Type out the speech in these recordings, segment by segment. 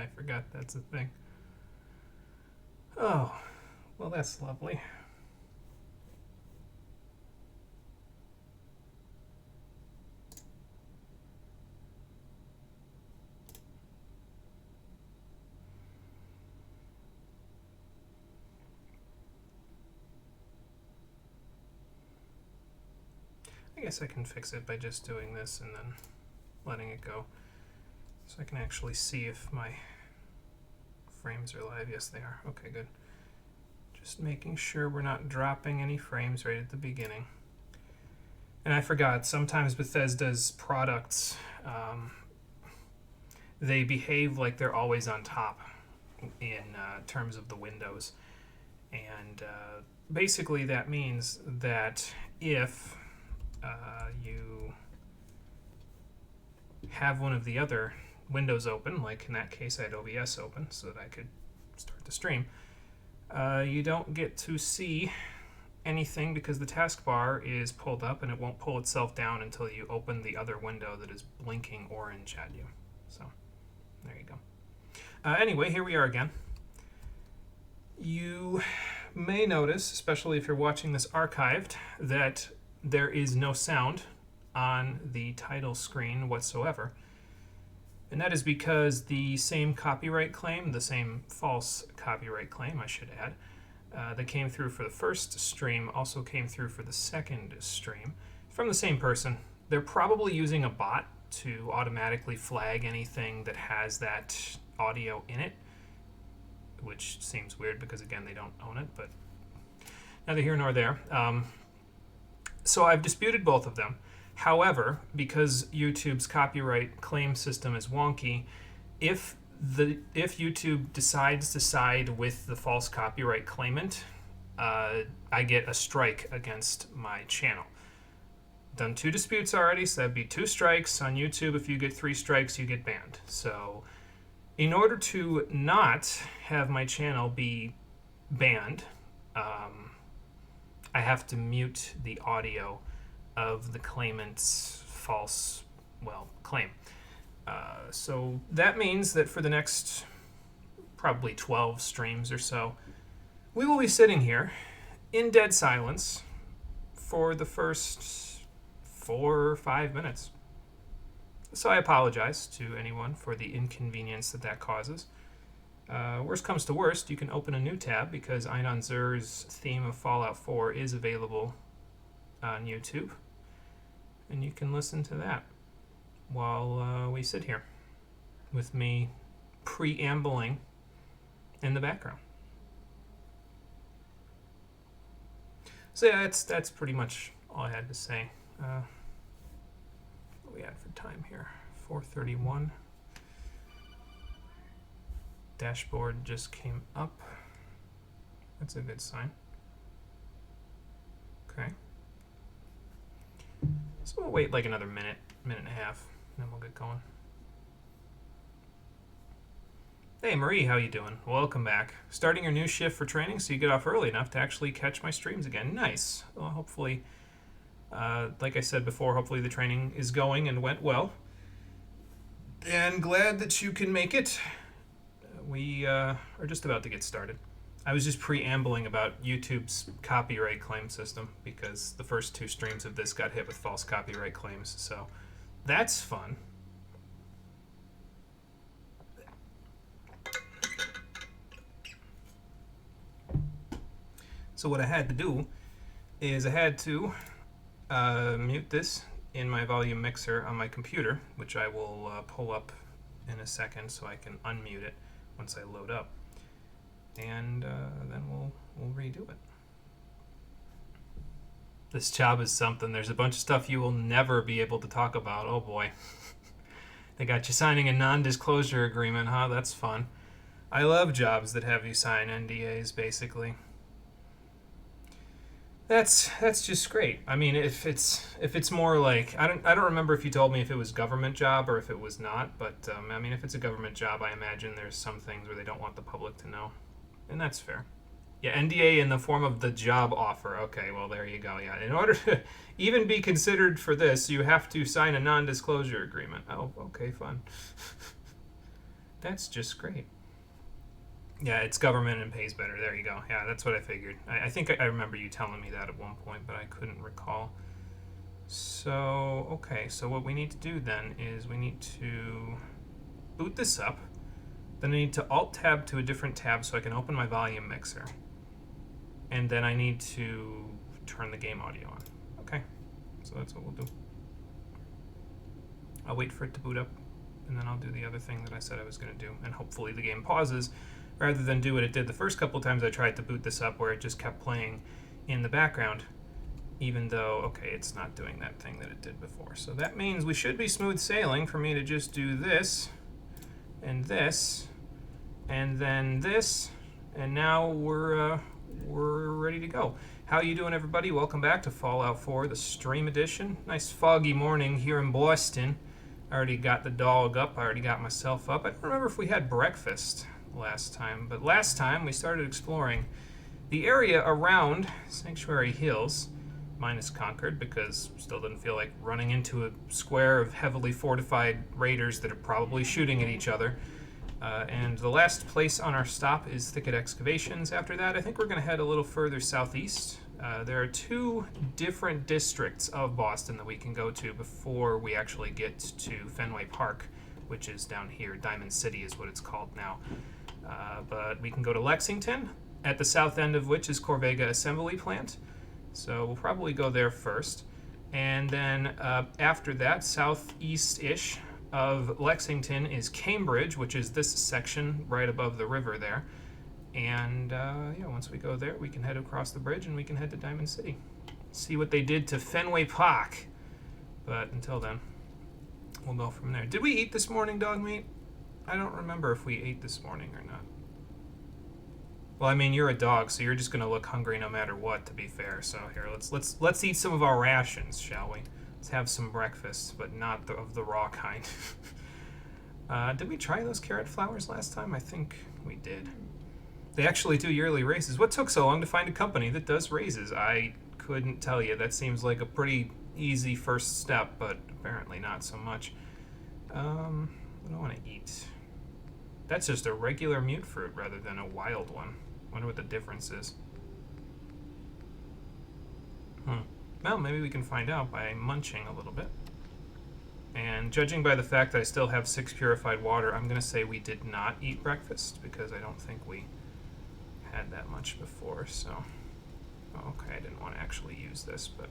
I forgot that's a thing. Oh, well, that's lovely. I guess I can fix it by just doing this and then letting it go. So I can actually see if my frames are live. Yes, they are. Okay, good. Just making sure we're not dropping any frames right at the beginning. And I forgot, sometimes Bethesda's products, they behave like they're always on top in terms of the windows. And basically that means that if you have one of the other windows open, like in that case I had OBS open so that I could start the stream, you don't get to see anything because the taskbar is pulled up and it won't pull itself down until you open the other window that is blinking orange at you. So there you go. Anyway, here we are again. You may notice, especially if you're watching this archived, that there is no sound on the title screen whatsoever. And that is because the same copyright claim, the same false copyright claim, I should add, that came through for the first stream also came through for the second stream from the same person. They're probably using a bot to automatically flag anything that has that audio in it, which seems weird because, again, they don't own it, but neither here nor there. So I've disputed both of them. However, because YouTube's copyright claim system is wonky, if YouTube decides to side with the false copyright claimant, I get a strike against my channel. Done 2 disputes already, so that'd be 2 strikes on YouTube. If you get 3 strikes, you get banned. So in order to not have my channel be banned, I have to mute the audio of the claimant's false, claim. So that means that for the next probably 12 streams or so, we will be sitting here in dead silence for the first 4 or 5 minutes. So I apologize to anyone for the inconvenience that causes. Worst comes to worst, you can open a new tab because Einon Zur's theme of Fallout 4 is available on YouTube. And you can listen to that while we sit here with me preambling in the background. So yeah, that's pretty much all I had to say. What do we had for time here? 4:31. Dashboard just came up. That's a good sign. Okay. So we'll wait like another minute and a half, and then we'll get going. Hey Marie, how you doing? Welcome back. Starting your new shift for training so you get off early enough to actually catch my streams again. Nice. Well, hopefully, like I said before, hopefully the training is going and went well. And glad that you can make it. We are just about to get started. I was just preambling about YouTube's copyright claim system because the first 2 streams of this got hit with false copyright claims, so that's fun. So what I had to do is I had to mute this in my volume mixer on my computer, which I will pull up in a second so I can unmute it once I load up. And then we'll redo it. This job is something. There's a bunch of stuff you will never be able to talk about. Oh boy. They got you signing a non-disclosure agreement, huh? That's fun. I love jobs that have you sign NDAs, basically. That's just great. I mean, if it's more like I don't remember if you told me if it was government job or if it was not, but I mean, if it's a government job, I imagine there's some things where they don't want the public to know. And that's fair. Yeah, NDA in the form of the job offer. Okay, well, there you go. Yeah, in order to even be considered for this, you have to sign a non-disclosure agreement. Oh, okay, fun. That's just great. Yeah, it's government and pays better. There you go. Yeah, that's what I figured. I think I remember you telling me that at one point, but I couldn't recall. So, okay, so what we need to do then is we need to boot this up. Then I need to Alt-Tab to a different tab so I can open my volume mixer. And then I need to turn the game audio on. Okay, so that's what we'll do. I'll wait for it to boot up, and then I'll do the other thing that I said I was going to do. And hopefully the game pauses, rather than do what it did the first couple times I tried to boot this up, where it just kept playing in the background, even though, okay, it's not doing that thing that it did before. So that means we should be smooth sailing for me to just do this, and then this, and now we're ready to go. How you doing, everybody? Welcome back to Fallout 4, the stream edition. Nice foggy morning here in Boston. I already got the dog up. I already got myself up. I don't remember if we had breakfast last time, but last time we started exploring the area around Sanctuary Hills, minus Concord, because still didn't feel like running into a square of heavily fortified raiders that are probably shooting at each other. And the last place on our stop is Thicket Excavations. After that, I think we're going to head a little further southeast. There are two different districts of Boston that we can go to before we actually get to Fenway Park, which is down here. Diamond City is what it's called now. But we can go to Lexington, at the south end of which is Corvega Assembly Plant. So we'll probably go there first. And then after that, southeast-ish of Lexington is Cambridge, which is this section right above the river there. And yeah, once we go there, we can head across the bridge and we can head to Diamond City. See what they did to Fenway Park. But until then, we'll go from there. Did we eat this morning, Dogmeat? I don't remember if we ate this morning or not. Well, I mean, you're a dog, so you're just gonna look hungry no matter what, to be fair. So here, let's eat some of our rations, shall we? Let's have some breakfast, but not of the raw kind. Did we try those carrot flowers last time? I think we did. They actually do yearly raises. What took so long to find a company that does raises? I couldn't tell you. That seems like a pretty easy first step, but apparently not so much. What do I want to eat? That's just a regular mute fruit rather than a wild one. Wonder what the difference is. Well, maybe we can find out by munching a little bit. And judging by the fact that I still have 6 purified water, I'm going to say we did not eat breakfast, because I don't think we had that much before, so... Okay, I didn't want to actually use this, but...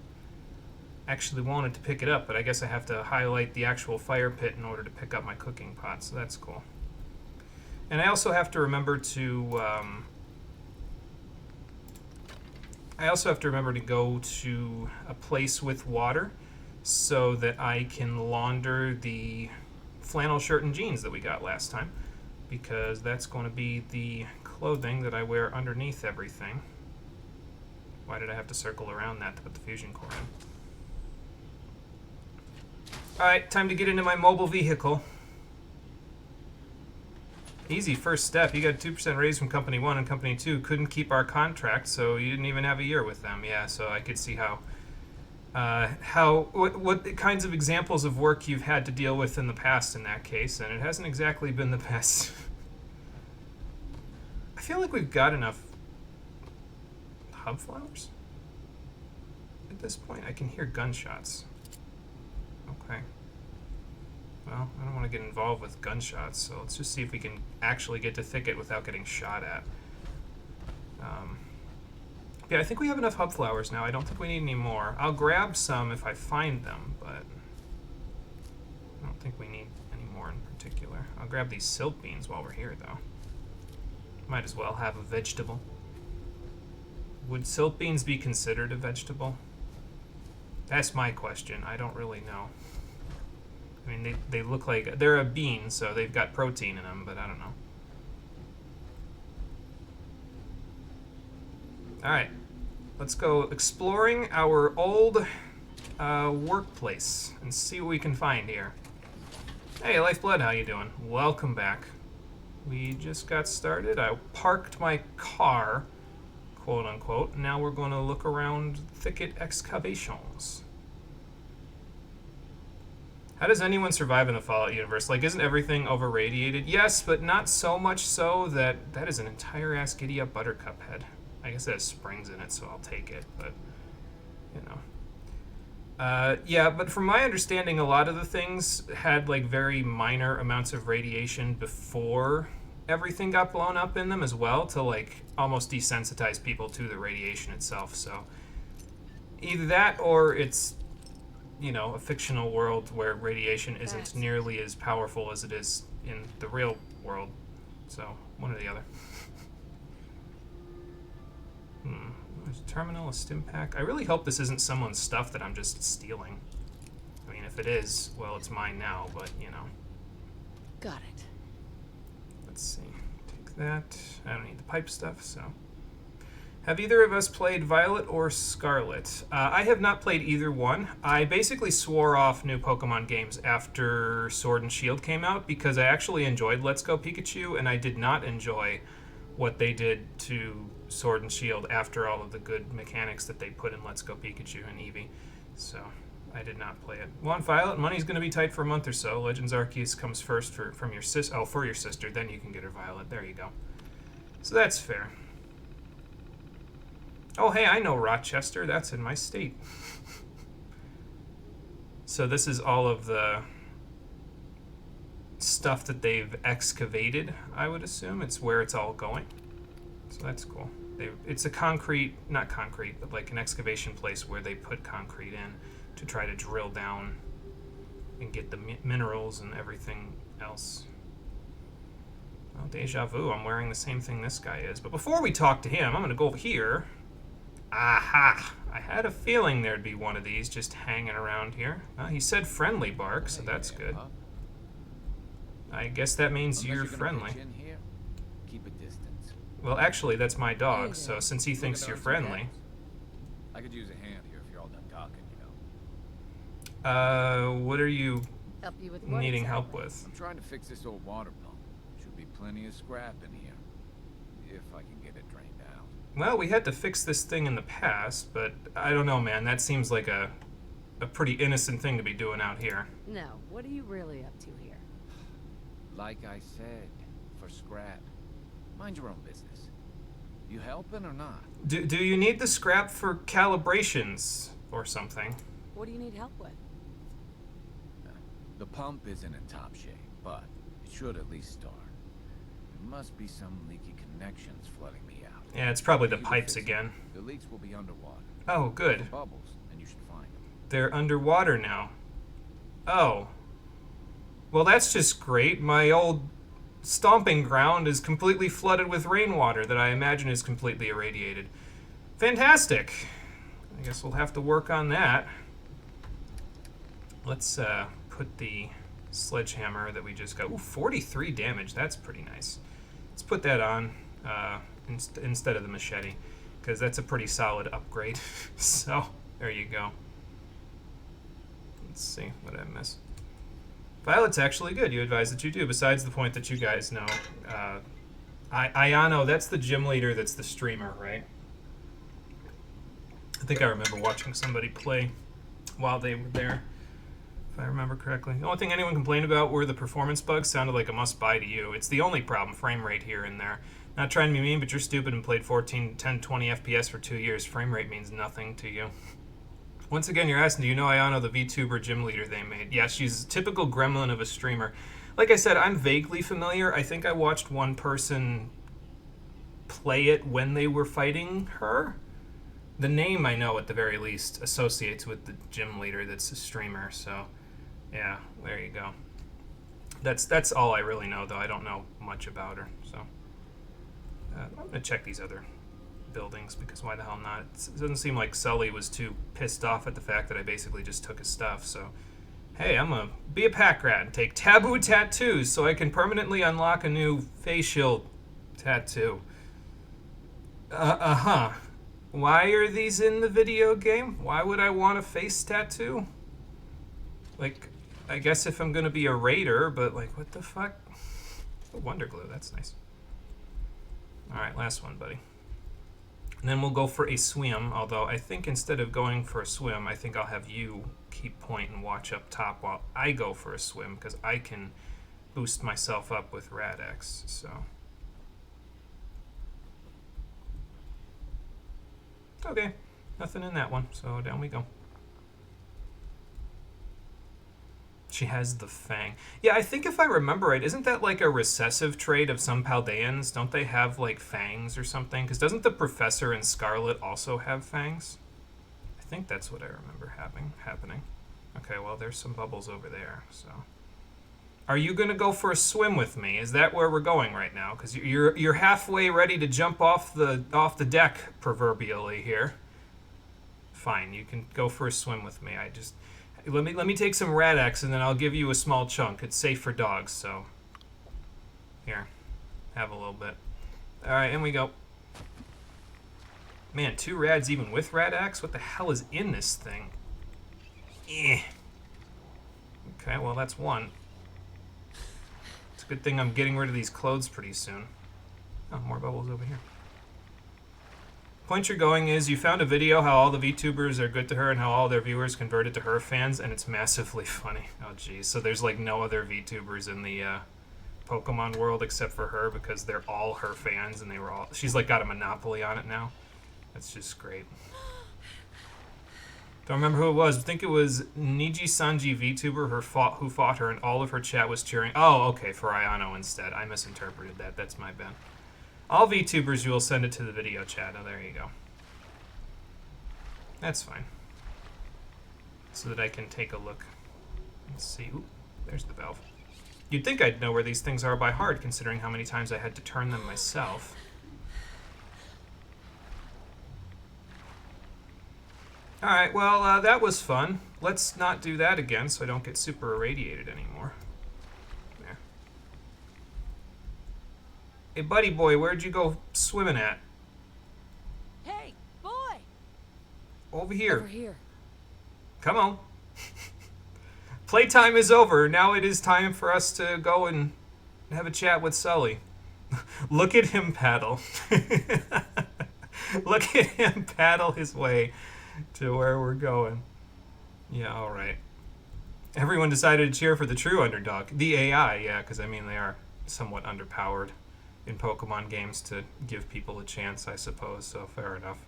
Actually wanted to pick it up, but I guess I have to highlight the actual fire pit in order to pick up my cooking pot, so that's cool. And I also have to remember to... go to a place with water so that I can launder the flannel shirt and jeans that we got last time, because that's going to be the clothing that I wear underneath everything. Why did I have to circle around that to put the fusion core in? Alright, time to get into my mobile vehicle. Easy first step. You got a 2% raise from Company 1, and Company 2 couldn't keep our contract, so you didn't even have a year with them. Yeah, so I could see what kinds of examples of work you've had to deal with in the past in that case, and it hasn't exactly been the best. I feel like we've got enough hub flowers at this point. I can hear gunshots. Okay. Well, I don't want to get involved with gunshots, so let's just see if we can actually get to Thicket without getting shot at. Yeah, I think we have enough hub flowers now. I don't think we need any more. I'll grab some if I find them, but I don't think we need any more in particular. I'll grab these silk beans while we're here, though. Might as well have a vegetable. Would silk beans be considered a vegetable? That's my question. I don't really know. I mean, they look like... They're a bean, so they've got protein in them, but I don't know. Alright. Let's go exploring our old workplace and see what we can find here. Hey, Lifeblood, how you doing? Welcome back. We just got started. I parked my car, quote unquote. Now we're going to look around Thicket Excavations. How does anyone survive in the Fallout universe? Like, isn't everything over-radiated? Yes, but not so much so that that is an entire ass giddy-up buttercup head. I guess it has springs in it, so I'll take it, but, you know. Yeah, but from my understanding, a lot of the things had, like, very minor amounts of radiation before everything got blown up in them as well, to, like, almost desensitize people to the radiation itself, so either that or it's, you know, a fictional world where radiation isn't nearly as powerful as it is in the real world. So, one or the other. There's a terminal, a stim pack. I really hope this isn't someone's stuff that I'm just stealing. I mean, if it is, well, it's mine now, but, you know. Got it. Let's see. Take that. I don't need the pipe stuff, so. Have either of us played Violet or Scarlet? I have not played either one. I basically swore off new Pokemon games after Sword and Shield came out because I actually enjoyed Let's Go Pikachu, and I did not enjoy what they did to Sword and Shield after all of the good mechanics that they put in Let's Go Pikachu and Eevee. So I did not play it. Want Violet? Money's going to be tight for a month or so. Legends Arceus comes first for your sister. Then you can get her Violet. There you go. So that's fair. Oh, hey, I know Rochester. That's in my state. So this is all of the stuff that they've excavated, I would assume. It's where it's all going. So that's cool. It's a concrete, not concrete, but like an excavation place where they put concrete in to try to drill down and get the minerals and everything else. Well, deja vu. I'm wearing the same thing this guy is. But before we talk to him, I'm going to go over here. Aha! I had a feeling there'd be one of these just hanging around here. He said friendly bark, so that's good. I guess that means you're friendly. Keep a distance. Well, actually, that's my dog, so since he thinks you're friendly... I could use a hand here if you're all done talking, you know. What are you Help you with needing help with? I'm trying to fix this old water pump. Should be plenty of scrap in here. If I can get it drained out. Well, we had to fix this thing in the past, but I don't know, man. That seems like a pretty innocent thing to be doing out here. No, what are you really up to here? Like I said, for scrap. Mind your own business. You helping or not? Do you need the scrap for calibrations or something? What do you need help with? The pump isn't in top shape, but it should at least start. There must be some leaky connections flooding me out. Yeah, it's probably the pipes again. The leaks will be underwater. Oh, good. Bubbles, and you should find them. They're underwater now. Oh. Well, that's just great. My old stomping ground is completely flooded with rainwater that I imagine is completely irradiated. Fantastic. I guess we'll have to work on that. Let's put the sledgehammer that we just got. Ooh, 43 damage. That's pretty nice. Let's put that on instead of the machete, because that's a pretty solid upgrade. So, there you go. Let's see what I miss. Violet's actually good. You advise that you do, besides the point that you guys know. Ayano, that's the gym leader that's the streamer, right? I think I remember watching somebody play while they were there, if I remember correctly. The only thing anyone complained about were the performance bugs. Sounded like a must-buy to you. It's the only problem, frame rate here and there. Not trying to be mean, but you're stupid and played 14, 10, 20 FPS for 2 years. Frame rate means nothing to you. Once again, you're asking, do you know Ayano, the VTuber gym leader they made? Yeah, she's a typical gremlin of a streamer. Like I said, I'm vaguely familiar. I think I watched one person play it when they were fighting her. The name, I know, at the very least, associates with the gym leader that's a streamer. So, yeah, there you go. That's all I really know, though. I don't know much about her. So, I'm going to check these other buildings, because why the hell not? It doesn't seem like Sully was too pissed off at the fact that I basically just took his stuff. So, hey, I'm gonna be a pack rat and take taboo tattoos so I can permanently unlock a new facial tattoo. Why are these in the video game? Why would I want a face tattoo? Like, I guess if I'm gonna be a raider, but like, what the fuck? Oh, Wonder Glue, that's nice. Alright, last one, buddy. And then we'll go for a swim, although I think instead of going for a swim, I think I'll have you keep point and watch up top while I go for a swim, because I can boost myself up with Rad-X, so. Okay, nothing in that one, so down we go. She has the fang. Yeah, I think if I remember right, isn't that like a recessive trait of some Paldeans? Don't they have like fangs or something? Because doesn't the Professor and Scarlet also have fangs? I think that's what I remember happening. Okay, well, there's some bubbles over there, so. Are you gonna go for a swim with me? Is that where we're going right now? Because you're halfway ready to jump off the deck proverbially here. Fine, you can go for a swim with me. Let me take some Rad-X and then I'll give you a small chunk. It's safe for dogs, so here, have a little bit. All right, in we go. Man, 2 rads even with Rad-X? What the hell is in this thing? Eh. Okay, well that's 1. It's a good thing I'm getting rid of these clothes pretty soon. Oh, more bubbles over here. Point you're going is you found a video how all the VTubers are good to her and how all their viewers converted to her fans, and it's massively funny. Oh geez, so there's like no other VTubers in the Pokemon world except for her because they're all her fans and she's like got a monopoly on it now. That's just great. Don't remember who it was. I think it was Niji Sanji VTuber who fought her and all of her chat was cheering. Oh, okay, for Ayano instead. I misinterpreted that. That's my bad. All VTubers, you will send it to the video chat. Oh, there you go. That's fine. So that I can take a look. Let's see. Ooh, there's the valve. You'd think I'd know where these things are by heart, considering how many times I had to turn them myself. Alright, well, that was fun. Let's not do that again so I don't get super irradiated anymore. Hey, buddy boy, where'd you go swimming at? Hey, boy! Over here. Over here. Come on. Playtime is over. Now it is time for us to go and have a chat with Sully. Look at him paddle. Look at him paddle his way to where we're going. Yeah, all right. Everyone decided to cheer for the true underdog. The AI, yeah, because, I mean, they are somewhat underpowered in Pokemon games to give people a chance, I suppose, so fair enough.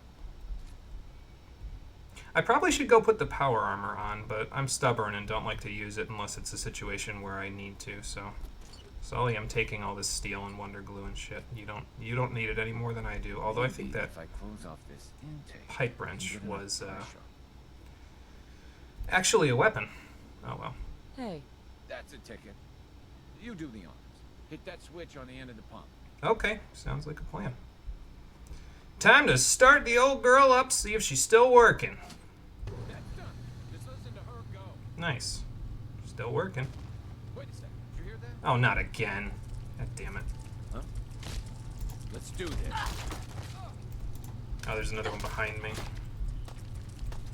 I probably should go put the power armor on, but I'm stubborn and don't like to use it unless it's a situation where I need to, so. Sully, I'm taking all this steel and wonder glue and shit. You don't need it any more than I do, although I think that pipe wrench was actually a weapon. Oh well. Hey. That's a ticket. You do the honors. Hit that switch on the end of the pump. Okay, sounds like a plan. Time to start the old girl up, see if she's still working. That's done. Just listen to her go. Nice. Still working. Wait a second. Did you hear that? Oh, not again. God damn it. Huh? Let's do this. Oh, there's another one behind me.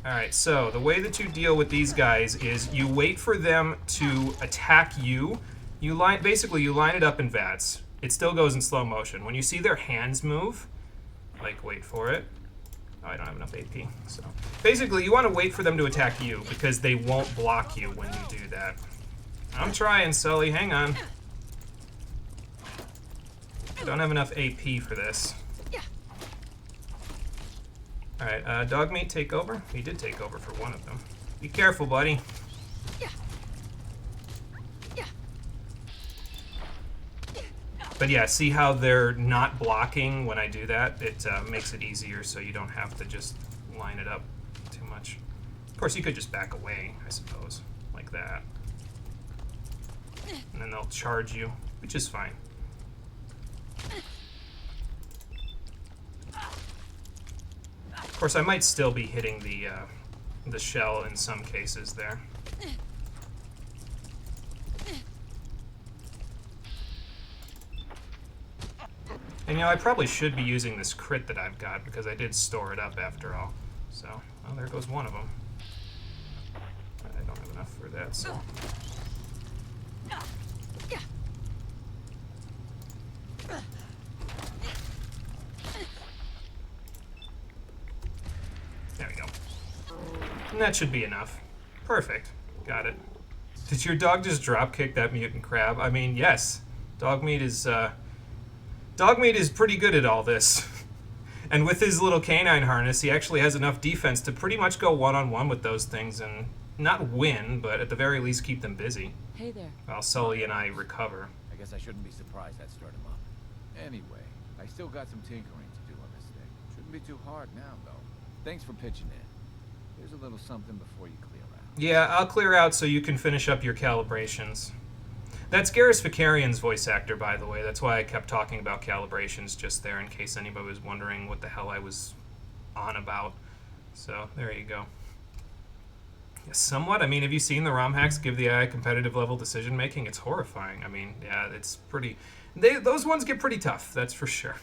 Alright, so the way that you deal with these guys is you wait for them to attack you. Basically, you line it up in VATS. It still goes in slow motion. When you see their hands move, like, wait for it. Oh, I don't have enough AP, so. Basically, you want to wait for them to attack you, because they won't block you when you do that. I'm trying, Sully, hang on. I don't have enough AP for this. Alright, Dogmeat, take over. He did take over for one of them. Be careful, buddy. But yeah, see how they're not blocking when I do that? It makes it easier so you don't have to just line it up too much. Of course, you could just back away, I suppose, like that. And then they'll charge you, which is fine. Of course, I might still be hitting the shell in some cases there. And you know, I probably should be using this crit that I've got because I did store it up after all. So, oh, there goes one of them. I don't have enough for that, so. And that should be enough. Perfect. Got it. Did your dog just drop kick that mutant crab? I mean, yes. Dogmeat is pretty good at all this. And with his little canine harness, he actually has enough defense to pretty much go one-on-one with those things and not win, but at the very least keep them busy. Hey there. While Sully and I recover. I guess I shouldn't be surprised that stirred him up. Anyway, I still got some tinkering to do on this thing. Shouldn't be too hard now, though. Thanks for pitching in. Here's a little something before you clear out. Yeah, I'll clear out so you can finish up your calibrations. That's Garrus Vakarian's voice actor, by the way. That's why I kept talking about calibrations just there, in case anybody was wondering what the hell I was on about. So, there you go. Yeah, somewhat. I mean, have you seen the ROM hacks give the AI competitive level decision making? It's horrifying. I mean, yeah, it's pretty... those ones get pretty tough, that's for sure.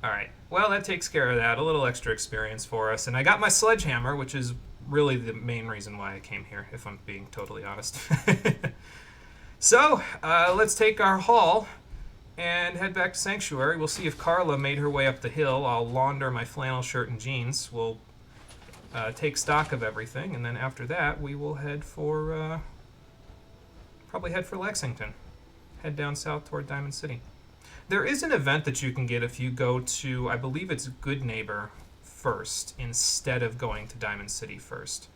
Alright, well, that takes care of that. A little extra experience for us. And I got my sledgehammer, which is really the main reason why I came here, if I'm being totally honest. So, let's take our haul and head back to Sanctuary. We'll see if Carla made her way up the hill. I'll launder my flannel shirt and jeans. We'll take stock of everything, and then after that, we will head for... probably head for Lexington. Head down south toward Diamond City. There is an event that you can get if you go to, I believe it's Good Neighbor first, instead of going to Diamond City first.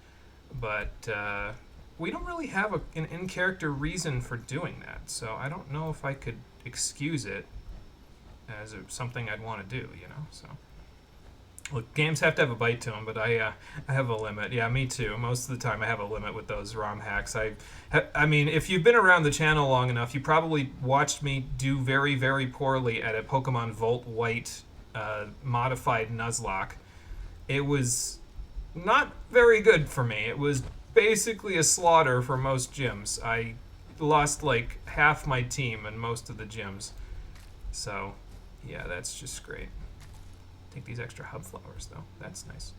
But we don't really have an in-character reason for doing that, so I don't know if I could excuse it as something I'd want to do, you know, so... Look, games have to have a bite to them, but I have a limit. Yeah, me too. Most of the time I have a limit with those ROM hacks. I mean, if you've been around the channel long enough, you probably watched me do very, very poorly at a Pokemon Volt White modified Nuzlocke. It was not very good for me. It was basically a slaughter for most gyms. I lost like half my team in most of the gyms. So, yeah, that's just great. Take these extra hub flowers, though. That's nice.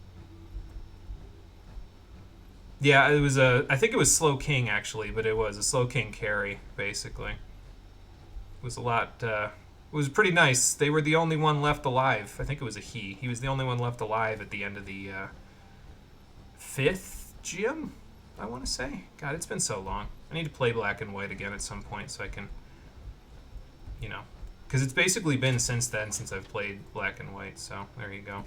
Yeah, it was I think it was Slow King, actually, but it was a Slow King carry, basically. It was a lot, it was pretty nice. They were the only one left alive. I think it was a he. He was the only one left alive at the end of the 5th gym, I want to say. God, it's been so long. I need to play Black and White again at some point so I can, you know... Because it's basically been since then, since I've played Black and White, so there you go. I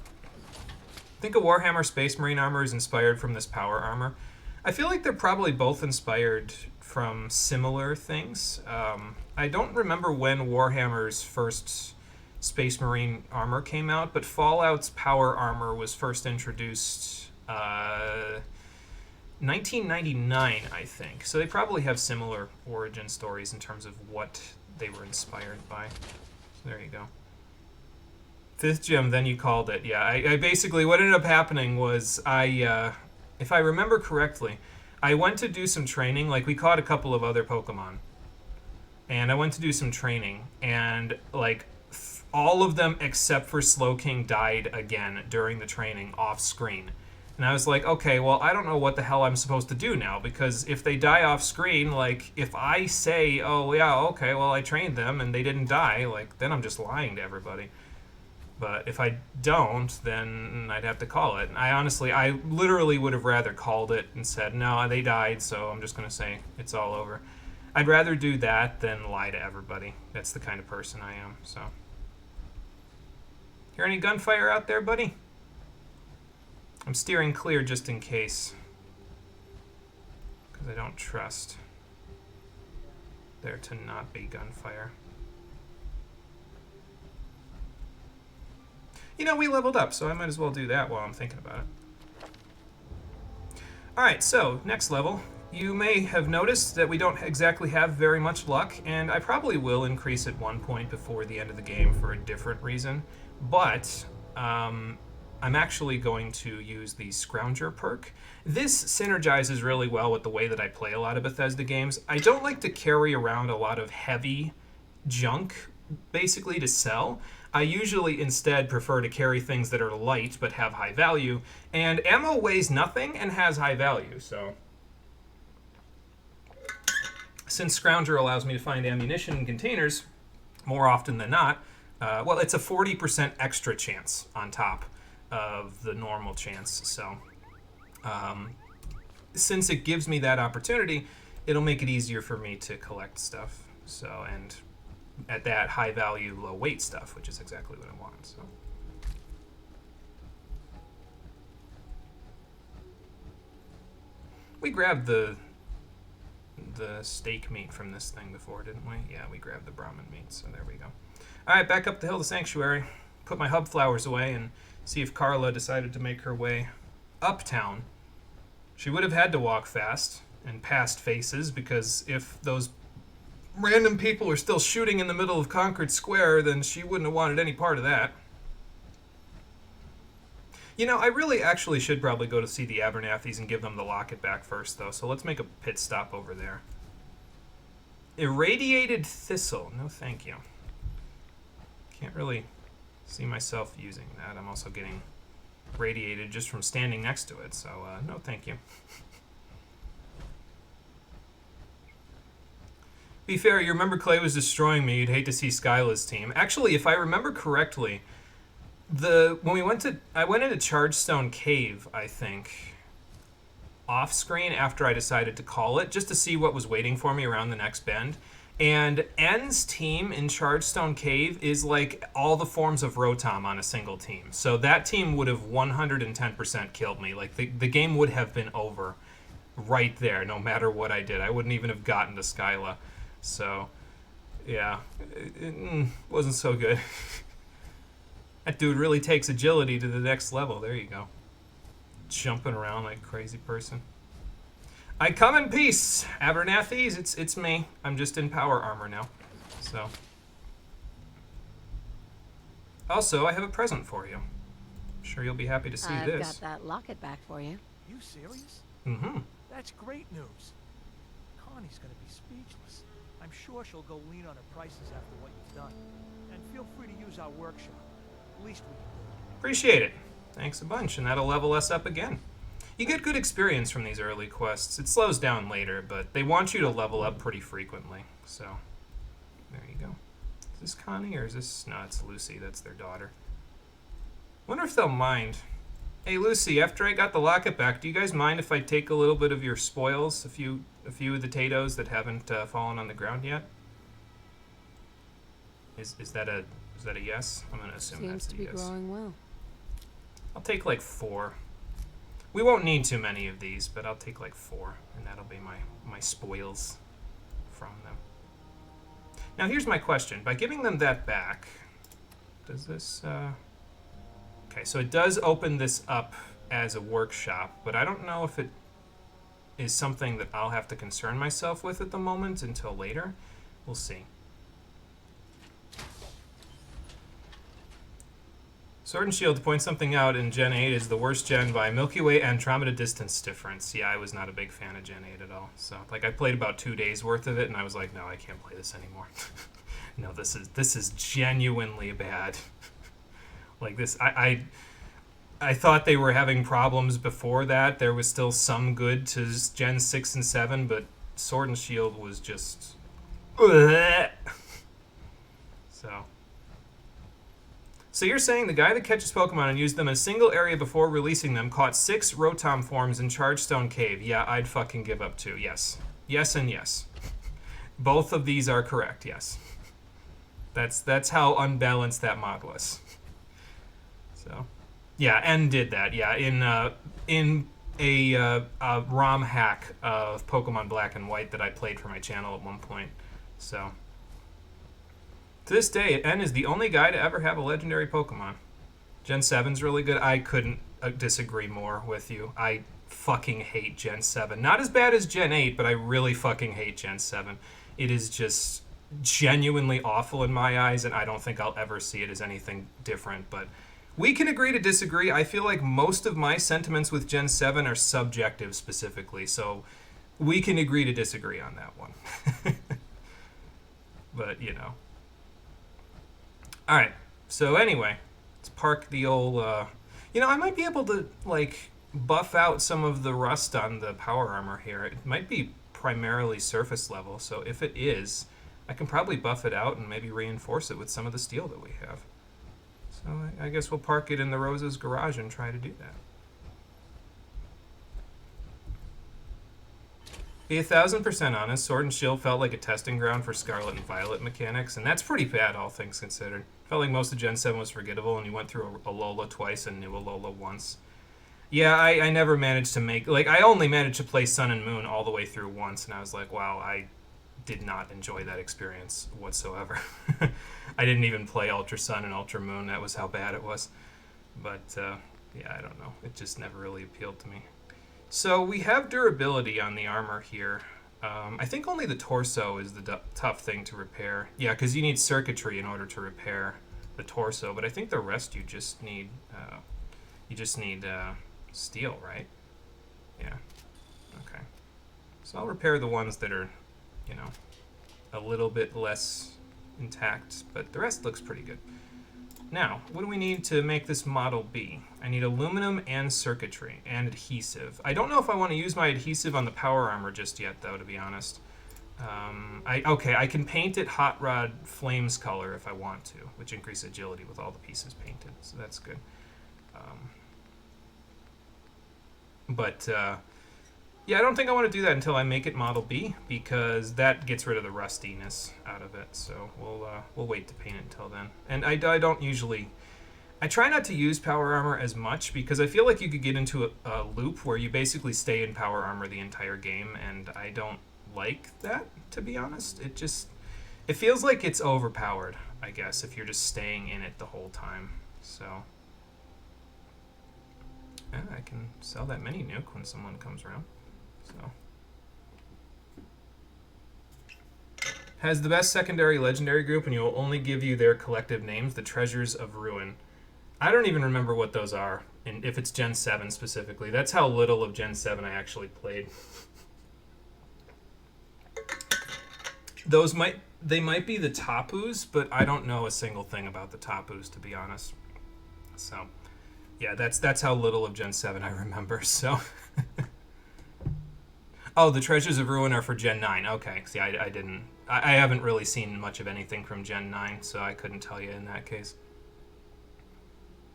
think a Warhammer Space Marine armor is inspired from this power armor. I feel like they're probably both inspired from similar things. I don't remember when Warhammer's first Space Marine armor came out, but Fallout's power armor was first introduced 1999, I think. So they probably have similar origin stories in terms of what they were inspired by. So there you go. 5th gym, then you called it. Yeah, I basically, what ended up happening was if I remember correctly, I went to do some training. Like, we caught a couple of other Pokemon. And I went to do some training. And, like, all of them except for Slow King died again during the training off screen. And I was like, okay, well, I don't know what the hell I'm supposed to do now, because if they die off screen, like, if I say, oh, yeah, okay, well, I trained them and they didn't die, like, then I'm just lying to everybody. But if I don't, then I'd have to call it. And I literally would have rather called it and said, no, they died, so I'm just going to say it's all over. I'd rather do that than lie to everybody. That's the kind of person I am, so. Hear any gunfire out there, buddy? I'm steering clear just in case, because I don't trust there to not be gunfire. You know, we leveled up, so I might as well do that while I'm thinking about it. Alright, so, next level. You may have noticed that we don't exactly have very much luck, and I probably will increase at one point before the end of the game for a different reason, but I'm actually going to use the Scrounger perk. This synergizes really well with the way that I play a lot of Bethesda games. I don't like to carry around a lot of heavy junk, basically, to sell. I usually instead prefer to carry things that are light but have high value, and ammo weighs nothing and has high value, so... Since Scrounger allows me to find ammunition in containers more often than not, well, it's a 40% extra chance on top of the normal chance. So since it gives me that opportunity, it'll make it easier for me to collect stuff. So, and at that high value, low weight stuff, which is exactly what I want. So. We grabbed the steak meat from this thing before, didn't we? Yeah, we grabbed the Brahmin meat, so there we go. Alright, back up the hill to Sanctuary. Put my hub flowers away and see if Carla decided to make her way uptown. She would have had to walk fast and past faces, because if those random people are still shooting in the middle of Concord Square, then she wouldn't have wanted any part of that. You know, I really actually should probably go to see the Abernathy's and give them the locket back first, though, so let's make a pit stop over there. Irradiated thistle. No, thank you. Can't really see myself using that. I'm also getting radiated just from standing next to it, so no, thank you. Be fair, you remember Clay was destroying me. You'd hate to see Skyla's team. Actually, if I remember correctly, when we went to, I went into Chargestone Cave, I think, off screen after I decided to call it, just to see what was waiting for me around the next bend. And N's team in Chargestone Cave is like all the forms of Rotom on a single team. So that team would have 110% killed me. Like the game would have been over right there, no matter what I did. I wouldn't even have gotten to Skyla. So, yeah, it wasn't so good. That dude really takes agility to the next level. There you go. Jumping around like a crazy person. I come in peace, Abernathy's. It's me. I'm just in power armor now. So. Also, I have a present for you. I'm sure you'll be happy to see this. I've got that locket back for you. You serious? Mm-hmm. That's great news. Connie's gonna be speechless. I'm sure she'll go lean on her prices after what you've done. And feel free to use our workshop. Least we can do. Appreciate it. Thanks a bunch, and that'll level us up again. You get good experience from these early quests. It slows down later, but they want you to level up pretty frequently. So, there you go. Is this Connie, or is this... No, it's Lucy. That's their daughter. Wonder if they'll mind. Hey, Lucy, after I got the locket back, do you guys mind if I take a little bit of your spoils? A few of the potatoes that haven't fallen on the ground yet? Is that a yes? I'm going to assume that's a yes. Seems to be growing well. I'll take like 4. We won't need too many of these, but I'll take like 4, and that'll be my spoils from them. Now here's my question. By giving them that back, does this... Okay, so it does open this up as a workshop, but I don't know if it is something that I'll have to concern myself with at the moment until later. We'll see. Sword and Shield, to point something out in Gen 8, is the worst gen by Milky Way Andromeda distance difference. Yeah, I was not a big fan of Gen 8 at all. So, like, I played about 2 days worth of it, and I was like, no, I can't play this anymore. No, this is genuinely bad. Like, this, I thought they were having problems before that. There was still some good to Gen 6 and 7, but Sword and Shield was just... So you're saying the guy that catches Pokemon and used them in a single area before releasing them caught 6 Rotom forms in Chargestone Cave. Yeah, I'd fucking give up too. Yes. Yes and yes. Both of these are correct, yes. That's how unbalanced that mod was. So, yeah, N did that. Yeah, in a ROM hack of Pokemon Black and White that I played for my channel at one point. So... To this day, N is the only guy to ever have a legendary Pokemon. Gen 7's really good. I couldn't disagree more with you. I fucking hate Gen 7. Not as bad as Gen 8, but I really fucking hate Gen 7. It is just genuinely awful in my eyes, and I don't think I'll ever see it as anything different. But we can agree to disagree. I feel like most of my sentiments with Gen 7 are subjective specifically, so we can agree to disagree on that one. But, you know. Alright, so anyway, let's park the old, you know, I might be able to, like, buff out some of the rust on the power armor here. It might be primarily surface level, so if it is, I can probably buff it out and maybe reinforce it with some of the steel that we have. So, So I guess we'll park it in the Rosa's garage and try to do that. Be 1,000% honest, Sword and Shield felt like a testing ground for Scarlet and Violet mechanics, and that's pretty bad, all things considered. Felt like most of Gen 7 was forgettable, and you went through a Lola twice and knew a Lola once. Yeah, I never managed to make... Like, I only managed to play Sun and Moon all the way through once, and I was like, wow, I did not enjoy that experience whatsoever. I didn't even play Ultra Sun and Ultra Moon. That was how bad it was. But, yeah, I don't know. It just never really appealed to me. So we have durability on the armor here. I think only the torso is the tough thing to repair. Yeah, because you need circuitry in order to repair the torso. But I think the rest you just need steel, right? Yeah. Okay. So I'll repair the ones that are, you know, a little bit less intact, but the rest looks pretty good. Now, what do we need to make this Model B? I need aluminum and circuitry and adhesive. I don't know if I want to use my adhesive on the power armor just yet, though, to be honest. I can paint it Hot Rod Flames color if I want to, which increases agility with all the pieces painted, so that's good. Yeah, I don't think I want to do that until I make it Model B, because that gets rid of the rustiness out of it. So we'll wait to paint it until then. And I don't usually... I try not to use power armor as much, because I feel like you could get into a loop where you basically stay in power armor the entire game, and I don't like that, to be honest. It feels like it's overpowered, I guess, if you're just staying in it the whole time. So... yeah, I can sell that mini nuke when someone comes around. So, has the best secondary legendary group, and you will only give you their collective names, the Treasures of Ruin. I don't even remember what those are, and if it's Gen 7 specifically. That's how little of Gen 7 I actually played. They might be the Tapus, but I don't know a single thing about the Tapus, to be honest. So, yeah, that's how little of Gen 7 I remember, so... Oh, the Treasures of Ruin are for Gen 9. Okay, see, I haven't really seen much of anything from Gen 9, so I couldn't tell you in that case.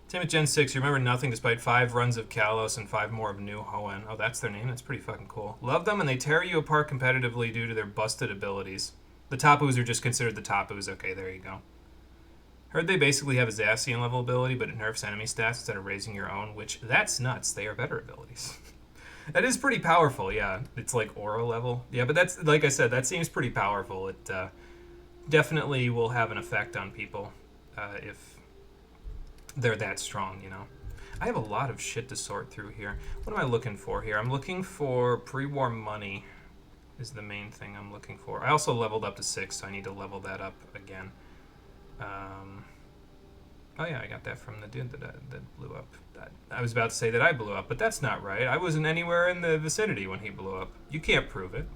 Same with Gen 6, you remember nothing despite 5 runs of Kalos and 5 more of New Hoenn. Oh, that's their name? That's pretty fucking cool. Love them, and they tear you apart competitively due to their busted abilities. The Tapus are just considered the Tapus. Okay, there you go. Heard they basically have a Zacian level ability, but it nerfs enemy stats instead of raising your own, which, that's nuts. They are better abilities. That is pretty powerful, yeah. It's like aura level. Yeah, but that's, like I said, that seems pretty powerful. It definitely will have an effect on people if they're that strong, you know. I have a lot of shit to sort through here. What am I looking for here? I'm looking for pre-war money is the main thing I'm looking for. I also leveled up to 6, so I need to level that up again. Oh yeah, I got that from the dude that blew up. I was about to say that I blew up, but that's not right. I wasn't anywhere in the vicinity when he blew up. You can't prove it.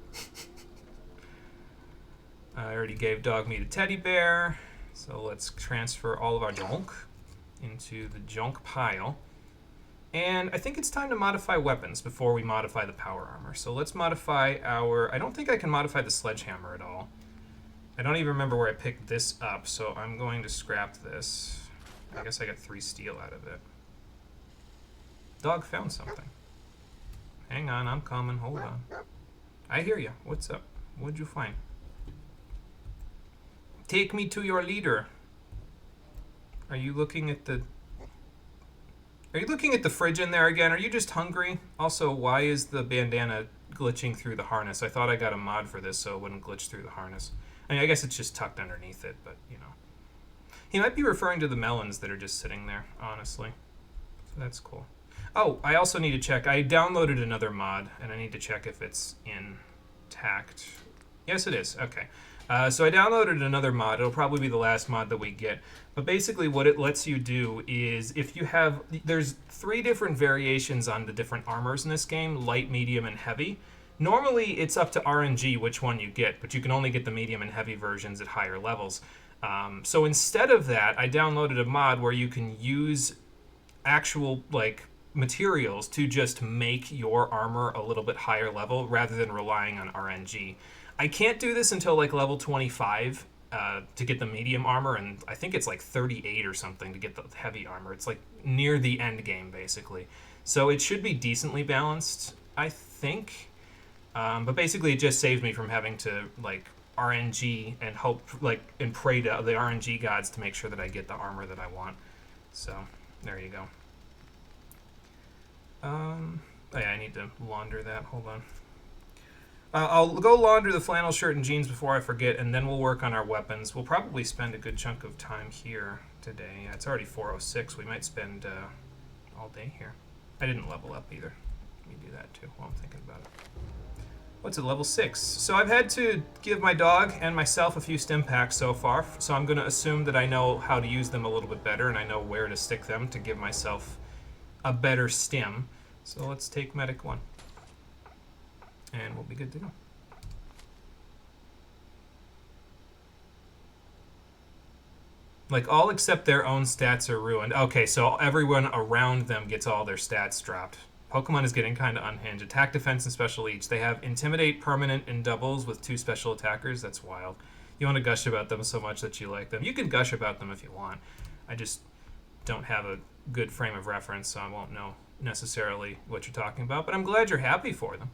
I already gave Dogmeat a teddy bear, so let's transfer all of our junk into the junk pile. And I think it's time to modify weapons before we modify the power armor. So let's modify our... I don't think I can modify the sledgehammer at all. I don't even remember where I picked this up, so I'm going to scrap this. I guess I got 3 steel out of it. Dog found something. Hang on, I'm coming. Hold on. I hear you. What's up? What'd you find? Take me to your leader. Are you looking at the... Are you looking at the fridge in there again? Are you just hungry? Also, why is the bandana glitching through the harness? I thought I got a mod for this so it wouldn't glitch through the harness. I mean, I guess it's just tucked underneath it, but, you know. He might be referring to the melons that are just sitting there, honestly. So that's cool. Oh, I also need to check. I downloaded another mod, and I need to check if it's intact. Yes, it is. Okay. So I downloaded another mod. It'll probably be the last mod that we get. But basically what it lets you do is if you have... There's 3 different variations on the different armors in this game, light, medium, and heavy. Normally, it's up to RNG which one you get, but you can only get the medium and heavy versions at higher levels. So instead of that, I downloaded a mod where you can use actual, like, materials to just make your armor a little bit higher level rather than relying on RNG. I can't do this until, like, level 25, to get the medium armor, and I think it's like 38 or something to get the heavy armor. It's like near the end game, basically. So it should be decently balanced, I think. But basically, it just saves me from having to like RNG and hope, like, and pray to the RNG gods to make sure that I get the armor that I want. So there you go. Oh yeah, I need to launder that. Hold on. I'll go launder the flannel shirt and jeans before I forget, and then we'll work on our weapons. We'll probably spend a good chunk of time here today. Yeah, it's already 4:06. We might spend all day here. I didn't level up either. Let me do that too while I'm thinking about it. What's it, level 6? So I've had to give my dog and myself a few stim packs so far, so I'm going to assume that I know how to use them a little bit better, and I know where to stick them to give myself a better stim. So let's take Medic 1. And we'll be good to go. Like, all except their own stats are ruined. Okay, so everyone around them gets all their stats dropped. Pokemon is getting kind of unhinged. Attack, defense, and special each. They have Intimidate, Permanent, and doubles with 2 special attackers. That's wild. You want to gush about them so much that you like them. You can gush about them if you want. I just don't have a good frame of reference, so I won't know necessarily what you're talking about. But I'm glad you're happy for them.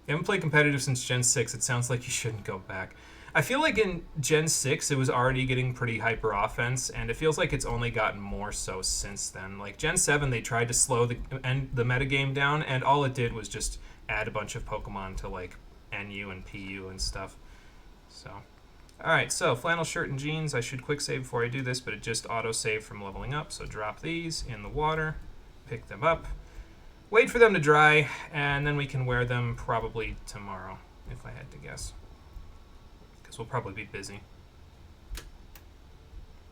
You haven't played competitive since Gen 6. It sounds like you shouldn't go back. I feel like in Gen 6, it was already getting pretty hyper offense, and it feels like it's only gotten more so since then. Like, Gen 7, they tried to slow the metagame down, and all it did was just add a bunch of Pokemon to, like, NU and PU and stuff. So, alright, so flannel shirt and jeans. I should quick save before I do this, but it just auto-saved from leveling up, so drop these in the water, pick them up. Wait for them to dry, and then we can wear them probably tomorrow, if I had to guess. Because we'll probably be busy.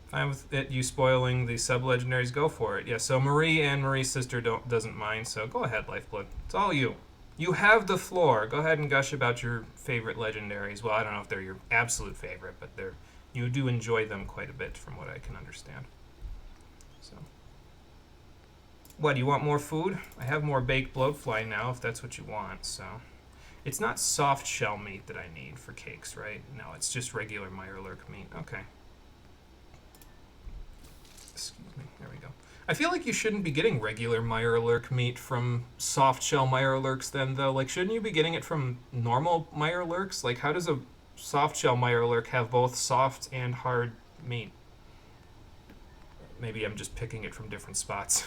Fine with it, you spoiling the sub-legendaries, go for it. Yeah, so Marie and Marie's sister doesn't mind, so go ahead, Lifeblood. It's all you. You have the floor. Go ahead and gush about your favorite legendaries. Well, I don't know if they're your absolute favorite, but you do enjoy them quite a bit from what I can understand. So... What, do you want more food? I have more baked bloatfly now, if that's what you want, so... It's not soft shell meat that I need for cakes, right? No, it's just regular Mirelurk meat. Okay. Excuse me. There we go. I feel like you shouldn't be getting regular Mirelurk meat from soft shell Mirelurks then, though. Like, shouldn't you be getting it from normal Mirelurks? Like, how does a soft shell Mirelurk have both soft and hard meat? Maybe I'm just picking it from different spots.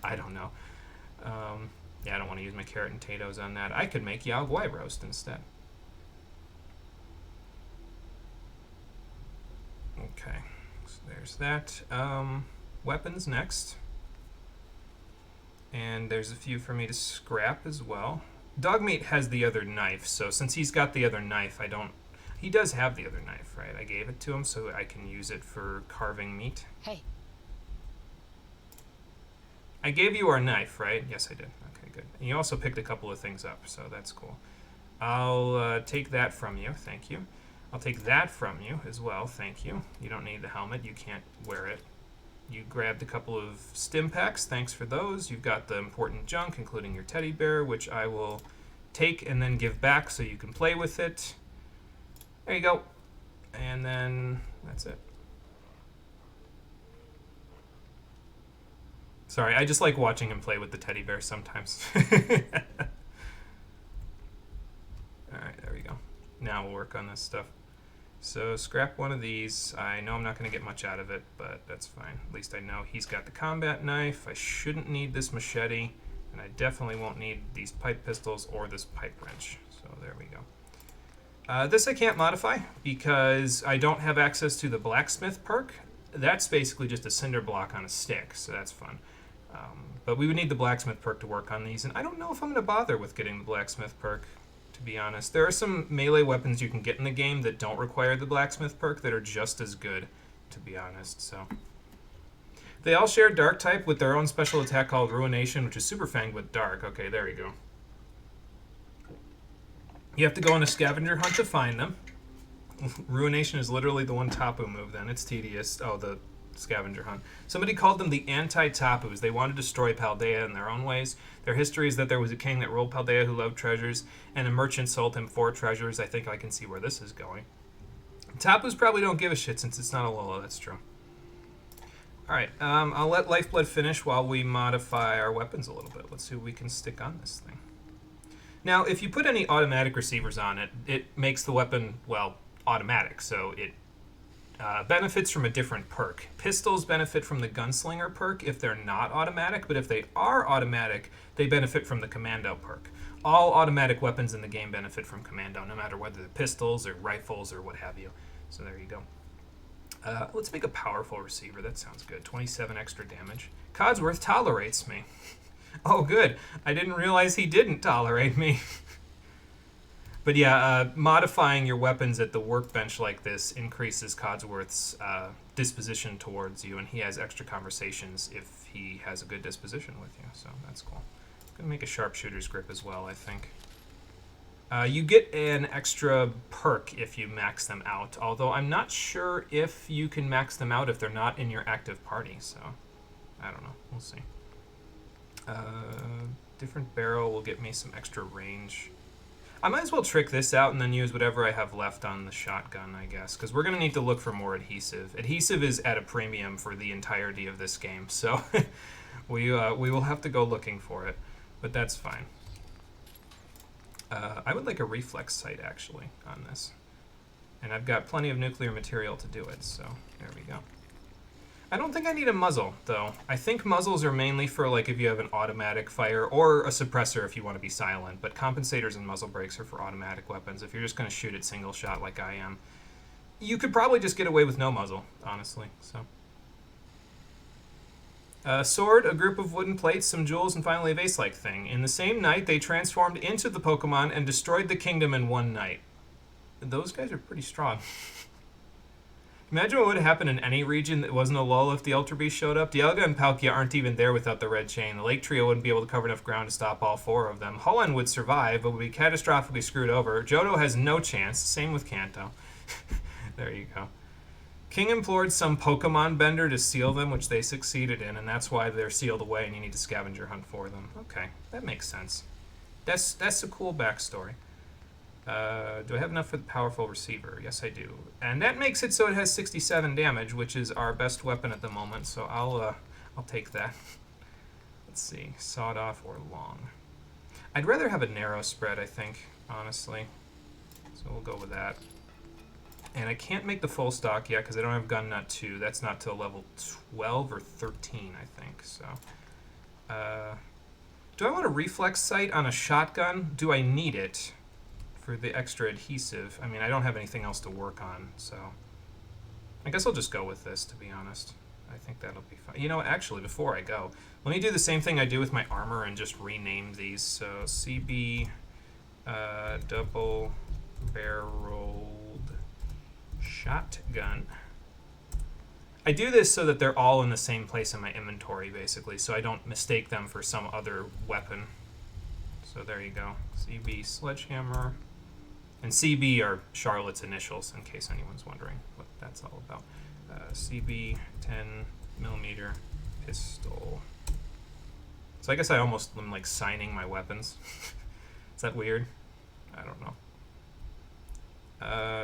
I don't know. Yeah, I don't want to use my carrot and potatoes on that. I could make Yao Guai roast instead. Okay, so there's that. Weapons next. And there's a few for me to scrap as well. Dogmeat has the other knife, so since he's got the other knife, I don't... He does have the other knife, right? I gave it to him so I can use it for carving meat. Hey. I gave you our knife, right? Yes, I did. Okay, good. And you also picked a couple of things up, so that's cool. I'll take that from you. Thank you. I'll take that from you as well. Thank you. You don't need the helmet. You can't wear it. You grabbed a couple of stim packs. Thanks for those. You've got the important junk, including your teddy bear, which I will take and then give back so you can play with it. There you go. And then that's it. Sorry, I just like watching him play with the teddy bear sometimes. Alright, there we go. Now we'll work on this stuff. So scrap one of these. I know I'm not going to get much out of it, but that's fine. At least I know he's got the combat knife. I shouldn't need this machete, and I definitely won't need these pipe pistols or this pipe wrench. So there we go. This I can't modify because I don't have access to the blacksmith perk. That's basically just a cinder block on a stick, so that's fun. But we would need the blacksmith perk to work on these, and I don't know if I'm going to bother with getting the blacksmith perk, to be honest. There are some melee weapons you can get in the game that don't require the blacksmith perk that are just as good, to be honest, so... They all share dark type with their own special attack called Ruination, which is super fanged with dark. Okay, there we go. You have to go on a scavenger hunt to find them. Ruination is literally the one Tapu move then. It's tedious. Oh, the scavenger hunt. Somebody called them the anti-Tapus. They want to destroy Paldea in their own ways. Their history is that there was a king that ruled Paldea who loved treasures, and a merchant sold him 4 treasures. I think I can see where this is going. Tapas probably don't give a shit since it's not a Lola, that's true. Alright, I'll let Lifeblood finish while we modify our weapons a little bit. Let's see what we can stick on this thing. Now, if you put any automatic receivers on it, it makes the weapon, well, automatic, so it benefits from a different perk. Pistols benefit from the Gunslinger perk if they're not automatic, but if they are automatic, they benefit from the Commando perk. All automatic weapons in the game benefit from Commando, no matter whether they're pistols or rifles or what have you. So there you go. Let's make a powerful receiver. That sounds good. 27 extra damage. Codsworth tolerates me. Oh, good. I didn't realize he didn't tolerate me. But yeah, modifying your weapons at the workbench like this increases Codsworth's disposition towards you, and he has extra conversations if he has a good disposition with you. So that's cool. I'm going to make a sharpshooter's grip as well, I think. You get an extra perk if you max them out, although I'm not sure if you can max them out if they're not in your active party, so I don't know. We'll see. Different barrel will get me some extra range. I might as well trick this out and then use whatever I have left on the shotgun, I guess, because we're going to need to look for more adhesive. Adhesive is at a premium for the entirety of this game, so we will have to go looking for it, but that's fine. I would like a reflex sight, actually, on this. And I've got plenty of nuclear material to do it, so there we go. I don't think I need a muzzle, though. I think muzzles are mainly for, like, if you have an automatic fire, or a suppressor if you want to be silent, but compensators and muzzle brakes are for automatic weapons. If you're just going to shoot it single shot like I am, you could probably just get away with no muzzle, honestly, so... Sword, a group of wooden plates, some jewels, and finally a vase-like thing. In the same night, they transformed into the Pokemon and destroyed the kingdom in one night. Those guys are pretty strong. Imagine what would happen in any region that wasn't a lull if the Ultra Beast showed up. Dialga and Palkia aren't even there without the red chain. The Lake Trio wouldn't be able to cover enough ground to stop all four of them. Hoenn would survive, but would be catastrophically screwed over. Johto has no chance. Same with Kanto. There you go. King implored some Pokemon bender to seal them, which they succeeded in, and that's why they're sealed away and you need to scavenger hunt for them. Okay, that makes sense. That's a cool backstory. Do I have enough for the powerful receiver? Yes, I do. And that makes it so it has 67 damage, which is our best weapon at the moment, so I'll take that. Let's see, sawed off or long. I'd rather have a narrow spread, I think, honestly. So we'll go with that. And I can't make the full stock yet because I don't have Gun Nut 2. That's not till level 12 or 13, I think. So, do I want a reflex sight on a shotgun? Do I need it for the extra adhesive? I mean, I don't have anything else to work on, so I guess I'll just go with this, to be honest. I think that'll be fine. You know what? Actually, before I go, let me do the same thing I do with my armor and just rename these. So, CB double barreled shotgun. I do this so that they're all in the same place in my inventory, basically, so I don't mistake them for some other weapon. So there you go. CB sledgehammer. And CB are Charlotte's initials, in case anyone's wondering what that's all about. CB 10mm pistol. So I guess I almost am like signing my weapons. Is that weird? I don't know.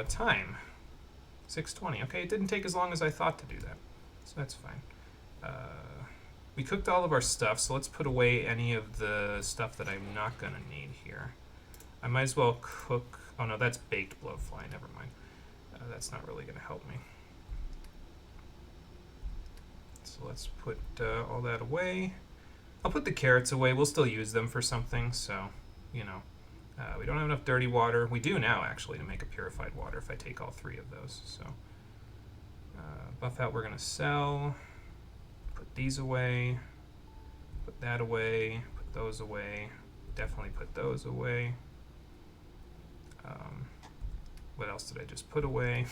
Time. 6:20. Okay, it didn't take as long as I thought to do that, so that's fine. We cooked all of our stuff, so let's put away any of the stuff that I'm not going to need here. I might as well cook... Oh no, that's baked blowfly, never mind. That's not really going to help me. So let's put all that away. I'll put the carrots away. We'll still use them for something, so, you know. We don't have enough dirty water. We do now, actually, to make a purified water if I take all three of those. So, buff out we're going to sell. Put these away. Put that away. Put those away. Definitely put those away. What else did I just put away?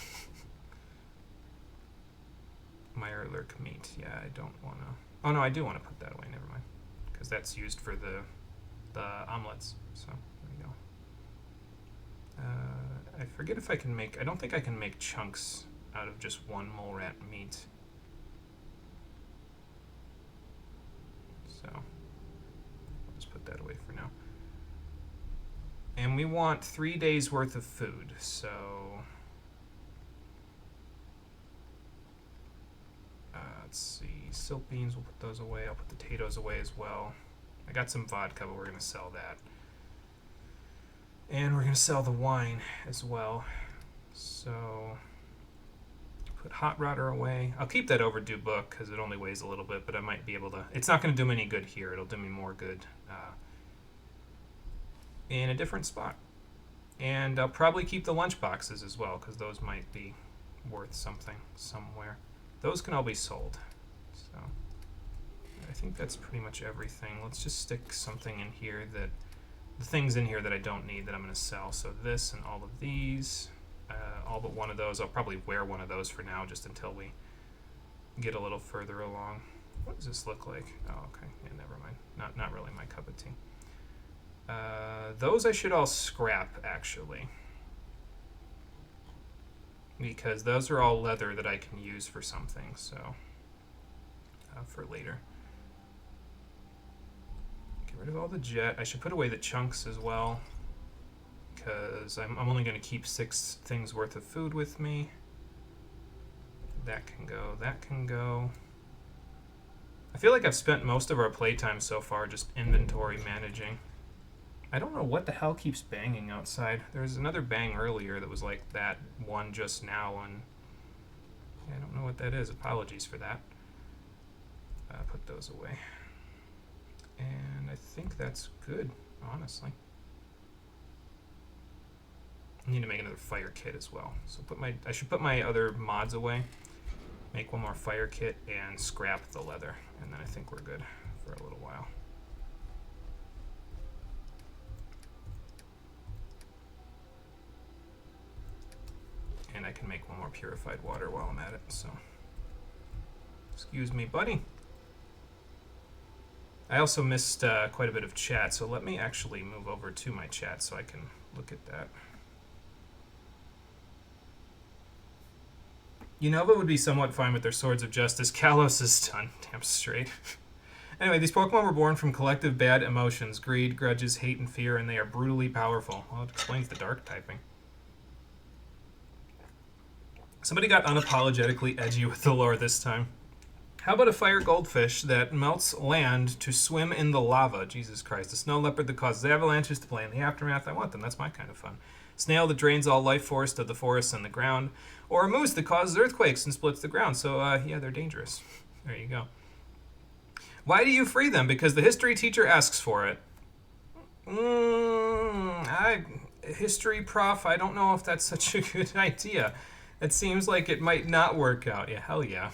Mirelurk meat. Yeah, I don't want to... Oh, no, I do want to put that away. Never mind. Because that's used for the omelets. So... I forget if I can make... I don't think I can make chunks out of just one mole rat meat. So, I'll just put that away for now. And we want 3 days worth of food, so... Let's see, silk beans, we'll put those away. I'll put potatoes away as well. I got some vodka, but we're going to sell that. And we're going to sell the wine as well. So, put hot rodder away. I'll keep that overdue book because it only weighs a little bit, but I might be able to... It's not going to do me any good here. It'll do me more good in a different spot. And I'll probably keep the lunch boxes as well because those might be worth something somewhere. Those can all be sold. So, I think that's pretty much everything. Let's just stick something in here that... The things in here that I don't need that I'm going to sell. So this and all of these... all but one of those. I'll probably wear one of those for now just until we get a little further along. What does this look like? Oh, okay. Yeah, never mind. Not really my cup of tea. Those I should all scrap, actually. Because those are all leather that I can use for something, so... for later. Get rid of all the jet. I should put away the chunks as well. Because I'm only going to keep 6 things worth of food with me. That can go. That can go. I feel like I've spent most of our playtime so far just inventory managing. I don't know what the hell keeps banging outside. There was another bang earlier that was like that one just now, and I don't know what that is. Apologies for that. Put those away. And I think that's good, honestly. I need to make another fire kit as well. So I should put my other mods away, make one more fire kit, and scrap the leather. And then I think we're good for a little while. And I can make one more purified water while I'm at it, so. Excuse me, buddy. I also missed quite a bit of chat, so let me actually move over to my chat so I can look at that. Unova would be somewhat fine with their swords of justice. Kalos is done. Damn straight. Anyway, these Pokemon were born from collective bad emotions, greed, grudges, hate, and fear, and they are brutally powerful. Well, it explains the dark typing. Somebody got unapologetically edgy with the lore this time. How about a fire goldfish that melts land to swim in the lava? Jesus Christ. A snow leopard that causes avalanches to play in the aftermath. I want them. That's my kind of fun. Snail that drains all life force of the forest and the ground. Or a moose that causes earthquakes and splits the ground. So, yeah, they're dangerous. There you go. Why do you free them? Because the history teacher asks for it. History prof, I don't know if that's such a good idea. It seems like it might not work out. Yeah, hell yeah.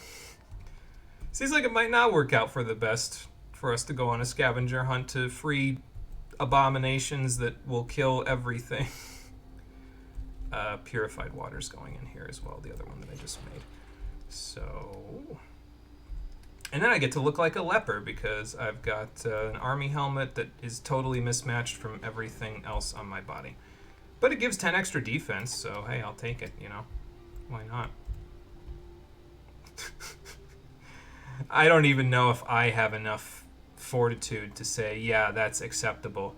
Seems like it might not work out for the best for us to go on a scavenger hunt to free abominations that will kill everything. Purified water's going in here as well, the other one that I just made. So... And then I get to look like a leper because I've got an army helmet that is totally mismatched from everything else on my body. But it gives 10 extra defense, so hey, I'll take it, you know. Why not? I don't even know if I have enough fortitude to say, yeah, that's acceptable,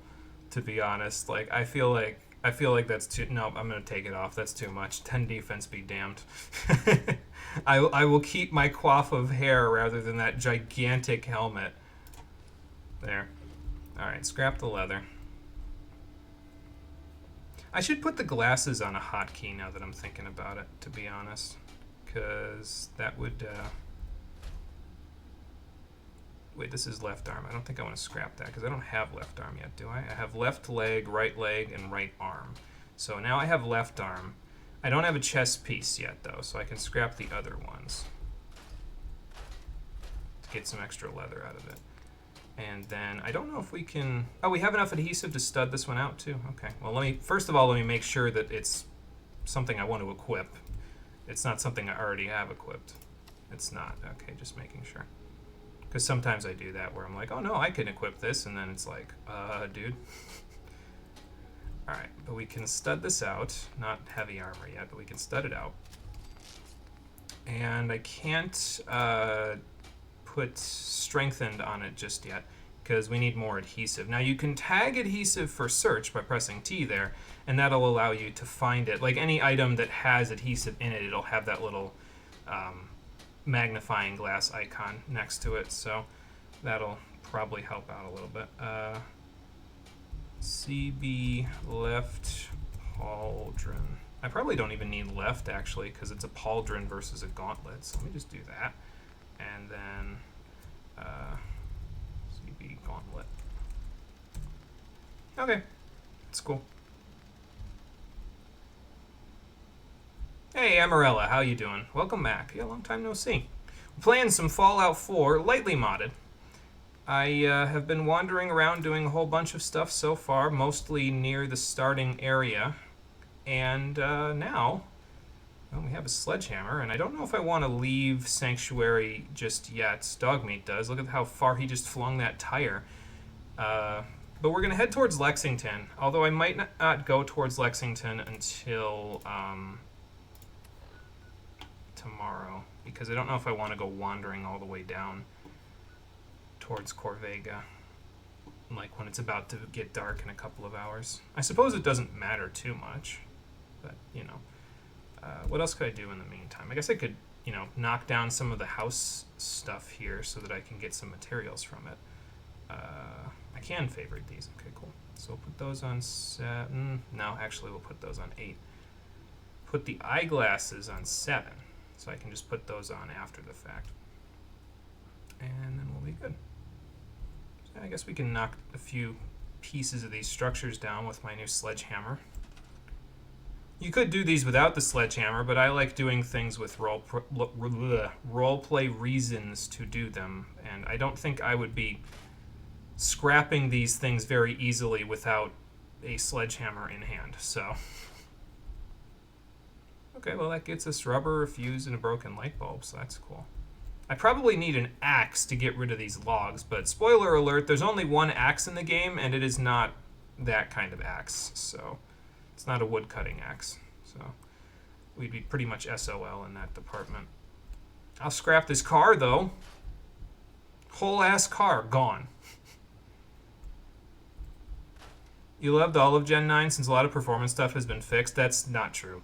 to be honest. Like, I feel like that's too... No, I'm going to take it off. That's too much. 10 defense be damned. I will keep my coif of hair rather than that gigantic helmet. There. Alright, scrap the leather. I should put the glasses on a hotkey now that I'm thinking about it, to be honest. Because that would... Wait, this is left arm. I don't think I want to scrap that because I don't have left arm yet, do I? I have left leg, and right arm. So now I have left arm. I don't have a chest piece yet, though, so I can scrap the other ones to get some extra leather out of it. And then I don't know if we can... Oh, we have enough adhesive to stud this one out, too. Okay. Well, first of all, let me make sure that it's something I want to equip. It's not something I already have equipped. It's not. Okay, just making sure. Because sometimes I do that where I'm like, oh no, I can equip this, and then it's like, dude. Alright, but we can stud this out. Not heavy armor yet, but we can stud it out. And I can't put strengthened on it just yet, because we need more adhesive. Now you can tag adhesive for search by pressing T there, and that'll allow you to find it. Like any item that has adhesive in it, it'll have that little... magnifying glass icon next to it, so that'll probably help out a little bit. CB left pauldron. I probably don't even need left, actually, because it's a pauldron versus a gauntlet. So let me just do that. And then CB gauntlet. Okay, that's cool. Hey, Amarella, how you doing? Welcome back. Yeah, long time no see. We're playing some Fallout 4, lightly modded. I have been wandering around doing a whole bunch of stuff so far, mostly near the starting area. And now, well, we have a sledgehammer, and I don't know if I want to leave Sanctuary just yet. Dogmeat does. Look at how far he just flung that tire. But we're going to head towards Lexington, although I might not go towards Lexington until tomorrow, because I don't know if I want to go wandering all the way down towards Corvega, like when it's about to get dark in a couple of hours. I suppose it doesn't matter too much, but, you know. What else could I do in the meantime? I guess I could, you know, knock down some of the house stuff here so that I can get some materials from it. I can favorite these. Okay, cool. So we'll put those on 7. No, actually we'll put those on 8. Put the eyeglasses on 7. So I can just put those on after the fact. And then we'll be good. So I guess we can knock a few pieces of these structures down with my new sledgehammer. You could do these without the sledgehammer, but I like doing things with roleplay reasons to do them. And I don't think I would be scrapping these things very easily without a sledgehammer in hand, so. Okay, well that gets us rubber, a fuse, and a broken light bulb, so that's cool. I probably need an axe to get rid of these logs, but spoiler alert, there's only one axe in the game, and it is not that kind of axe, so it's not a wood cutting axe, so we'd be pretty much SOL in that department. I'll scrap this car, though. Whole ass car, gone. You loved all of Gen 9 since a lot of performance stuff has been fixed. That's not true.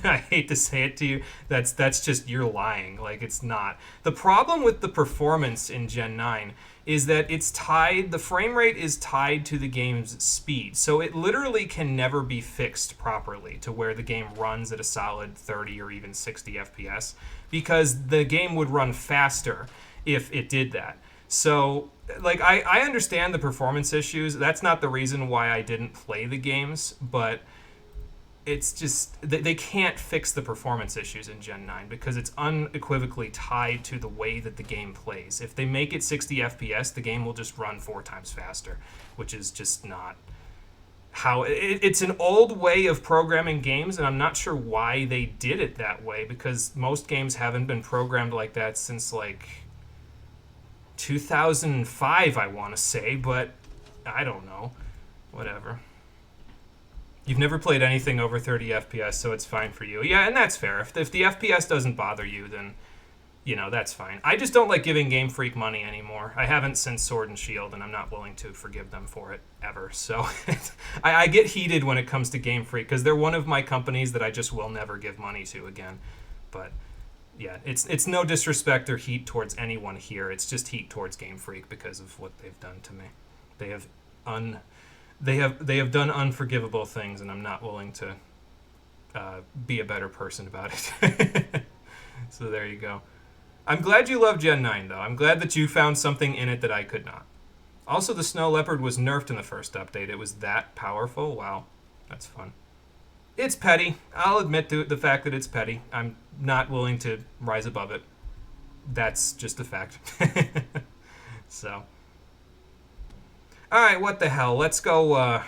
I hate to say it to you. That's just, you're lying. Like, it's not. The problem with the performance in Gen 9 is that it's tied, the frame rate is tied to the game's speed. So it literally can never be fixed properly to where the game runs at a solid 30 or even 60 FPS, because the game would run faster if it did that. So, like, I understand the performance issues. That's not the reason why I didn't play the games, but it's just, they can't fix the performance issues in Gen 9 because it's unequivocally tied to the way that the game plays. If they make it 60 FPS, the game will just run 4 times faster, which is just not how... It's an old way of programming games, and I'm not sure why they did it that way, because most games haven't been programmed like that since, like, 2005, I want to say, but I don't know. Whatever. You've never played anything over 30 FPS, so it's fine for you. Yeah, and that's fair. If the FPS doesn't bother you, then, you know, that's fine. I just don't like giving Game Freak money anymore. I haven't since Sword and Shield, and I'm not willing to forgive them for it ever. So I get heated when it comes to Game Freak, because they're one of my companies that I just will never give money to again. But yeah, it's no disrespect or heat towards anyone here. It's just heat towards Game Freak because of what they've done to me. They have done unforgivable things, and I'm not willing to be a better person about it. So there you go. I'm glad you love Gen 9, though. I'm glad that you found something in it that I could not. Also, the Snow Leopard was nerfed in the first update. It was that powerful? Wow, that's fun. It's petty. I'll admit to the fact that it's petty. I'm not willing to rise above it. That's just a fact. So. Alright, what the hell? Let's go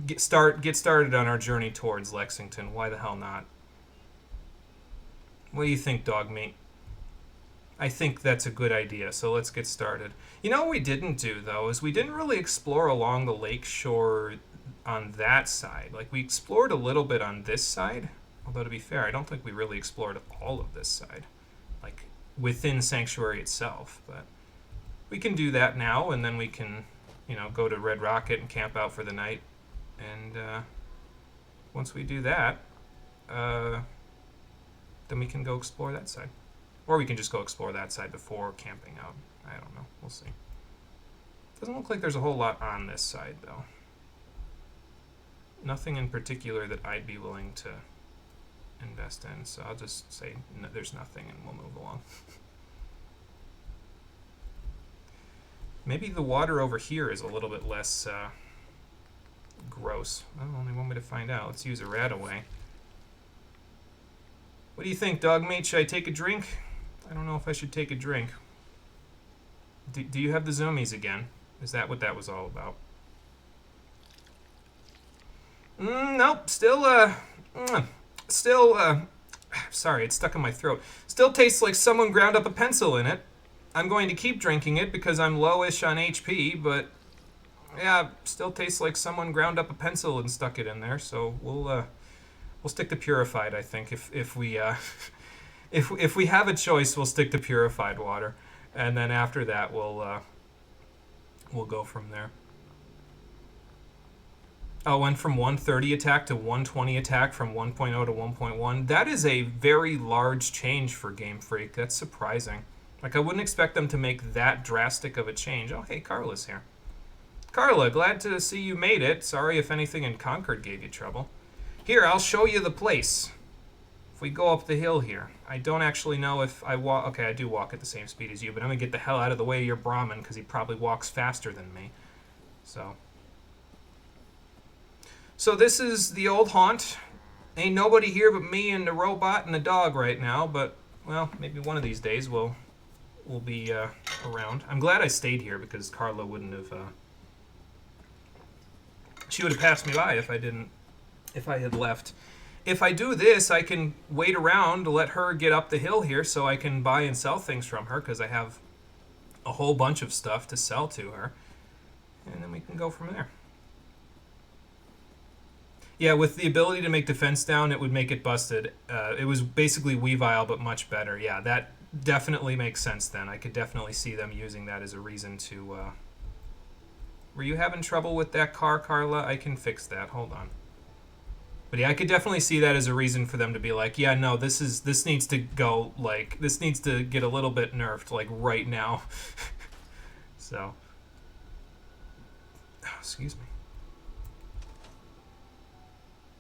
get started on our journey towards Lexington. Why the hell not? What do you think, Dogmeat? I think that's a good idea, so let's get started. You know what we didn't do, though, is we didn't really explore along the lakeshore on that side. Like, we explored a little bit on this side, although to be fair, I don't think we really explored all of this side, like within Sanctuary itself. But we can do that now, and then we can, you know, go to Red Rocket and camp out for the night. And once we do that, then we can go explore that side. Or we can just go explore that side before camping out. I don't know. We'll see. Doesn't look like there's a whole lot on this side, though. Nothing in particular that I'd be willing to invest in, so I'll just say no, there's nothing and we'll move along. Maybe the water over here is a little bit less gross. Well, only one way to find out. Let's use a rat away. What do you think, Dogmeat? Should I take a drink? I don't know if I should take a drink. Do you have the zoomies again? Is that what that was all about? Nope. Sorry, it's stuck in my throat. Still tastes like someone ground up a pencil in it. I'm going to keep drinking it because I'm lowish on HP, but yeah, still tastes like someone ground up a pencil and stuck it in there. So we'll stick to purified. I think if we if we have a choice, we'll stick to purified water, and then after that we'll go from there. Oh, went from 130 attack to 120 attack from 1.0 to 1.1. That is a very large change for Game Freak. That's surprising. Like, I wouldn't expect them to make that drastic of a change. Oh, hey, Carla's here. Carla, glad to see you made it. Sorry if anything in Concord gave you trouble. Here, I'll show you the place. If we go up the hill here. I don't actually know if I walk... Okay, I do walk at the same speed as you, but I'm going to get the hell out of the way of your Brahmin because he probably walks faster than me. So this is the old haunt. Ain't nobody here but me and the robot and the dog right now, but, well, maybe one of these days we'll be around. I'm glad I stayed here because Carla wouldn't have... she would have passed me by if I had left. If I do this, I can wait around to let her get up the hill here so I can buy and sell things from her because I have a whole bunch of stuff to sell to her. And then we can go from there. Yeah, with the ability to make defense down, it would make it busted. It was basically Weavile, but much better. Yeah, that definitely makes sense then. I could definitely see them using that as a reason to... Were you having trouble with that car, Carla? I can fix that. Hold on. But yeah, I could definitely see that as a reason for them to be like, yeah, no, this needs to go, like, this needs to get a little bit nerfed, like, right now. So... Oh, excuse me.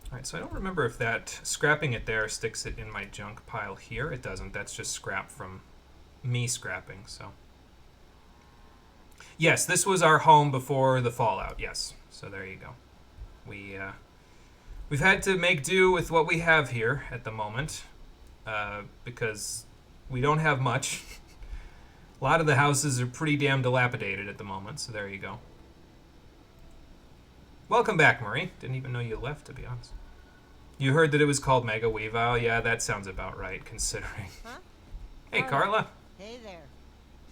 Alright, so I don't remember if that scrapping it there sticks it in my junk pile here. It doesn't. That's just scrap from me scrapping, so. Yes, this was our home before the fallout, yes. So there you go. We've had to make do with what we have here at the moment, because we don't have much. A lot of the houses are pretty damn dilapidated at the moment, so there you go. Welcome back, Marie. Didn't even know you left, to be honest. You heard that it was called Mega Weavile? Yeah, that sounds about right, considering. Huh? Hey, Carla. Hey there.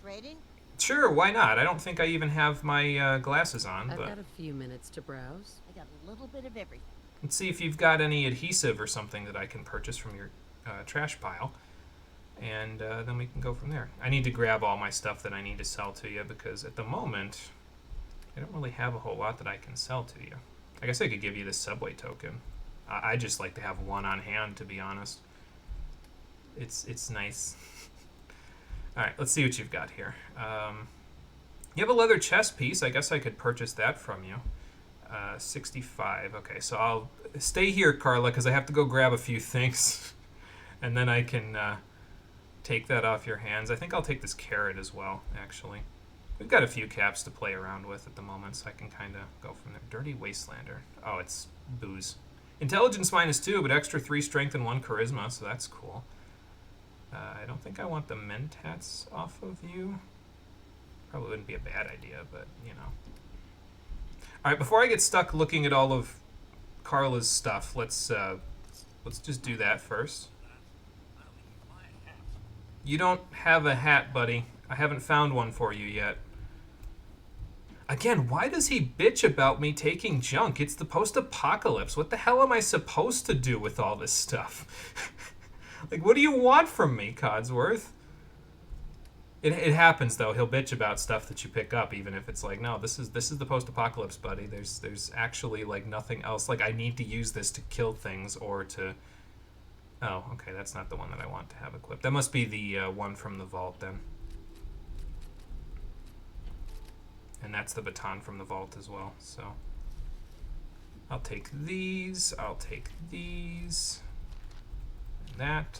Trading? Sure, why not? I don't think I even have my glasses on, I've but got a few minutes to browse. I got a little bit of everything. let's see if you've got any adhesive or something that I can purchase from your trash pile. And then we can go from there. I need to grab all my stuff that I need to sell to you because at the moment, I don't really have a whole lot that I can sell to you. I guess I could give you this subway token. I just like to have one on hand, to be honest. It's nice. All right, let's see what you've got here. You have a leather chest piece. I guess I could purchase that from you. 65. Okay, so I'll stay here, Carla, because I have to go grab a few things. And then I can take that off your hands. I think I'll take this carrot as well, actually. We've got a few caps to play around with at the moment, so I can kind of go from there. Dirty Wastelander. Oh, it's booze. Intelligence -2, but extra 3 strength and 1 charisma, so that's cool. I don't think I want the mentats off of you. Probably wouldn't be a bad idea, but, you know. Alright, before I get stuck looking at all of Carla's stuff, let's just do that first. You don't have a hat, buddy. I haven't found one for you yet. Again, why does he bitch about me taking junk? It's the post-apocalypse. What the hell am I supposed to do with all this stuff? Like, what do you want from me, Codsworth? It happens, though. He'll bitch about stuff that you pick up, even if it's like, no, this is the post-apocalypse, buddy. There's actually, like, nothing else. Like, I need to use this to kill things or to Oh, okay, that's not the one that I want to have equipped. That must be the one from the vault then. And that's the baton from the vault as well, so. I'll take these, I'll take these. That,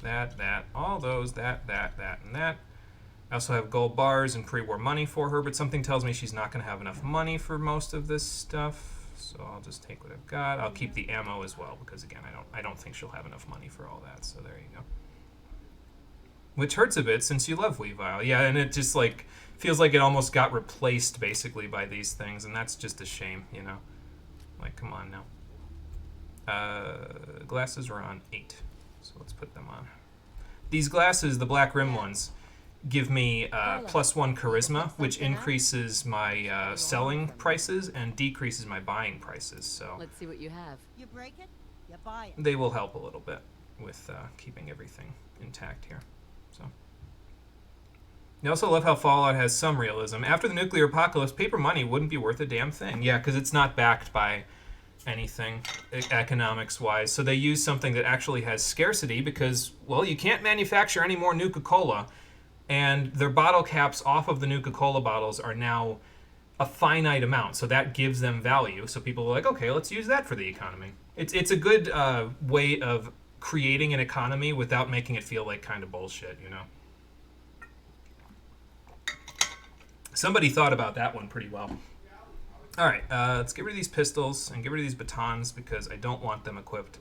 all those, that, and that. I also have gold bars and pre-war money for her, but something tells me she's not going to have enough money for most of this stuff. So I'll just take what I've got. I'll keep the ammo as well because again, I don't think she'll have enough money for all that. So there you go. Which hurts a bit since you love Weavile. Yeah, and it just like feels like it almost got replaced basically by these things, and that's just a shame, you know. Like, come on now. Glasses are on 8, so let's put them on. These glasses, the black rim ones, give me +1 charisma, which increases my selling prices and decreases my buying prices. So Let's see what you have. You break it, you buy it. they will help a little bit with keeping everything intact here. So. I also love how Fallout has some realism. After the nuclear apocalypse, paper money wouldn't be worth a damn thing. Yeah, because it's not backed by anything economics-wise. So they use something that actually has scarcity because, well, you can't manufacture any more Nuka-Cola. And their bottle caps off of the Nuka-Cola bottles are now a finite amount. So that gives them value. So people are like, okay, let's use that for the economy. It's a good way of creating an economy without making it feel like kind of bullshit, you know? Somebody thought about that one pretty well. All right, let's get rid of these pistols and get rid of these batons because I don't want them equipped.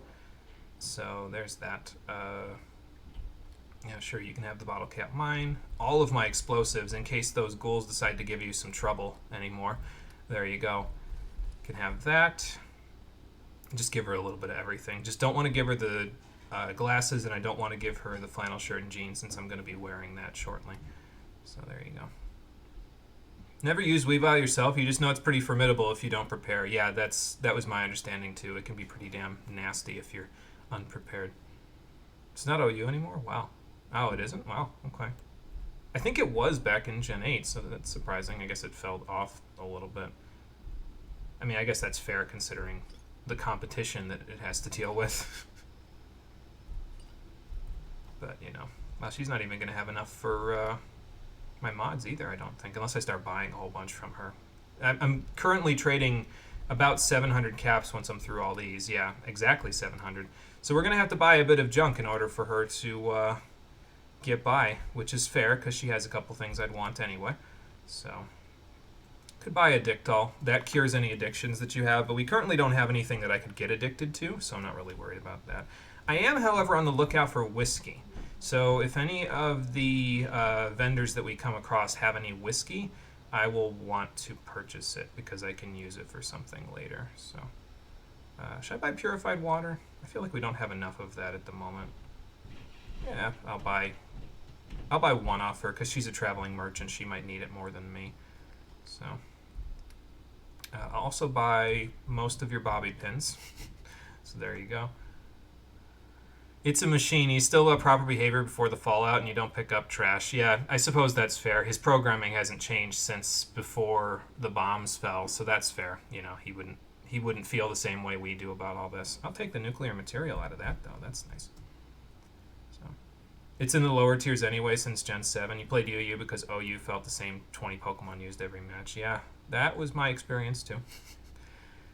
So there's that. Yeah, sure, you can have the bottle cap mine. All of my explosives in case those ghouls decide to give you some trouble anymore. There you go. Can have that. Just give her a little bit of everything. Just don't want to give her the glasses, and I don't want to give her the flannel shirt and jeans since I'm going to be wearing that shortly. So there you go. Never use Weavile yourself. You just know it's pretty formidable if you don't prepare. Yeah, that was my understanding too. It can be pretty damn nasty if you're unprepared. It's not OU anymore? Wow. Oh, it isn't? Wow, okay. I think it was back in Gen 8, so that's surprising. I guess it fell off a little bit. I mean, I guess that's fair considering the competition that it has to deal with. But, you know, well, she's not even going to have enough for my mods either, I don't think, unless I start buying a whole bunch from her. I'm currently trading about 700 caps once I'm through all these. Yeah, exactly 700. So we're going to have to buy a bit of junk in order for her to get by, which is fair because she has a couple things I'd want anyway. So, could buy a Dictol. That cures any addictions that you have, but we currently don't have anything that I could get addicted to, so I'm not really worried about that. I am, however, on the lookout for whiskey. So if any of the vendors that we come across have any whiskey, I will want to purchase it because I can use it for something later. So, should I buy purified water? I feel like we don't have enough of that at the moment. Yeah, I'll buy one off her because she's a traveling merchant. She might need it more than me. So, I'll also buy most of your bobby pins. So there you go. It's a machine. He's still a proper behavior before the fallout, and you don't pick up trash. Yeah, I suppose that's fair. His programming hasn't changed since before the bombs fell, so that's fair. You know, he wouldn't feel the same way we do about all this. I'll take the nuclear material out of that, though. That's nice. So, it's in the lower tiers anyway since Gen 7. You played UU because OU felt the same 20 Pokemon used every match. Yeah, that was my experience, too.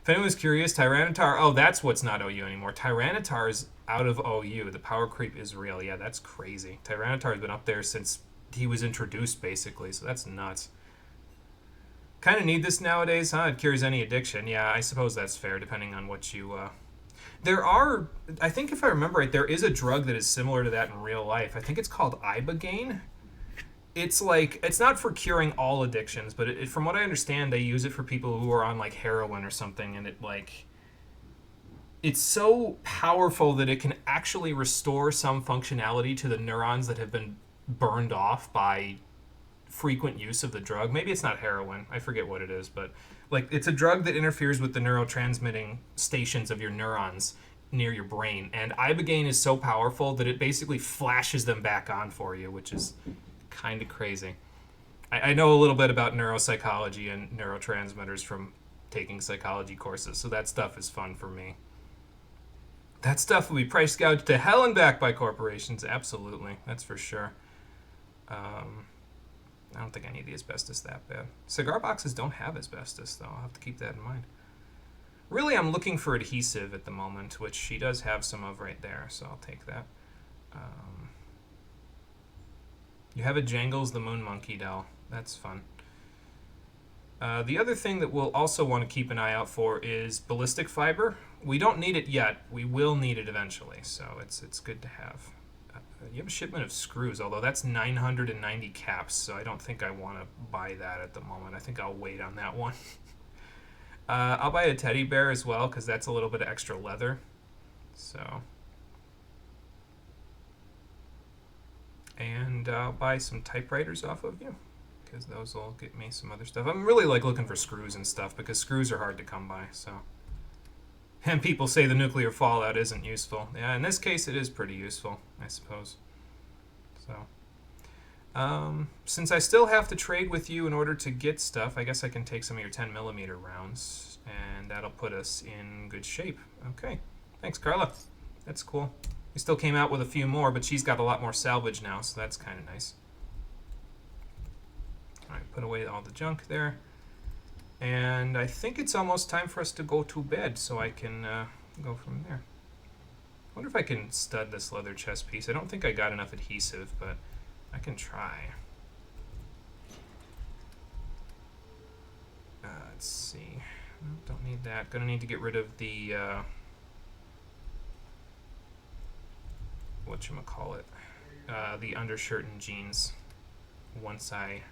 If anyone's curious, Tyranitar... Oh, that's what's not OU anymore. Tyranitar is out of OU. The power creep is real. Yeah, that's crazy. Tyranitar has been up there since he was introduced, basically, so that's nuts. Kind of need this nowadays, huh? It cures any addiction. Yeah, I suppose that's fair, depending on what you... There are... I think if I remember right, there is a drug that is similar to that in real life. I think it's called Ibogaine. It's like... It's not for curing all addictions, but from what I understand, they use it for people who are on, like, heroin or something, and it, like... It's so powerful that it can actually restore some functionality to the neurons that have been burned off by frequent use of the drug. Maybe it's not heroin. I forget what it is, but like it's a drug that interferes with the neurotransmitting stations of your neurons near your brain. And Ibogaine is so powerful that it basically flashes them back on for you, which is kind of crazy. I know a little bit about neuropsychology and neurotransmitters from taking psychology courses, so that stuff is fun for me. That stuff will be price gouged to hell and back by corporations. Absolutely. That's for sure. I don't think I need the asbestos that bad. Cigar boxes don't have asbestos, though. I'll have to keep that in mind. Really, I'm looking for adhesive at the moment, which she does have some of right there, so I'll take that. You have a Jangles the Moon Monkey doll. That's fun. The other thing that we'll also want to keep an eye out for is ballistic fiber. We don't need it yet. We will need it eventually, so it's good to have. You have a shipment of screws, although that's 990 caps, so I don't think I want to buy that at the moment. I think I'll wait on that one. I'll buy a teddy bear as well, because that's a little bit of extra leather. So. And I'll buy some typewriters off of you, because those will get me some other stuff. I'm really looking for screws and stuff, because screws are hard to come by, so. And people say the nuclear fallout isn't useful. Yeah, in this case, it is pretty useful, I suppose. So, since I still have to trade with you in order to get stuff, I guess I can take some of your 10mm rounds, and that'll put us in good shape. Okay, thanks, Carla. That's cool. We still came out with a few more, but she's got a lot more salvage now, so that's kind of nice. All right, put away all the junk there. And I think it's almost time for us to go to bed, so I can go from there. I wonder if I can stud this leather chest piece. I don't think I got enough adhesive, but I can try. Let's see. Don't need that. Gonna need to get rid of the whatchamacallit, the undershirt and jeans once I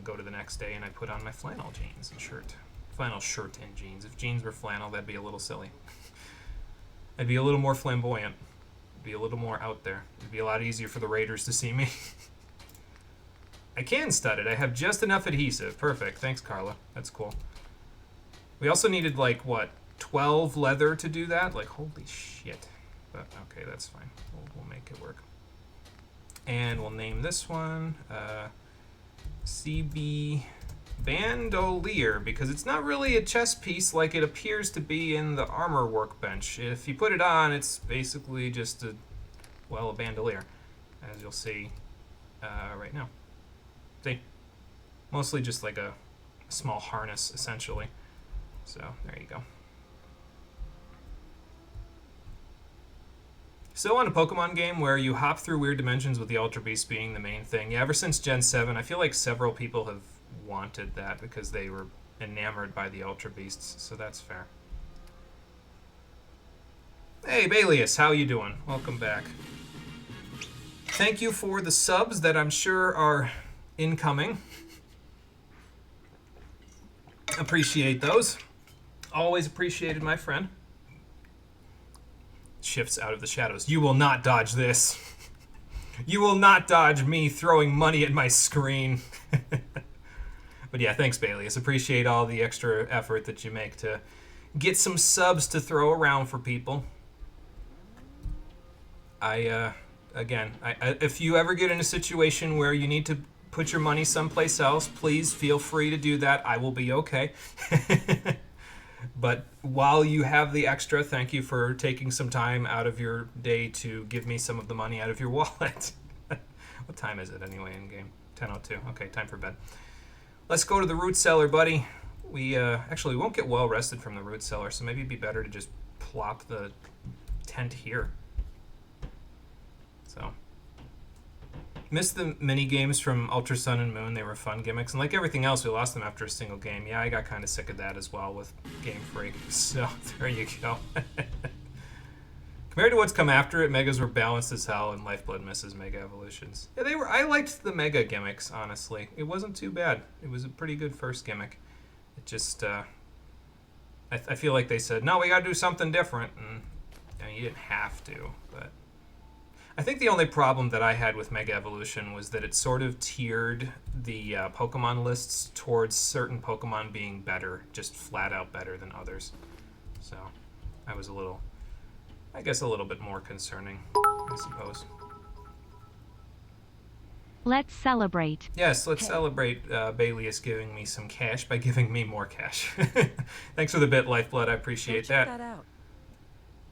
go to the next day and I put on my flannel jeans and shirt. Flannel shirt and jeans. If jeans were flannel, that'd be a little silly. I'd be a little more flamboyant. Be a little more out there. It'd be a lot easier for the raiders to see me. I can stud it. I have just enough adhesive. Perfect. Thanks, Carla. That's cool. We also needed, like, what, 12 leather to do that? Like, holy shit. But, okay, that's fine. We'll make it work. And we'll name this one CB Bandolier, because it's not really a chest piece like it appears to be in the armor workbench. If you put it on, it's basically just a bandolier, as you'll see right now. See? Mostly just like a small harness, essentially. So, there you go. Still on a Pokemon game where you hop through weird dimensions with the Ultra Beast being the main thing. Yeah, ever since Gen 7, I feel like several people have wanted that because they were enamored by the Ultra Beasts, so that's fair. Hey, Balius, how you doing? Welcome back. Thank you for the subs that I'm sure are incoming. Appreciate those. Always appreciated, my friend. Shifts out of the shadows. You will not dodge this. You will not dodge me throwing money at my screen. But yeah, thanks, Balius. Appreciate all the extra effort that you make to get some subs to throw around for people. Again, if you ever get in a situation where you need to put your money someplace else, please feel free to do that. I will be okay. But while you have the extra, thank you for taking some time out of your day to give me some of the money out of your wallet. What time is it anyway in game? 10:02. Okay, time for bed. Let's go to the root cellar, buddy. We actually won't get well rested from the root cellar, so maybe it'd be better to just plop the tent here. So, missed the mini games from Ultra Sun and Moon. They were fun gimmicks, and like everything else, we lost them after a single game. Yeah, I got kind of sick of that as well with Game Freak. So there you go. Compared to what's come after it, Megas were balanced as hell, and Lifeblood misses Mega Evolutions. Yeah, they were. I liked the Mega gimmicks, honestly. It wasn't too bad. It was a pretty good first gimmick. It just, I feel like they said, no, we got to do something different, and I mean, you didn't have to, but. I think the only problem that I had with Mega Evolution was that it sort of tiered the Pokemon lists towards certain Pokemon being better, just flat out better than others. So, I was a little bit more concerning, I suppose. Let's celebrate. Yes, let's celebrate Balius giving me some cash by giving me more cash. Thanks for the bit, Lifeblood. I appreciate that. Check that out.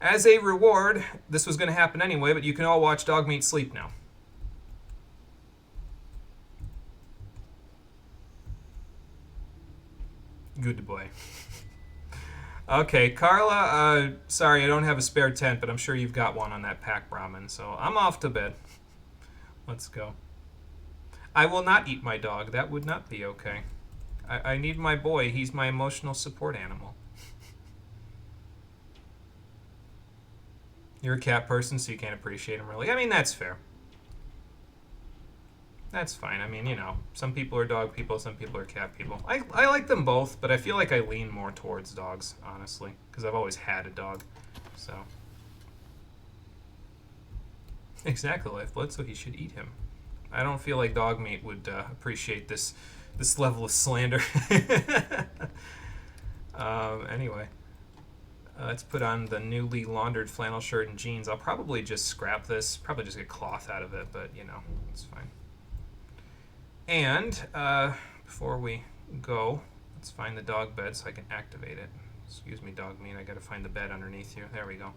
As a reward, this was going to happen anyway, but you can all watch Dogmeat sleep now. Good boy. Okay, Carla, sorry I don't have a spare tent, but I'm sure you've got one on that pack Brahmin, so I'm off to bed. Let's go. I will not eat my dog. That would not be okay. I need my boy. He's my emotional support animal. You're a cat person, so you can't appreciate him, really. I mean, that's fair. That's fine. I mean, you know, some people are dog people, some people are cat people. I like them both, but I feel like I lean more towards dogs, honestly, because I've always had a dog, so. Exactly, Lifeblood, so he should eat him. I don't feel like Dogmeat would appreciate this level of slander. Anyway, let's put on the newly laundered flannel shirt and jeans. I'll probably just scrap this, probably just get cloth out of it, but, you know, it's fine. And before we go, let's find the dog bed so I can activate it. Excuse me, Dogmeat, I gotta find the bed underneath you. There we go.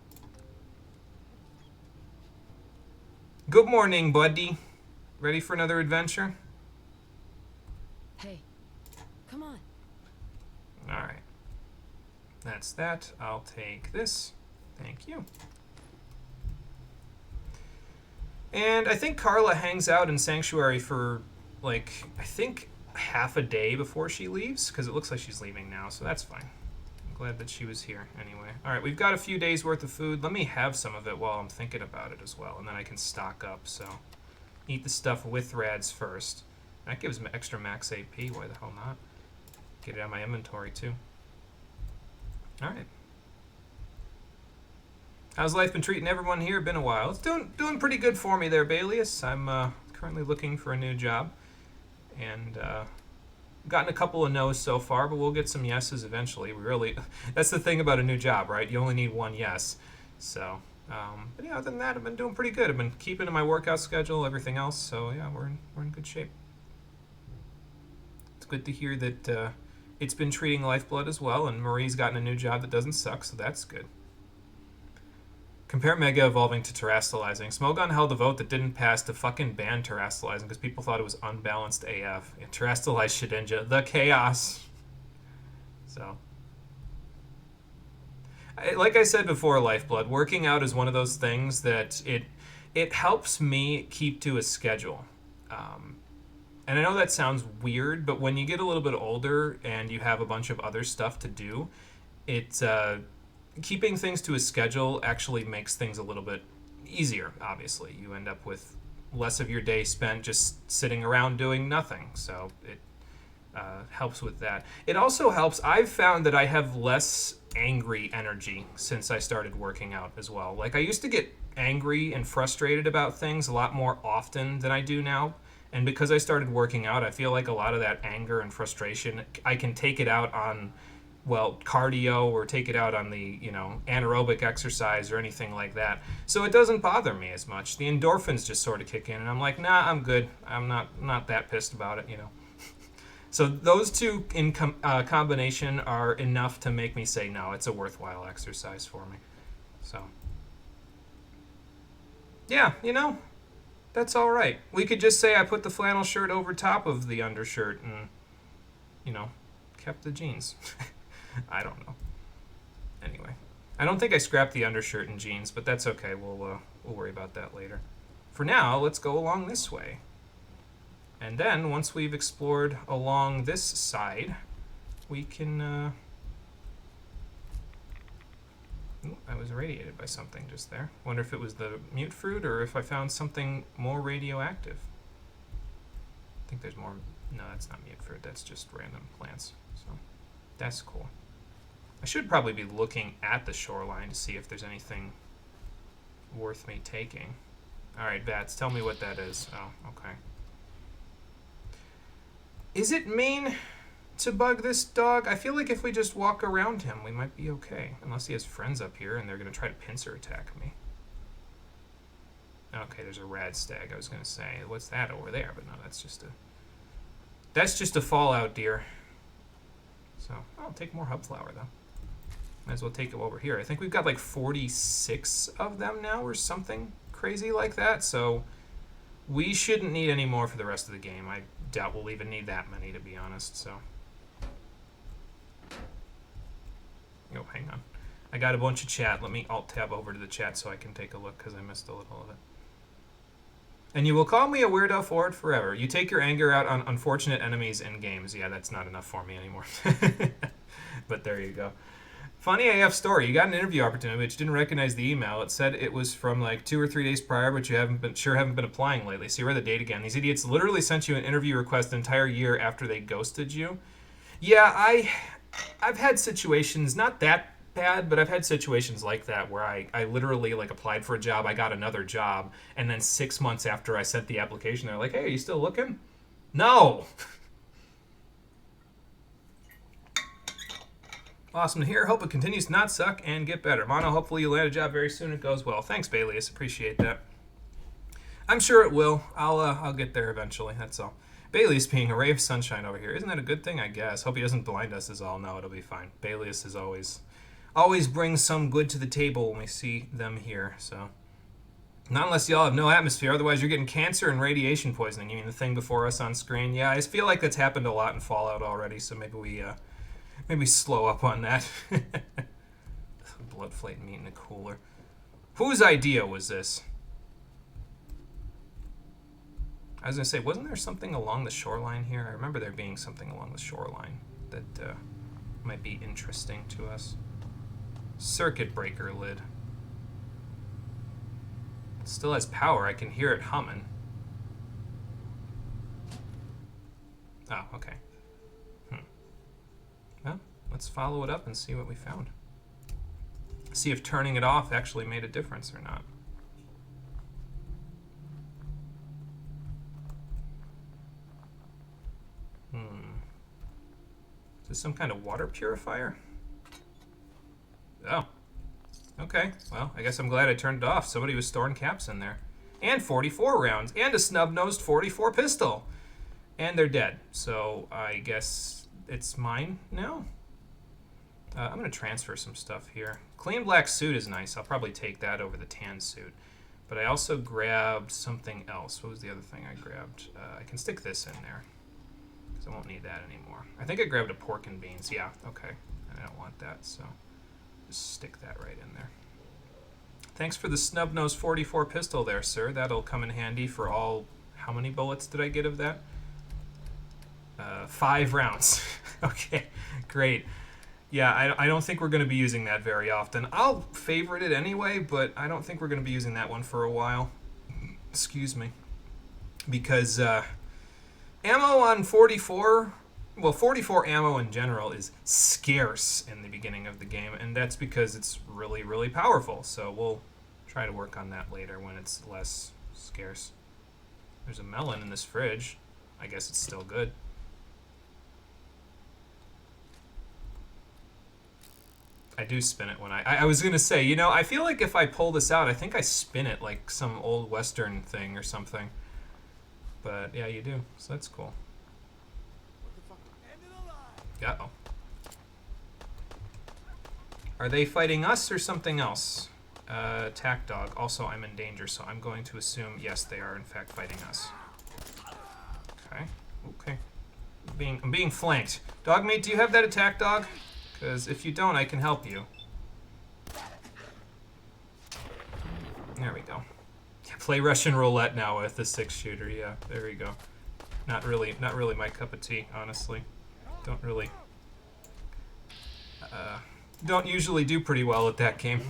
Good morning, buddy. Ready for another adventure? Hey, come on. Alright. That's that. I'll take this. Thank you. And I think Carla hangs out in Sanctuary for, like, I think half a day before she leaves, because it looks like she's leaving now, so that's fine. I'm glad that she was here anyway. Alright, we've got a few days worth of food. Let me have some of it while I'm thinking about it as well, and then I can stock up, so. Eat the stuff with rads first. That gives me extra max AP, why the hell not? Get it out of my inventory too. Alright. How's life been treating everyone here? Been a while. It's doing pretty good for me there, Balius. I'm currently looking for a new job. And gotten a couple of no's so far, but we'll get some yeses eventually. That's the thing about a new job, right? You only need one yes. So, but yeah, other than that, I've been doing pretty good. I've been keeping to my workout schedule, everything else. So yeah, we're in good shape. It's good to hear that it's been treating Lifeblood as well, and Marie's gotten a new job that doesn't suck, so that's good. Compare Mega Evolving to Terastallizing. Smogon held a vote that didn't pass to fucking ban Terastallizing because people thought it was unbalanced AF. Yeah, Terastallize Shedinja. The chaos. So. Like I said before, Lifeblood, working out is one of those things that it helps me keep to a schedule. And I know that sounds weird, but when you get a little bit older and you have a bunch of other stuff to do, keeping things to a schedule actually makes things a little bit easier, obviously. You end up with less of your day spent just sitting around doing nothing, so it helps with that. It also helps, I've found that I have less angry energy since I started working out as well. Like, I used to get angry and frustrated about things a lot more often than I do now, and because I started working out, I feel like a lot of that anger and frustration, I can take it out on, well, cardio, or take it out on the, anaerobic exercise or anything like that. So it doesn't bother me as much. The endorphins just sort of kick in, and I'm like, nah, I'm good. I'm not that pissed about it, So those two in combination are enough to make me say, no, it's a worthwhile exercise for me. So, yeah, that's all right. We could just say I put the flannel shirt over top of the undershirt and, kept the jeans. I don't know. Anyway, I don't think I scrapped the undershirt and jeans, but that's okay. We'll worry about that later. For now, let's go along this way. And then, once we've explored along this side, we can, Ooh, I was irradiated by something just there. Wonder if it was the mute fruit or if I found something more radioactive. I think there's more. No, that's not mute fruit. That's just random plants. So, that's cool. I should probably be looking at the shoreline to see if there's anything worth me taking. Alright, Bats, tell me what that is. Oh, okay. Is it mean to bug this dog? I feel like if we just walk around him, we might be okay. Unless he has friends up here and they're going to try to pincer attack me. Okay, there's a rad stag, I was going to say. What's that over there? But no, that's just a fallout deer. So, I'll take more hub flower, though. Might as well take it while we're here. I think we've got like 46 of them now or something crazy like that. So we shouldn't need any more for the rest of the game. I doubt we'll even need that many, to be honest. So, oh, hang on. I got a bunch of chat. Let me alt-tab over to the chat so I can take a look because I missed a little of it. And you will call me a weirdo for it forever. You take your anger out on unfortunate enemies in games. Yeah, that's not enough for me anymore. But there you go. Funny AF story. You got an interview opportunity, but you didn't recognize the email. It said it was from like 2 or 3 days prior, but you haven't been applying lately. So you read the date again. These idiots literally sent you an interview request an entire year after they ghosted you. Yeah, I've had situations, not that bad, but I've had situations like that where I literally like applied for a job, I got another job, and then 6 months after I sent the application, they're like, "Hey, are you still looking?" No. Awesome to hear. Hope it continues to not suck and get better. Mono, hopefully you land a job very soon. It goes well. Thanks, Bailius. Appreciate that. I'm sure it will. I'll get there eventually. That's all. Bailius being a ray of sunshine over here. Isn't that a good thing? I guess. Hope he doesn't blind us is all. No, it'll be fine. Bailius is always brings some good to the table when we see them here. So, not unless y'all have no atmosphere. Otherwise, you're getting cancer and radiation poisoning. You mean the thing before us on screen? Yeah, I feel like that's happened a lot in Fallout already. So maybe we maybe slow up on that. Blood flake meat in a cooler. Whose idea was this? I was going to say, wasn't there something along the shoreline here? I remember there being something along the shoreline that might be interesting to us. Circuit breaker lid. It still has power. I can hear it humming. Oh, okay. Well, let's follow it up and see what we found. See if turning it off actually made a difference or not. Is this some kind of water purifier? Oh. Okay. Well, I guess I'm glad I turned it off. Somebody was storing caps in there. And 44 rounds. And a snub-nosed 44 pistol. And they're dead. So I guess it's mine now? I'm going to transfer some stuff here. Clean black suit is nice. I'll probably take that over the tan suit. But I also grabbed something else. What was the other thing I grabbed? I can stick this in there. I won't need that anymore. I think I grabbed a pork and beans. Yeah, okay. I don't want that, so just stick that right in there. Thanks for the snub-nosed 44 pistol there, sir. That'll come in handy for all... How many bullets did I get of that? 5 rounds. Okay, great. Yeah, I don't think we're going to be using that very often. I'll favorite it anyway, but I don't think we're going to be using that one for a while. Excuse me. Because... ammo on 44, well, 44 ammo in general is scarce in the beginning of the game, and that's because it's really, really powerful. So we'll try to work on that later when it's less scarce. There's a melon in this fridge. I guess it's still good. I do spin it when I was going to say, you know, I feel like if I pull this out, I think I spin it like some old Western thing or something. But yeah, you do. So that's cool. Uh-oh. Are they fighting us or something else? Attack dog. Also, I'm in danger, so I'm going to assume, yes, they are in fact fighting us. Okay. Okay. I'm being flanked. Dogmeat, do you have that attack dog? Because if you don't, I can help you. There we go. Play Russian roulette now with the 6-shooter. Yeah, there we go. Not really my cup of tea, honestly. Don't usually do pretty well at that game.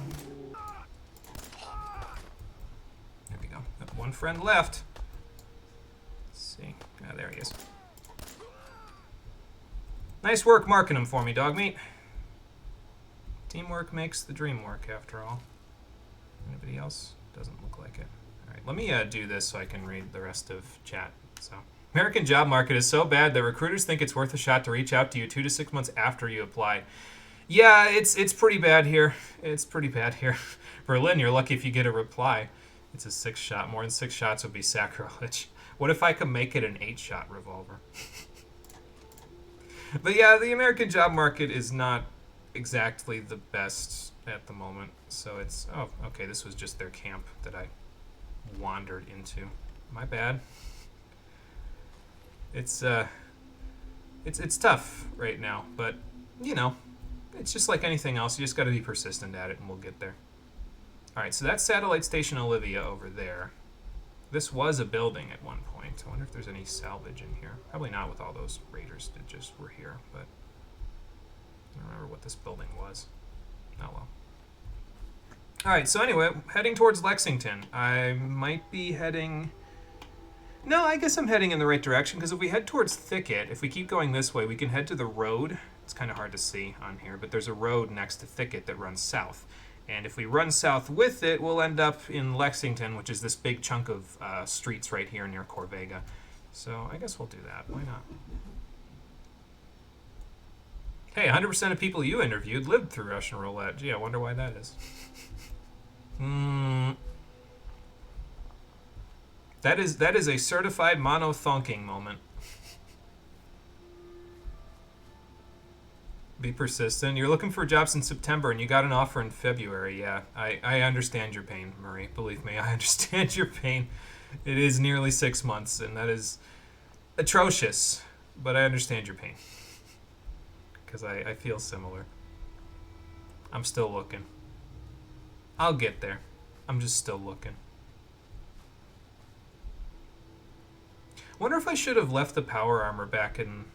There we go. Got one friend left. Let's see. Ah, there he is. Nice work marking him for me, Dogmeat. Teamwork makes the dream work, after all. Anybody else? Doesn't look like it. Alright, let me do this so I can read the rest of chat. So, American job market is so bad that recruiters think it's worth a shot to reach out to you 2 to 6 months after you apply. Yeah, it's pretty bad here. It's pretty bad here. Berlin, you're lucky if you get a reply. It's a 6-shot. More than 6 shots would be sacrilege. What if I could make it an 8-shot revolver? But yeah, the American job market is not exactly the best at the moment. So it's... Oh, okay, this was just their camp that I wandered into. My bad. It's tough right now, but, you know, it's just like anything else. You just got to be persistent at it, and we'll get there. All right, so that's Satellite Station Olivia over there. This was a building at one point. I wonder if there's any salvage in here. Probably not with all those raiders that just were here, but I don't remember what this building was. Oh well. All right, so anyway, heading towards Lexington. I might be heading... No, I guess I'm heading in the right direction, because if we head towards Thicket, if we keep going this way, we can head to the road. It's kind of hard to see on here, but there's a road next to Thicket that runs south. And if we run south with it, we'll end up in Lexington, which is this big chunk of streets right here near Corvega. So I guess we'll do that. Why not? Hey, 100% of people you interviewed lived through Russian roulette. Gee, I wonder why that is. That is a certified mono-thonking moment. Be persistent. You're looking for jobs in September and you got an offer in February. Yeah, I understand your pain, Marie. Believe me, I understand your pain. It is nearly 6 months, and that is atrocious. But I understand your pain. Because I feel similar. I'm still looking. I'll get there. I'm just still looking. Wonder if I should have left the power armor back in...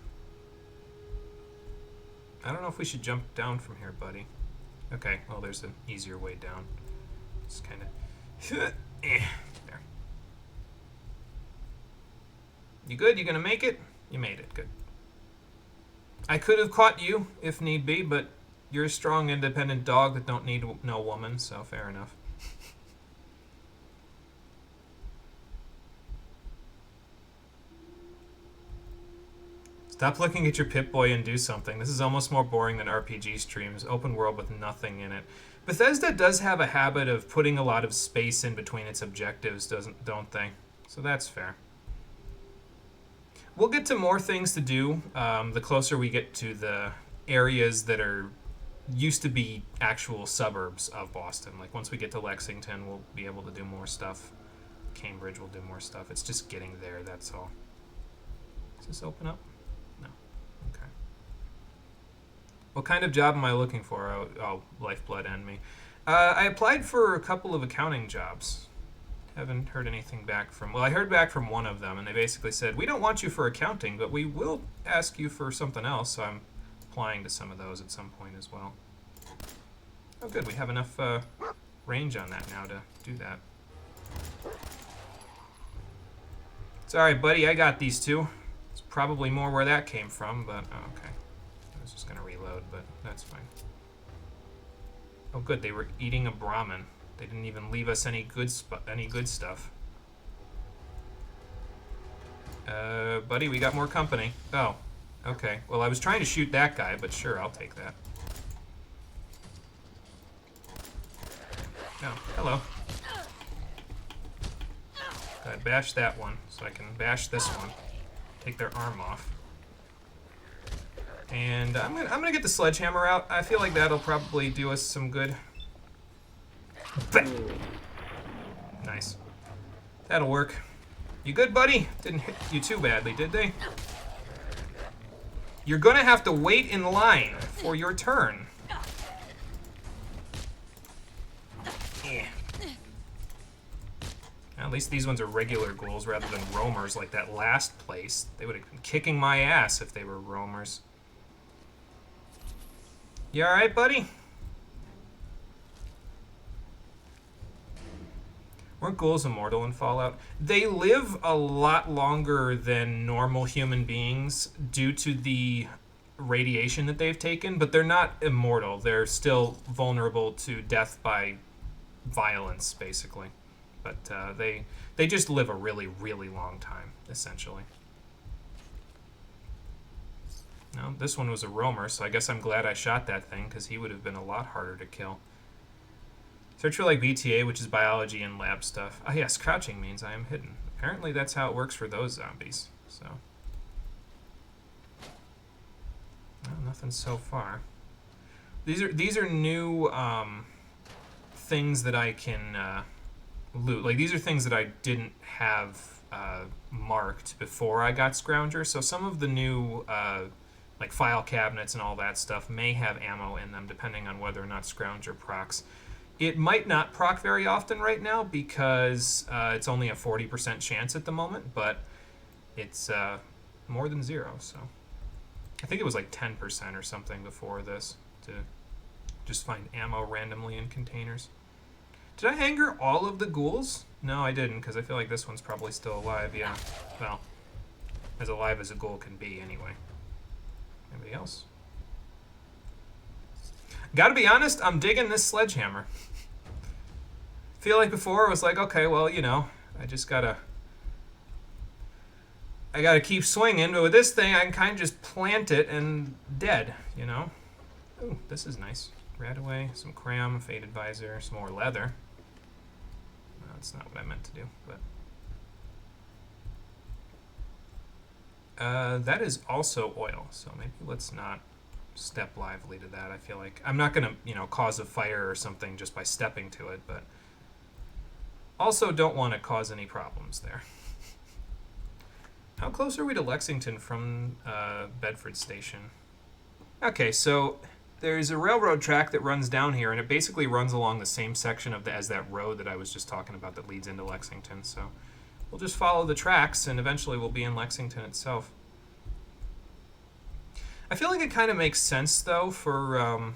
I don't know if we should jump down from here, buddy. Okay, well, there's an easier way down. Just kind of... There. You good? You gonna make it? You made it. Good. I could have caught you, if need be, but you're a strong, independent dog that don't need no woman, so fair enough. Stop looking at your Pipboy and do something. This is almost more boring than RPG streams. Open world with nothing in it. Bethesda does have a habit of putting a lot of space in between its objectives, don't they? So that's fair. We'll get to more things to do the closer we get to the areas that are used to be actual suburbs of Boston. Like once we get to Lexington, we'll be able to do more stuff. Cambridge will do more stuff. It's just getting there, that's all. Does this open up? No. Okay. What kind of job am I looking for? Oh, Lifeblood end me. I applied for a couple of accounting jobs. Haven't heard anything back from... Well, I heard back from one of them, and they basically said, we don't want you for accounting, but we will ask you for something else, so I'm applying to some of those at some point as well. Oh, good. We have enough range on that now to do that. It's all right, buddy. I got these two. It's probably more where that came from, but... Oh, okay. I was just going to reload, but that's fine. Oh, good. They were eating a Brahmin. They didn't even leave us any good stuff. Buddy, we got more company. Oh, okay. Well, I was trying to shoot that guy, but sure, I'll take that. Oh, hello. I bashed that one, so I can bash this one. Take their arm off. And I'm gonna get the sledgehammer out. I feel like that'll probably do us some good. Nice. That'll work. You good, buddy? Didn't hit you too badly, did they? You're gonna have to wait in line for your turn. Yeah. At least these ones are regular ghouls rather than roamers like that last place. They would have been kicking my ass if they were roamers. You alright, buddy? Weren't ghouls immortal in Fallout? They live a lot longer than normal human beings due to the radiation that they've taken, but they're not immortal. They're still vulnerable to death by violence, basically. But they just live a really, really long time, essentially. No, this one was a roamer, so I guess I'm glad I shot that thing, because he would have been a lot harder to kill. Search for like BTA, which is biology and lab stuff. Ah, yes, crouching means I am hidden. Apparently that's how it works for those zombies, so. Well, nothing so far. These are new things that I can loot. Like, these are things that I didn't have marked before I got Scrounger. So some of the new like file cabinets and all that stuff may have ammo in them, depending on whether or not Scrounger procs. It might not proc very often right now because it's only a 40% chance at the moment, but it's more than 0. So I think it was like 10% or something before this to just find ammo randomly in containers. Did I hanger all of the ghouls? No, I didn't, because I feel like this one's probably still alive. Yeah, well, as alive as a ghoul can be anyway. Anybody else? Gotta be honest, I'm digging this sledgehammer. Feel like before I was like, okay, well, you know, I gotta keep swinging, but with this thing I can kind of just plant it and dead, you know? Ooh, this is nice. Radaway, some cram, faded visor, some more leather. No, that's not what I meant to do, but that is also oil, so maybe let's not step lively to that. I feel like I'm not gonna, you know, cause a fire or something just by stepping to it, but also don't want to cause any problems there. How close are we to Lexington from Bedford Station? Okay, so there's a railroad track that runs down here, and it basically runs along the same section of as that road that I was just talking about that leads into Lexington. So we'll just follow the tracks, and eventually we'll be in Lexington itself. I feel like it kind of makes sense, though, for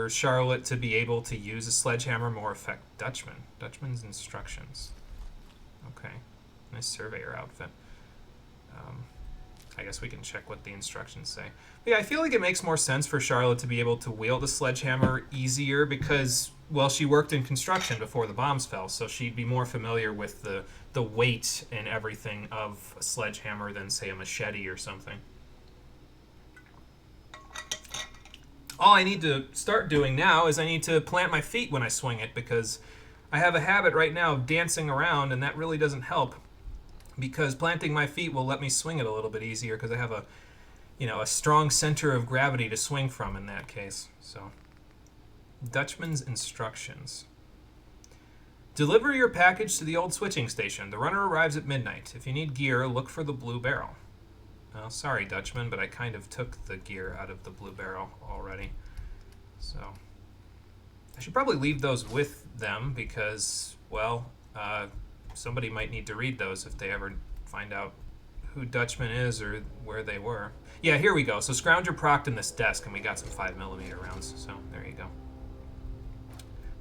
Charlotte to be able to use a sledgehammer more effect. Dutchman's instructions. Okay, nice surveyor outfit. I guess we can check what the instructions say. But yeah, I feel like it makes more sense for Charlotte to be able to wield a sledgehammer easier because, well, she worked in construction before the bombs fell, so she'd be more familiar with the weight and everything of a sledgehammer than, say, a machete or something. All I need to start doing now is I need to plant my feet when I swing it, because I have a habit right now of dancing around, and that really doesn't help. Because planting my feet will let me swing it a little bit easier because I have a strong center of gravity to swing from in that case. So, Dutchman's instructions. Deliver your package to the old switching station. The runner arrives at midnight. If you need gear, look for the blue barrel. Well, sorry, Dutchman, but I kind of took the gear out of the blue barrel already. So, I should probably leave those with them because, well, somebody might need to read those if they ever find out who Dutchman is or where they were. Yeah, here we go. So Scrounger procced in this desk, and we got some 5mm rounds. So there you go.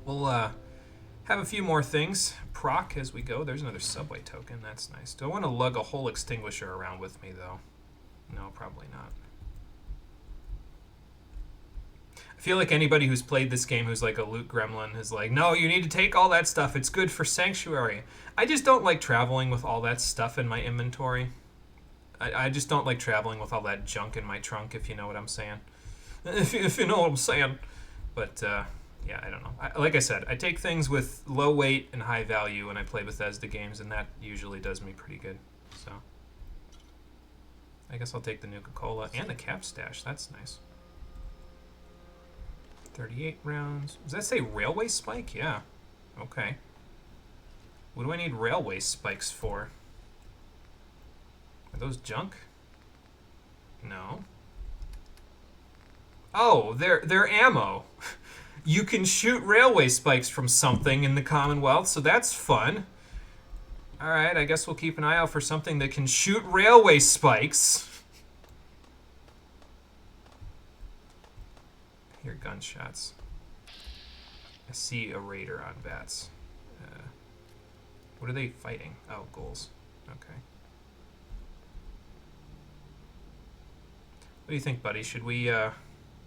We'll have a few more things proc as we go. There's another subway token. That's nice. Do I want to lug a whole extinguisher around with me, though? No, probably not. I feel like anybody who's played this game who's like a loot gremlin is like, no, you need to take all that stuff. It's good for Sanctuary. I just don't like traveling with all that stuff in my inventory. I just don't like traveling with all that junk in my trunk, if you know what I'm saying. If you know what I'm saying. But, yeah, I don't know. Like I said, I take things with low weight and high value when I play Bethesda games, and that usually does me pretty good. So, I guess I'll take the Nuka-Cola and the cap stash. That's nice. 38 rounds. Does that say railway spike? Yeah. Okay. What do I need railway spikes for? Are those junk? No. Oh, they're ammo. You can shoot railway spikes from something in the Commonwealth, so that's fun. Alright, I guess we'll keep an eye out for something that can shoot railway spikes. I hear gunshots. I see a raider on bats. What are they fighting? Oh, ghouls. Okay. What do you think, buddy? Should we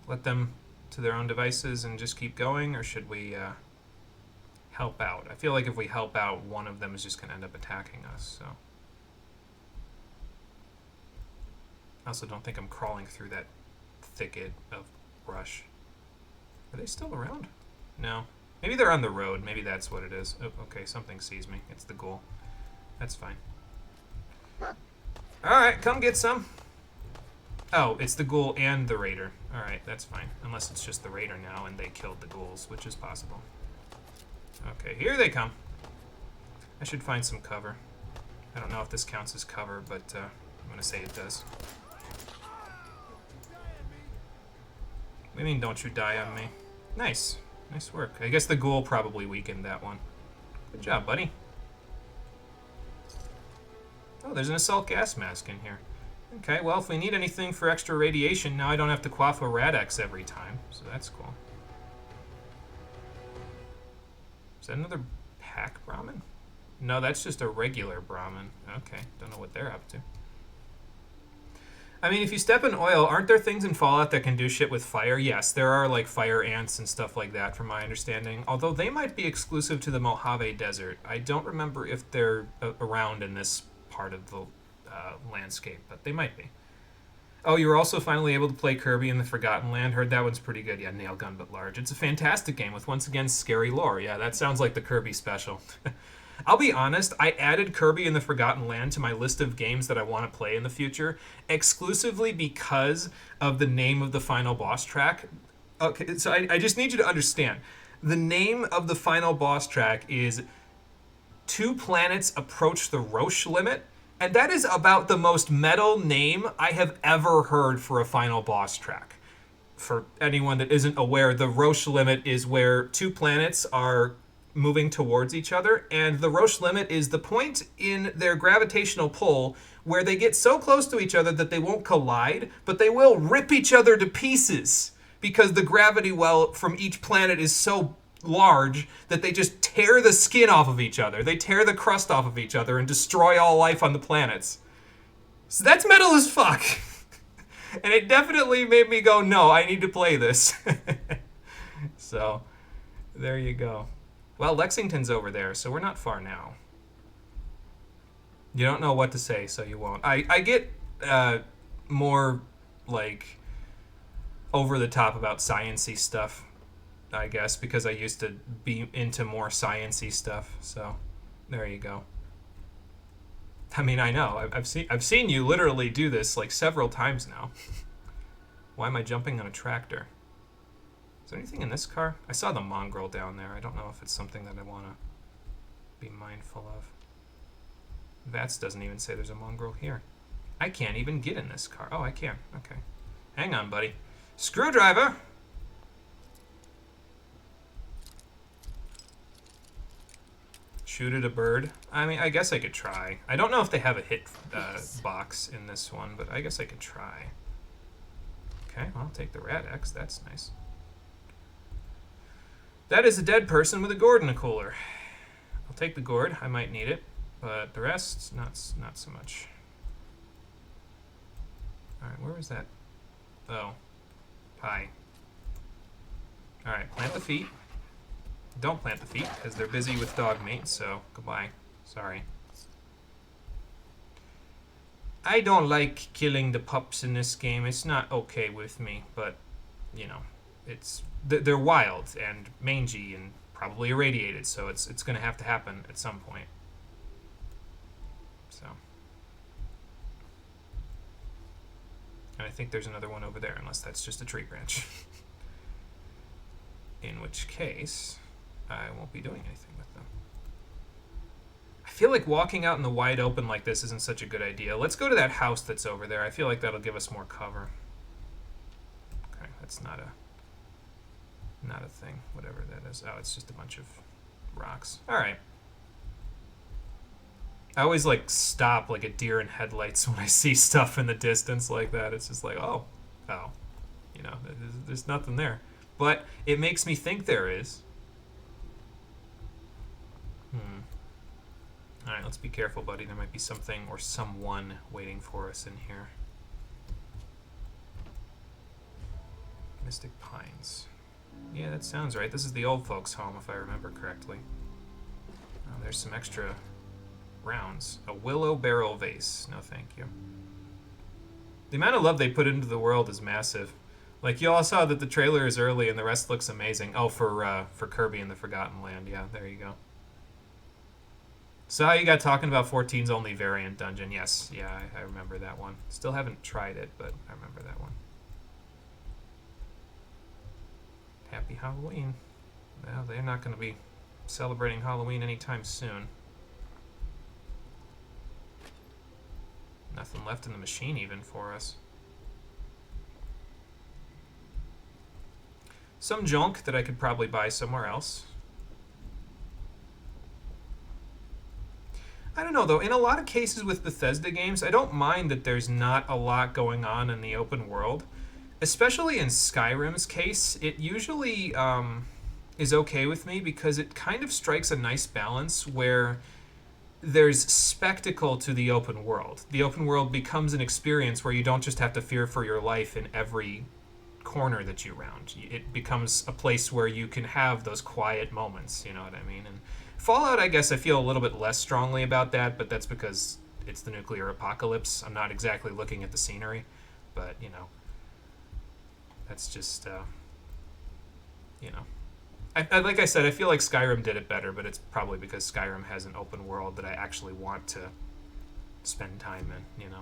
let them to their own devices and just keep going, or should we help out? I feel like if we help out, one of them is just going to end up attacking us, so. I also don't think I'm crawling through that thicket of brush. Are they still around? No. Maybe they're on the road. Maybe that's what it is. Oh, okay, something sees me. It's the ghoul. That's fine. Alright, come get some. Oh, it's the ghoul and the raider. Alright, that's fine. Unless it's just the raider now and they killed the ghouls, which is possible. Okay, here they come. I should find some cover. I don't know if this counts as cover, but I'm going to say it does. What do you mean, don't you die on me? Nice. Nice work. I guess the ghoul probably weakened that one. Good job, buddy. Oh, there's an assault gas mask in here. Okay, well, if we need anything for extra radiation, now I don't have to quaff a Rad-X every time, so that's cool. Is that another pack Brahmin? No, that's just a regular Brahmin. Okay, don't know what they're up to. I mean, if you step in oil, aren't there things in Fallout that can do shit with fire? Yes, there are, like, fire ants and stuff like that, from my understanding. Although they might be exclusive to the Mojave Desert. I don't remember if they're around in this part of the landscape, but they might be. Oh, you were also finally able to play Kirby in the Forgotten Land. Heard that one's pretty good. Yeah, nail gun but large. It's a fantastic game with, once again, scary lore. Yeah, that sounds like the Kirby special. I'll be honest, I added Kirby in the Forgotten Land to my list of games that I want to play in the future exclusively because of the name of the final boss track. Okay, so I just need you to understand. The name of the final boss track is Two Planets Approach the Roche Limit, and that is about the most metal name I have ever heard for a final boss track. For anyone that isn't aware, the Roche Limit is where two planets are moving towards each other, and the Roche Limit is the point in their gravitational pull where they get so close to each other that they won't collide, but they will rip each other to pieces because the gravity well from each planet is so large that they just tear the skin off of each other. They tear the crust off of each other and destroy all life on the planets. So that's metal as fuck. And it definitely made me go, no, I need to play this. So, there you go. Well, Lexington's over there, so we're not far now. You don't know what to say, so you won't. I get more, like, over the top about science-y stuff, I guess, because I used to be into more science-y stuff, so there you go. I mean, I know. I've seen you literally do this, like, several times now. Why am I jumping on a tractor? Is there anything in this car? I saw the mongrel down there. I don't know if it's something that I want to be mindful of. Vats doesn't even say there's a mongrel here. I can't even get in this car. Oh, I can. Okay. Hang on, buddy. Screwdriver! Shoot at a bird. I mean, I guess I could try. I don't know if they have a hit box in this one, but I guess I could try. Okay, well, I'll take the Rad-X. That's nice. That is a dead person with a gourd in a cooler. I'll take the gourd. I might need it, but the rest, not so much. All right, where was that? Oh, pie. All right, plant the feet. Don't plant the feet, because they're busy with Dogmeat, so goodbye. Sorry. I don't like killing the pups in this game. It's not okay with me, but, you know, they're wild and mangy and probably irradiated, so it's going to have to happen at some point. So. And I think there's another one over there, unless that's just a tree branch. In which case, I won't be doing anything with them. I feel like walking out in the wide open like this isn't such a good idea. Let's go to that house that's over there. I feel like that'll give us more cover. Okay, that's not a thing, whatever that is. Oh, it's just a bunch of rocks. All right. I always like stop like a deer in headlights when I see stuff in the distance like that. It's just like, oh, you know, there's nothing there. But it makes me think there is. All right, let's be careful, buddy. There might be something or someone waiting for us in here. Mystic Pines. Yeah, that sounds right. This is the old folks' home, if I remember correctly. Oh, there's some extra rounds. A willow barrel vase. No, thank you. The amount of love they put into the world is massive. Like, you all saw that the trailer is early and the rest looks amazing. Oh, for Kirby and the Forgotten Land. Yeah, there you go. So how you got talking about 14's only variant dungeon. Yes, yeah, I remember that one. Still haven't tried it, but I remember that one. Happy Halloween. Well, they're not going to be celebrating Halloween anytime soon. Nothing left in the machine even for us. Some junk that I could probably buy somewhere else. I don't know, though. In a lot of cases with Bethesda games, I don't mind that there's not a lot going on in the open world. Especially in Skyrim's case, it usually is okay with me because it kind of strikes a nice balance where there's spectacle to the open world. The open world becomes an experience where you don't just have to fear for your life in every corner that you round. It becomes a place where you can have those quiet moments, you know what I mean? And Fallout, I guess I feel a little bit less strongly about that, but that's because it's the nuclear apocalypse. I'm not exactly looking at the scenery, but, you know, that's just, you know. Like I said, I feel like Skyrim did it better, but it's probably because Skyrim has an open world that I actually want to spend time in, you know.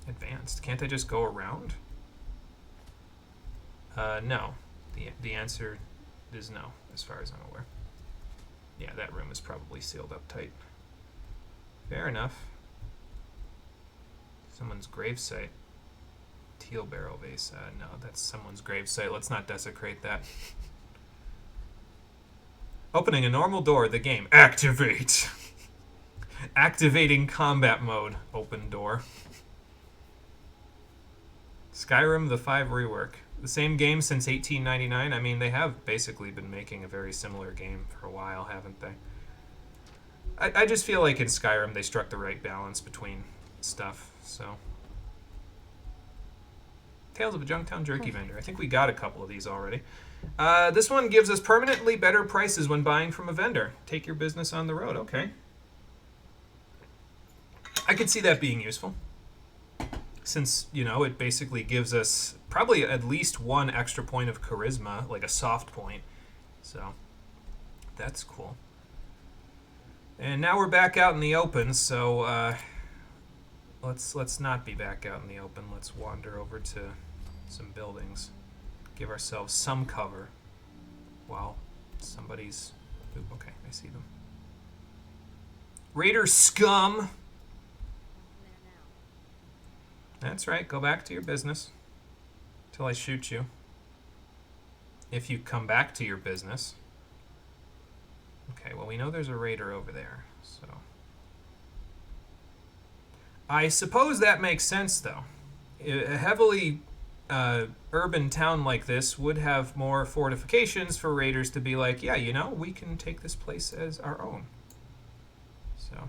Advanced. Can't I just go around? No. The answer is no, as far as I'm aware. Yeah, that room is probably sealed up tight. Fair enough. Someone's gravesite. Teal barrel vase. No, that's someone's gravesite. Let's not desecrate that. Opening a normal door, the game. Activate! Activating combat mode. Open door. Skyrim, the 5 rework. The same game since 1899. I mean, they have basically been making a very similar game for a while, haven't they? I just feel like in Skyrim they struck the right balance between stuff, so. Tales of a Junktown Jerky Vendor. I think we got a couple of these already. This one gives us permanently better prices when buying from a vendor. Take your business on the road. Okay. I could see that being useful. Since, you know, it basically gives us probably at least one extra point of charisma, like a soft point. So, that's cool. And now we're back out in the open, so let's not be back out in the open. Let's wander over to some buildings. Give ourselves some cover while somebody's... Ooh, okay, I see them. Raider scum! That's right, go back to your business. Till I shoot you. If you come back to your business. Okay, well we know there's a raider over there, so... I suppose that makes sense, though. A heavily urban town like this would have more fortifications for raiders to be like, yeah, you know, we can take this place as our own. So...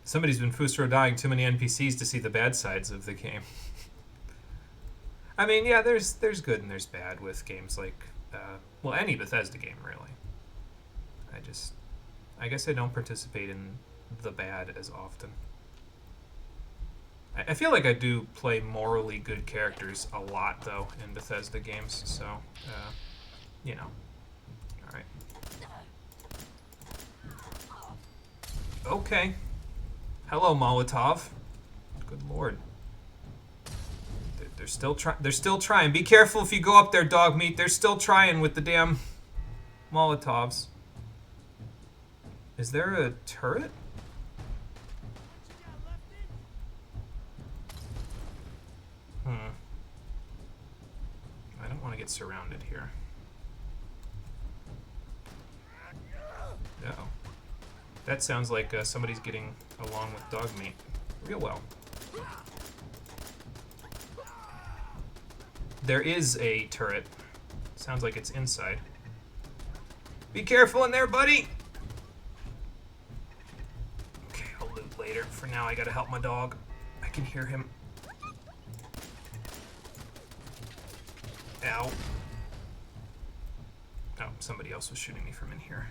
Somebody's been Fusro dying too many NPCs to see the bad sides of the game. I mean, yeah, there's good and there's bad with games like, well, any Bethesda game, really. I guess I don't participate in the bad as often. I feel like I do play morally good characters a lot, though, in Bethesda games, so, you know. Alright. Okay. Hello, Molotov. Good lord. They're still trying. They're still trying. Be careful if you go up there, Dogmeat. They're still trying with the damn Molotovs. Is there a turret? I don't want to get surrounded here. Uh-oh. That sounds like somebody's getting along with Dogmeat real well. There is a turret. Sounds like it's inside. Be careful in there, buddy! Okay, I'll loot later. For now, I gotta help my dog. I can hear him. Ow. Oh, somebody else was shooting me from in here.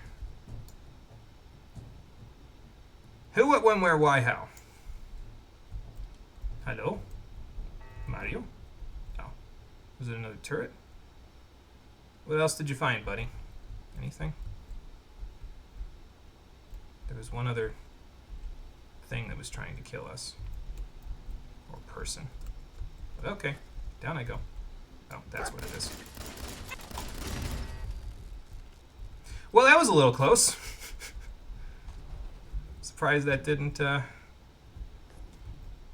Who, what, when, where, why, how? Hello? Mario? Oh. Was it another turret? What else did you find, buddy? Anything? There was one other thing that was trying to kill us. Or person. But okay, down I go. Oh, that's what it is. Well, that was a little close. Surprised that didn't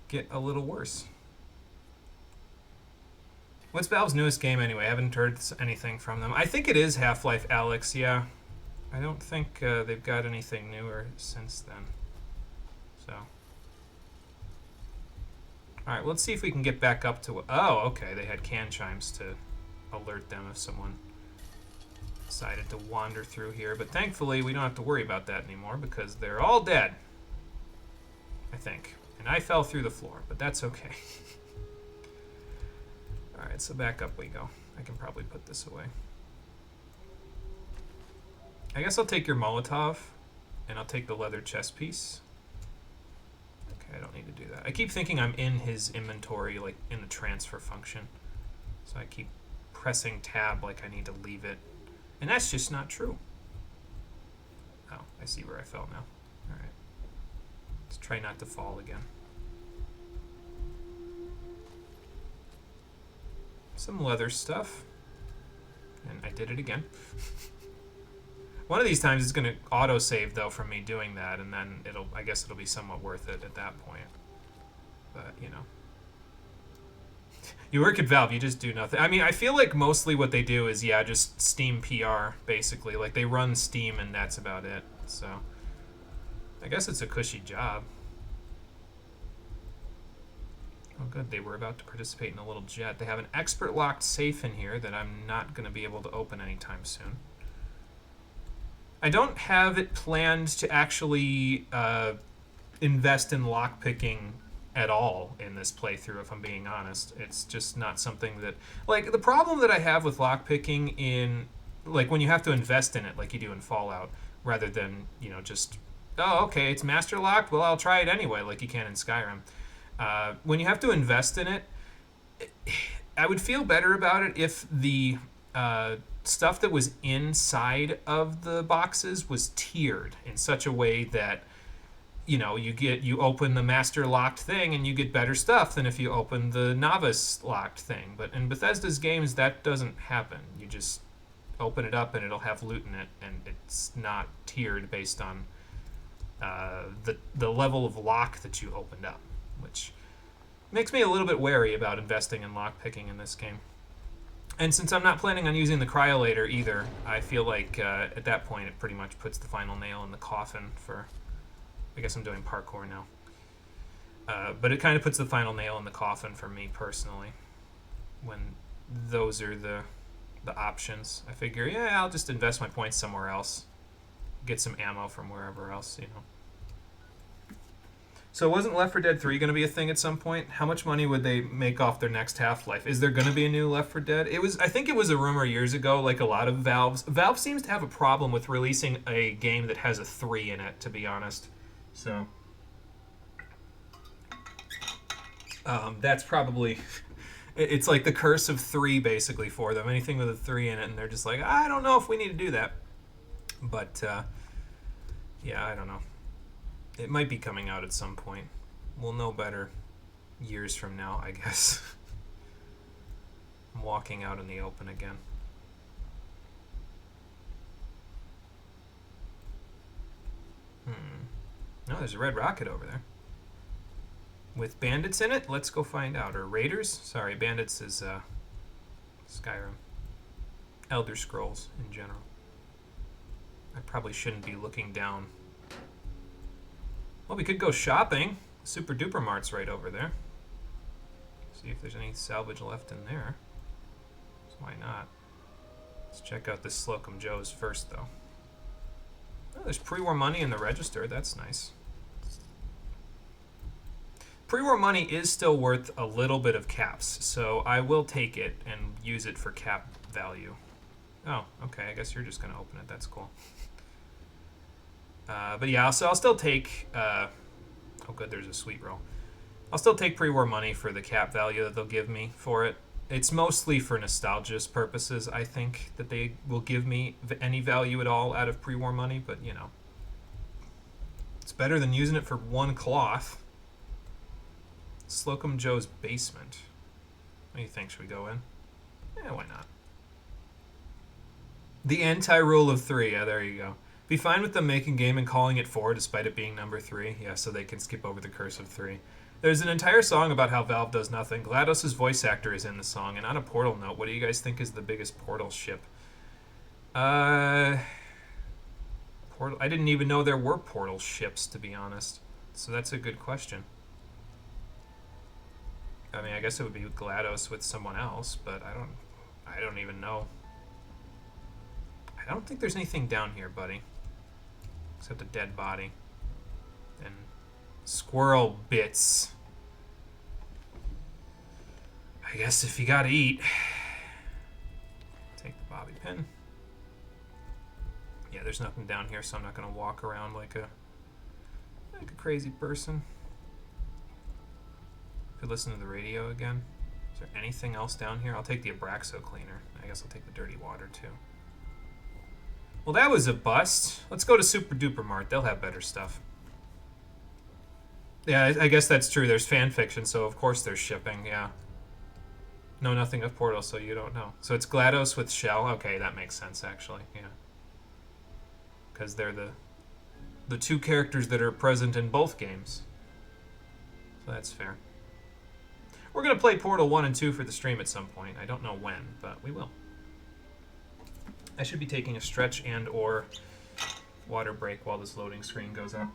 get a little worse. What's Valve's newest game anyway? I haven't heard anything from them. I think it is Half-Life Alyx, yeah. I don't think they've got anything newer since then. So. Alright, let's see if we can get back up to... Oh, okay, they had can chimes to alert them if someone decided to wander through here. But thankfully, we don't have to worry about that anymore because they're all dead. I think. And I fell through the floor, but that's okay. Alright, so back up we go. I can probably put this away. I guess I'll take your Molotov, and I'll take the leather chest piece. Okay, I don't need to do that. I keep thinking I'm in his inventory, like in the transfer function. So I keep pressing tab like I need to leave it. And that's just not true. Oh, I see where I fell now. Alright. Let's try not to fall again. Some leather stuff. And I did it again. One of these times it's going to auto-save, though, from me doing that, and then I guess it'll be somewhat worth it at that point. But, you know. You work at Valve, you just do nothing. I mean, I feel like mostly what they do is, yeah, just Steam PR, basically. Like, they run Steam, and that's about it. So, I guess it's a cushy job. Oh, good. They were about to participate in a little jet. They have an expert-locked safe in here that I'm not going to be able to open anytime soon. I don't have it planned to actually invest in lockpicking at all in this playthrough, if I'm being honest. It's just not something that... Like, the problem that I have with lockpicking in... Like, when you have to invest in it, like you do in Fallout, rather than, you know, just... Oh, okay, it's master locked? Well, I'll try it anyway, like you can in Skyrim. When you have to invest in it, I would feel better about it if the stuff that was inside of the boxes was tiered in such a way that, you know, you open the master locked thing and you get better stuff than if you open the novice locked thing. But in Bethesda's games, that doesn't happen. You just open it up and it'll have loot in it, and it's not tiered based on the level of lock that you opened up, which makes me a little bit wary about investing in lockpicking in this game. And since I'm not planning on using the cryolator either, I feel like at that point it pretty much puts the final nail in the coffin for... I guess I'm doing parkour now. But it kind of puts the final nail in the coffin for me personally. When those are the options. I figure, yeah, I'll just invest my points somewhere else. Get some ammo from wherever else, you know. So wasn't Left 4 Dead 3 going to be a thing at some point? How much money would they make off their next Half-Life? Is there going to be a new Left 4 Dead? I think it was a rumor years ago, like a lot of Valve's. Valve seems to have a problem with releasing a game that has a 3 in it, to be honest. So that's probably... It's like the curse of 3, basically, for them. Anything with a 3 in it, and they're just like, I don't know if we need to do that. But, yeah, I don't know. It might be coming out at some point. We'll know better years from now, I guess. I'm walking out in the open again. No, there's a red rocket over there. With bandits in it? Let's go find out. Or raiders? Sorry, bandits is Skyrim. Elder Scrolls in general. I probably shouldn't be looking down. Well, we could go shopping. Super Duper Mart's right over there. See if there's any salvage left in there. So why not? Let's check out this Slocum Joe's first, though. Oh, there's pre-war money in the register. That's nice. Pre-war money is still worth a little bit of caps, so I will take it and use it for cap value. Oh, okay. I guess you're just going to open it. That's cool. But yeah, so I'll still take... oh, good, there's a sweet roll. I'll still take pre-war money for the cap value that they'll give me for it, It's mostly for nostalgia's purposes, I think, that they will give me any value at all out of pre-war money, but, you know. It's better than using it for one cloth. Slocum Joe's basement. What do you think? Should we go in? Yeah, why not? The anti-rule of 3. Yeah, there you go. Be fine with them making game and calling it 4 despite it being number 3. Yeah, so they can skip over the curse of 3. There's an entire song about how Valve does nothing. GLaDOS' voice actor is in the song. And on a Portal note, what do you guys think is the biggest Portal ship? Portal. I didn't even know there were Portal ships, to be honest. So that's a good question. I mean, I guess it would be GLaDOS with someone else, but I don't even know. I don't think there's anything down here, buddy. Except a dead body. And squirrel bits. I guess if you gotta eat, take the bobby pin. Yeah, there's nothing down here, so I'm not gonna walk around like a crazy person. Could listen to the radio again. Is there anything else down here? I'll take the Abraxo cleaner. I guess I'll take the dirty water too. Well, that was a bust. Let's go to Super Duper Mart. They'll have better stuff. Yeah, I guess that's true. There's fan fiction, so of course there's shipping, yeah. Know nothing of Portal, so you don't know. So it's GLaDOS with Shell? Okay, that makes sense, actually, yeah. Because they're the two characters that are present in both games. So that's fair. We're going to play Portal 1 and 2 for the stream at some point. I don't know when, but we will. I should be taking a stretch and or water break while this loading screen goes up.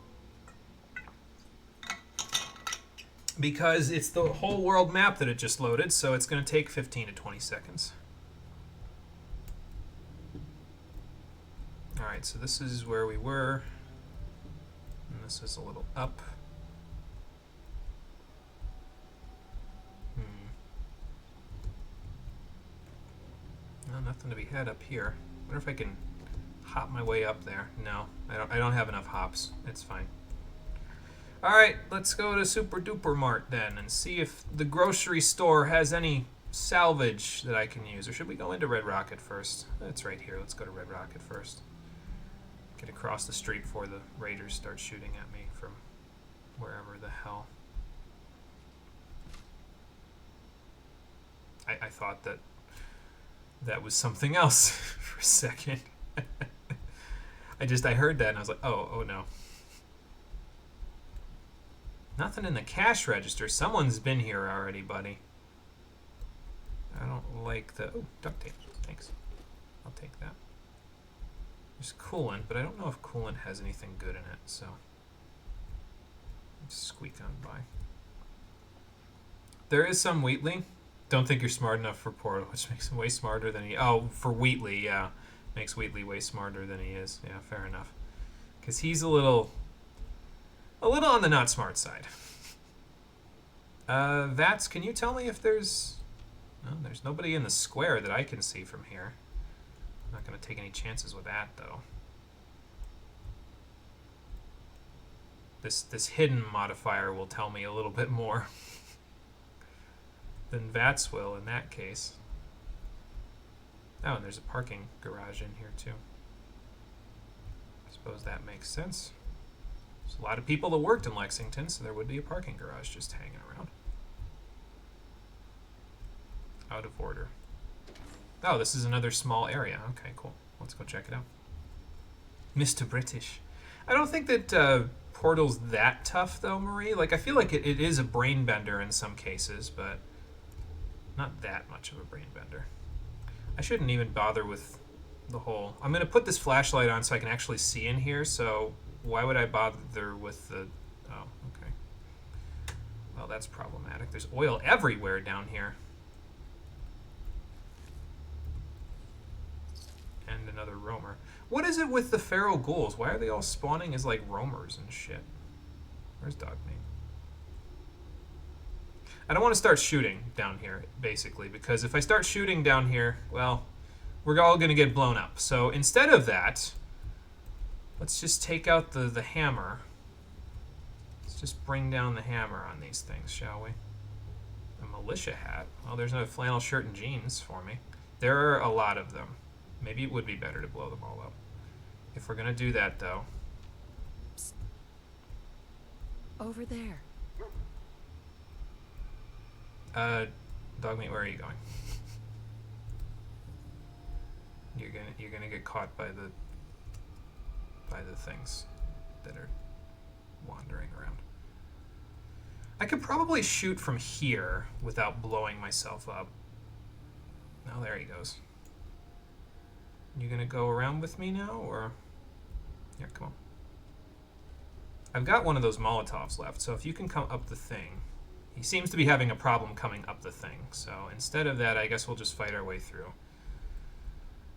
Because it's the whole world map that it just loaded, so it's going to take 15 to 20 seconds. Alright, so this is where we were. And this is a little up. No, nothing to be had up here. I wonder if I can hop my way up there. No, I don't have enough hops. It's fine. Alright, let's go to Super Duper Mart then and see if the grocery store has any salvage that I can use. Or should we go into Red Rocket first? It's right here. Let's go to Red Rocket first. Get across the street before the raiders start shooting at me from wherever the hell. I thought that was something else for a second. I heard that and I was like, oh no. Nothing in the cash register. Someone's been here already, buddy. I don't like the... Oh, duct tape. Thanks. I'll take that. There's coolant, but I don't know if coolant has anything good in it, so... Let's squeak on by. There is some Wheatley. Don't think you're smart enough for Portal, which makes him way smarter than he... Oh, for Wheatley, yeah. Makes Wheatley way smarter than he is. Yeah, fair enough. Because he's a little on the not smart side. Vats, can you tell me if there's... No, there's nobody in the square that I can see from here. I'm not going to take any chances with that, though. This hidden modifier will tell me a little bit more than Vats will in that case. Oh, and there's a parking garage in here, too. I suppose that makes sense. There's a lot of people that worked in Lexington, so there would be a parking garage just hanging around. Out of order. Oh, this is another small area. Okay, cool. Let's go check it out. Mr. British. I don't think that Portal's that tough, though, Marie. Like, I feel like it is a brain bender in some cases, but not that much of a brain bender. I shouldn't even bother with the whole... I'm going to put this flashlight on so I can actually see in here, so why would I bother with the... Oh, okay. Well, that's problematic. There's oil everywhere down here. And another roamer. What is it with the feral ghouls? Why are they all spawning as, like, roamers and shit? Where's Dogmeat? I don't want to start shooting down here, basically, because if I start shooting down here, well, we're all going to get blown up. So instead of that, let's just take out the hammer. Let's just bring down the hammer on these things, shall we? A militia hat. Well, there's no flannel shirt and jeans for me. There are a lot of them. Maybe it would be better to blow them all up. If we're gonna do that, though. Psst. Over there. Dogmeat, where are you going? You're gonna get caught by the things that are wandering around. I could probably shoot from here without blowing myself up. Oh, there he goes. You gonna go around with me now, or? Here, come on. I've got one of those Molotovs left, so if you can come up the thing. He seems to be having a problem coming up the thing, so instead of that, I guess we'll just fight our way through.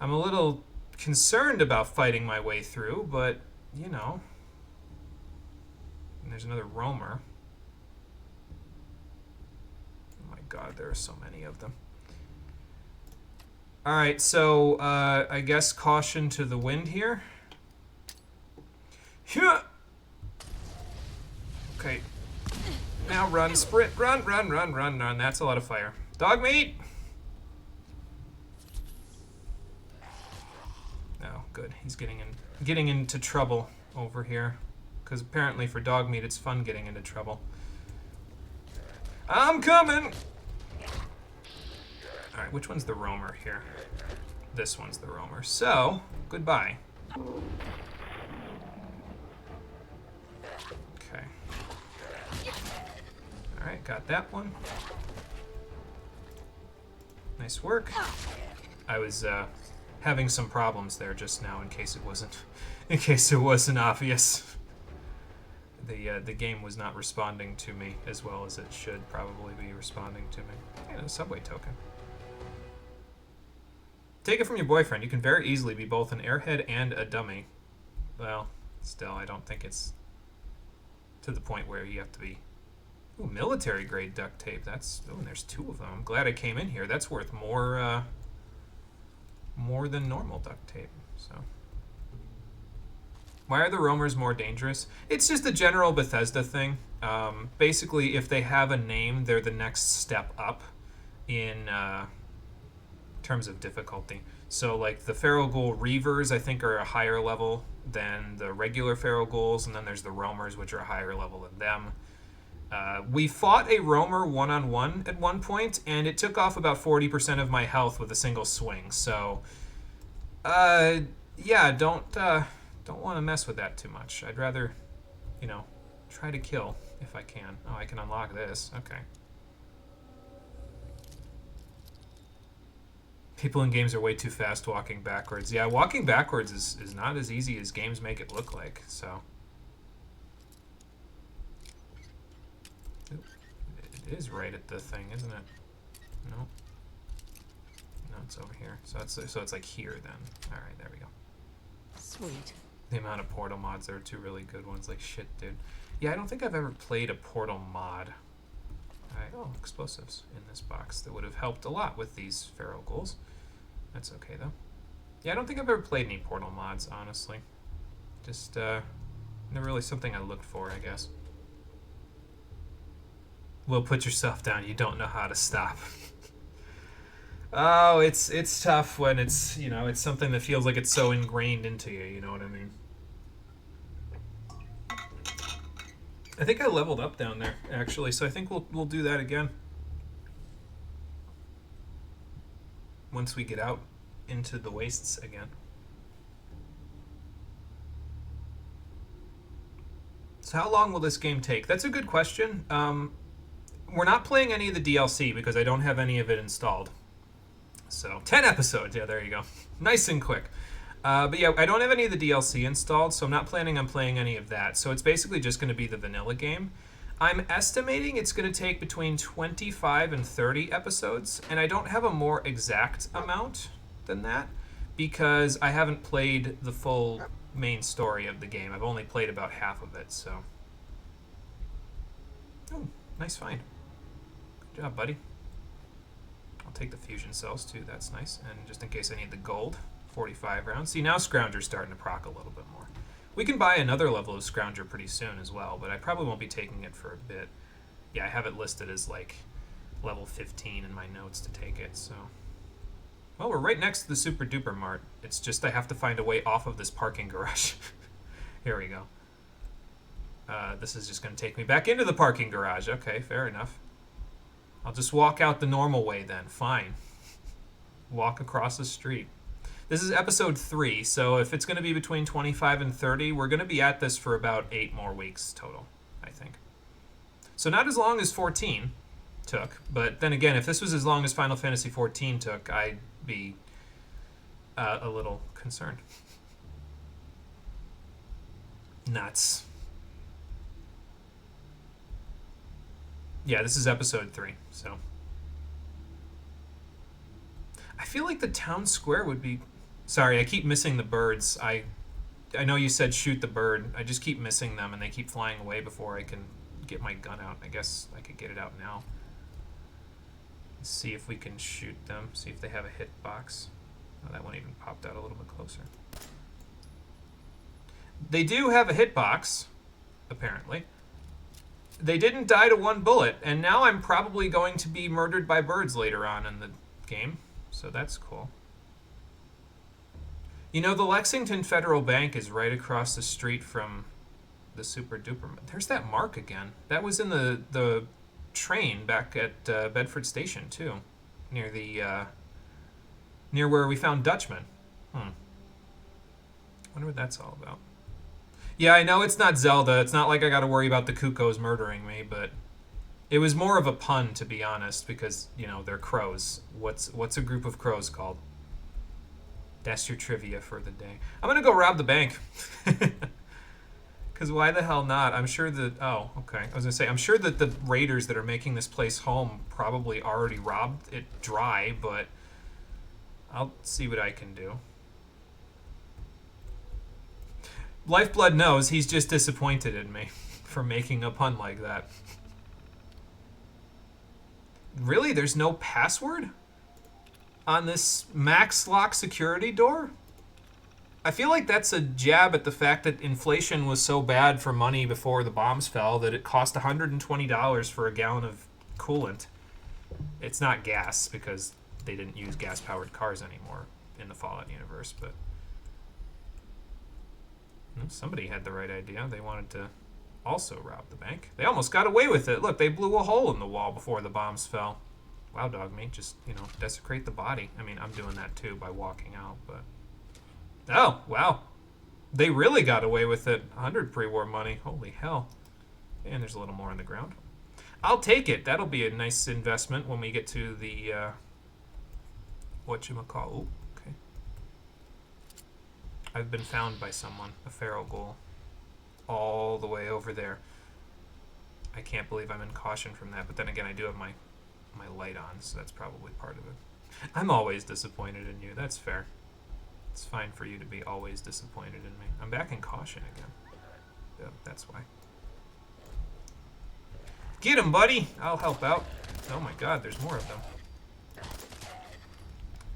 I'm a little concerned about fighting my way through, but, you know. And there's another roamer. Oh my god, there are so many of them. Alright, so, I guess caution to the wind here. Okay. Now run, sprint, run. That's a lot of fire. Dogmeat! Oh, good. He's getting into trouble over here. Because apparently for Dogmeat, it's fun getting into trouble. I'm coming! Alright, which one's the roamer here? This one's the roamer. So, goodbye. Okay. Alright, got that one. Nice work. I was having some problems there just now in case it wasn't obvious. The game was not responding to me as well as it should probably be responding to me. Hey, a subway token. Take it from your boyfriend. You can very easily be both an airhead and a dummy. Well, still, I don't think it's to the point where you have to be. Ooh, military grade duct tape. That's, oh, and there's 2 of them. I'm glad I came in here. That's worth more than normal duct tape. So, why are the roamers more dangerous? It's just a general Bethesda thing. Basically, if they have a name, they're the next step up in terms of difficulty. So, like the Feral Ghoul Reavers, I think, are a higher level than the regular Feral Ghouls, and then there's the roamers, which are a higher level than them. We fought a roamer one-on-one at one point, and it took off about 40% of my health with a single swing. So, yeah, don't want to mess with that too much. I'd rather, you know, try to kill if I can. Oh, I can unlock this. Okay. People in games are way too fast walking backwards. Yeah, walking backwards is not as easy as games make it look like, so. It is right at the thing, isn't it? No. No, it's over here. So it's like here then. All right, there we go. Sweet. The amount of Portal mods, there are 2 really good ones. Like shit, dude. Yeah, I don't think I've ever played a Portal mod. Oh, explosives in this box. That would have helped a lot with these Feral Ghouls. That's okay though. Yeah, I don't think I've ever played any Portal mods, honestly. Just never really something I looked for, I guess. Will, put yourself down. You don't know how to stop. Oh, it's tough when it's, you know, it's something that feels like it's so ingrained into you, you know what I mean? I think I leveled up down there, actually, so I think we'll do that again. Once we get out into the wastes again. So how long will this game take? That's a good question. We're not playing any of the DLC because I don't have any of it installed. So, 10 episodes. Yeah, there you go. Nice and quick. But yeah, I don't have any of the DLC installed, so I'm not planning on playing any of that. So it's basically just going to be the vanilla game. I'm estimating it's going to take between 25 and 30 episodes, and I don't have a more exact amount than that because I haven't played the full main story of the game. I've only played about half of it, so. Oh, nice find. Good job, buddy. I'll take the fusion cells too, that's nice. And just in case I need the gold, 45 rounds. See, now Scrounger's starting to proc a little bit more. We can buy another level of Scrounger pretty soon as well, but I probably won't be taking it for a bit. Yeah, I have it listed as like level 15 in my notes to take it, so... Well, we're right next to the Super Duper Mart. It's just I have to find a way off of this parking garage. Here we go. This is just going to take me back into the parking garage. Okay, fair enough. I'll just walk out the normal way then. Fine. Walk across the street. This is episode 3, so if it's going to be between 25 and 30, we're going to be at this for about 8 more weeks total, I think. So not as long as 14 took, but then again, if this was as long as Final Fantasy 14 took, I'd be a little concerned. Nuts. Yeah, this is episode 3, so... I feel like the town square would be... Sorry, I keep missing the birds. I know you said shoot the bird. I just keep missing them, and they keep flying away before I can get my gun out. I guess I could get it out now. Let's see if we can shoot them. See if they have a hitbox. Oh, that one even popped out a little bit closer. They do have a hitbox, apparently. They didn't die to 1 bullet, and now I'm probably going to be murdered by birds later on in the game, so that's cool. You know, the Lexington Federal Bank is right across the street from the Super Duper. There's that mark again. That was in the train back at Bedford Station, too. Near the, near where we found Dutchman. Wonder what that's all about. Yeah, I know it's not Zelda. It's not like I gotta worry about the Cuckoos murdering me, but it was more of a pun, to be honest, because, you know, they're crows. What's a group of crows called? That's your trivia for the day. I'm gonna go rob the bank. Because why the hell not? I'm sure that... Oh, okay. I was gonna say, I'm sure that the raiders that are making this place home probably already robbed it dry, but I'll see what I can do. Lifeblood knows he's just disappointed in me for making a pun like that. Really? There's no password on this max lock security door? I feel like that's a jab at the fact that inflation was so bad for money before the bombs fell that it cost $120 for a gallon of coolant. It's not gas because they didn't use gas-powered cars anymore in the Fallout universe, but somebody had the right idea. They wanted to also rob the bank. They almost got away with it. Look, they blew a hole in the wall before the bombs fell. Wow, Dogmeat, just, you know, desecrate the body. I mean, I'm doing that too by walking out, but... Oh, wow. They really got away with it. 100 pre-war money. Holy hell. And there's a little more on the ground. I'll take it. That'll be a nice investment when we get to the, whatchamacallit. Ooh, okay. I've been found by someone, a feral ghoul, all the way over there. I can't believe I'm in caution from that, but then again, I do have my light on, so that's probably part of it. I'm always disappointed in you. That's fair. It's fine for you to be always disappointed in me. I'm back in caution again. Yep, that's why. Get him, buddy! I'll help out. Oh my god, there's more of them.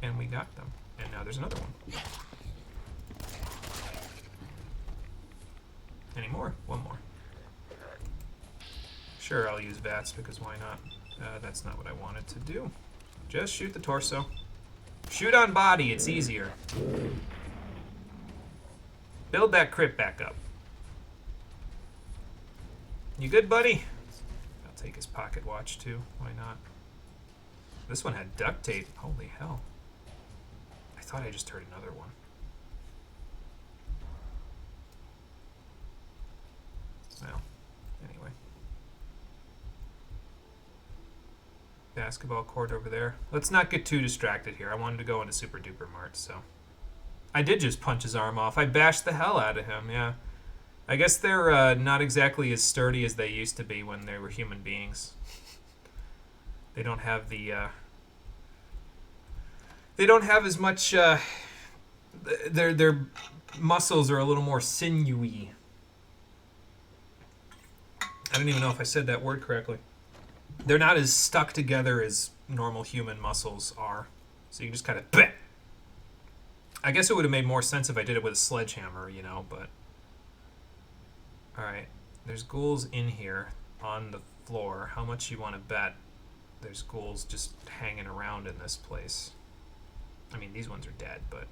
And we got them. And now there's another one. Any more? One more. Sure, I'll use VATS because why not? That's not what I wanted to do. Just shoot the torso. Shoot on body, it's easier. Build that crypt back up. You good, buddy? I'll take his pocket watch too. Why not? This one had duct tape. Holy hell. I thought I just heard another one. Well, anyway. Basketball court over there. Let's not get too distracted here. I wanted to go into Super Duper Mart, so. I did just punch his arm off. I bashed the hell out of him, yeah. I guess they're not exactly as sturdy as they used to be when they were human beings. They don't have the, they don't have as much, their muscles are a little more sinewy. I don't even know if I said that word correctly. They're not as stuck together as normal human muscles are. So you can just kind of... Bleh! I guess it would have made more sense if I did it with a sledgehammer, you know, but... Alright. There's ghouls in here on the floor. How much you want to bet there's ghouls just hanging around in this place. I mean, these ones are dead, but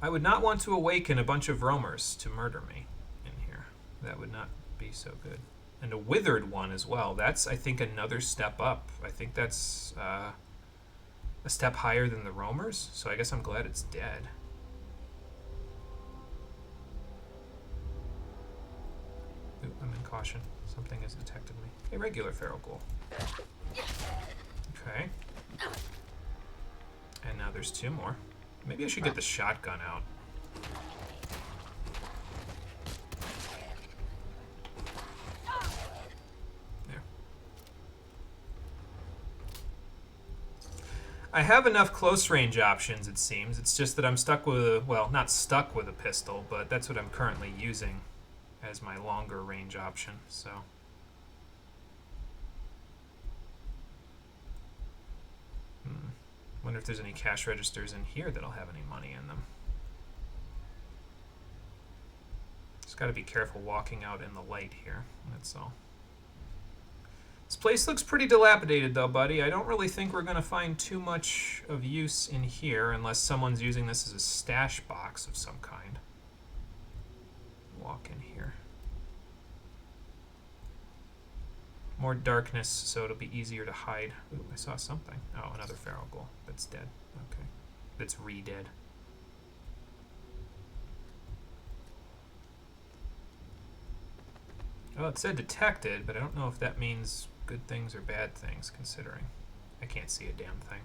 I would not want to awaken a bunch of roamers to murder me in here. That would not be so good. And a withered one as well. That's, I think, another step up. I think that's a step higher than the roamers, so I guess I'm glad it's dead. Ooh, I'm in caution. Something has detected me. A regular feral ghoul. Okay. And now there's 2 more. Maybe I should get the shotgun out. There. I have enough close range options, it seems. It's just that I'm stuck with a, well, not stuck with a pistol, but that's what I'm currently using as my longer range option, so. Wonder if there's any cash registers in here that'll have any money in them. Just gotta be careful walking out in the light here, that's all. This place looks pretty dilapidated though, buddy. I don't really think we're gonna find too much of use in here unless someone's using this as a stash box of some kind. Walk in here. More darkness, so it'll be easier to hide. Ooh, I saw something. Oh, another feral ghoul. That's dead. Okay. That's re-dead. Oh, it said detected, but I don't know if that means good things or bad things, considering I can't see a damn thing.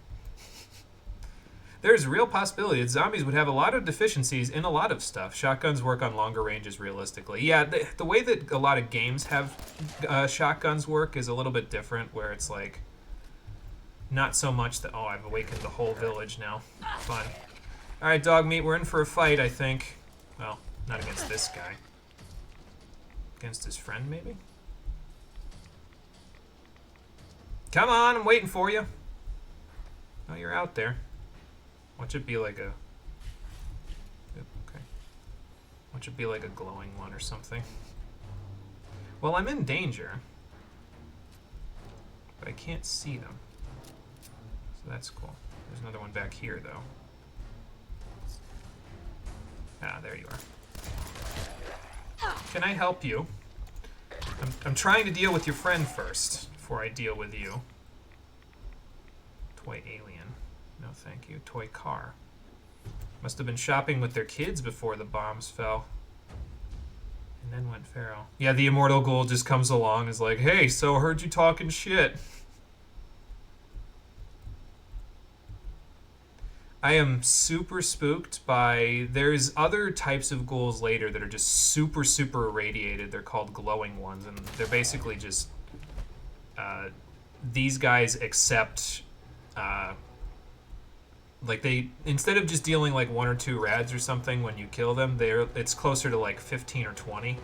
There's a real possibility that zombies would have a lot of deficiencies in a lot of stuff. Shotguns work on longer ranges realistically. Yeah, the way that a lot of games have shotguns work is a little bit different, where it's like not so much that, oh, I've awakened the whole village now. Fun. All right, Dogmeat, we're in for a fight, I think. Well, not against this guy. Against his friend, maybe? Come on, I'm waiting for you. Oh, you're out there. Watch it be like a... Okay. Watch it be like a glowing one or something. Well, I'm in danger. But I can't see them. So that's cool. There's another one back here, though. Ah, there you are. Can I help you? I'm trying to deal with your friend first, before I deal with you. Toy alien. No, thank you. Toy car. Must have been shopping with their kids before the bombs fell. And then went feral. Yeah, the immortal ghoul just comes along and is like, hey, so I heard you talking shit. I am super spooked by... There's other types of ghouls later that are just super, super irradiated. They're called glowing ones, and they're basically just... these guys accept... like they, instead of just dealing like 1 or 2 rads or something when you kill them, it's closer to like 15 or 20,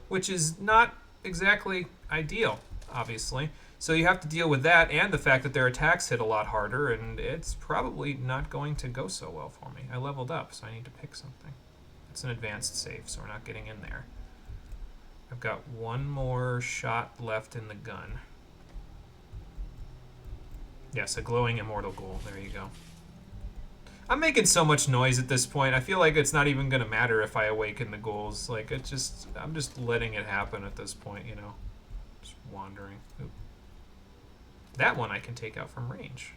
which is not exactly ideal, obviously. So you have to deal with that and the fact that their attacks hit a lot harder, and it's probably not going to go so well for me. I leveled up, so I need to pick something. It's an advanced save, so we're not getting in there. I've got 1 more shot left in the gun. Yes, a glowing immortal ghoul. There you go. I'm making so much noise at this point. I feel like it's not even going to matter if I awaken the ghouls. Like, I'm just letting it happen at this point, you know. Just wandering. Oop. That one I can take out from range.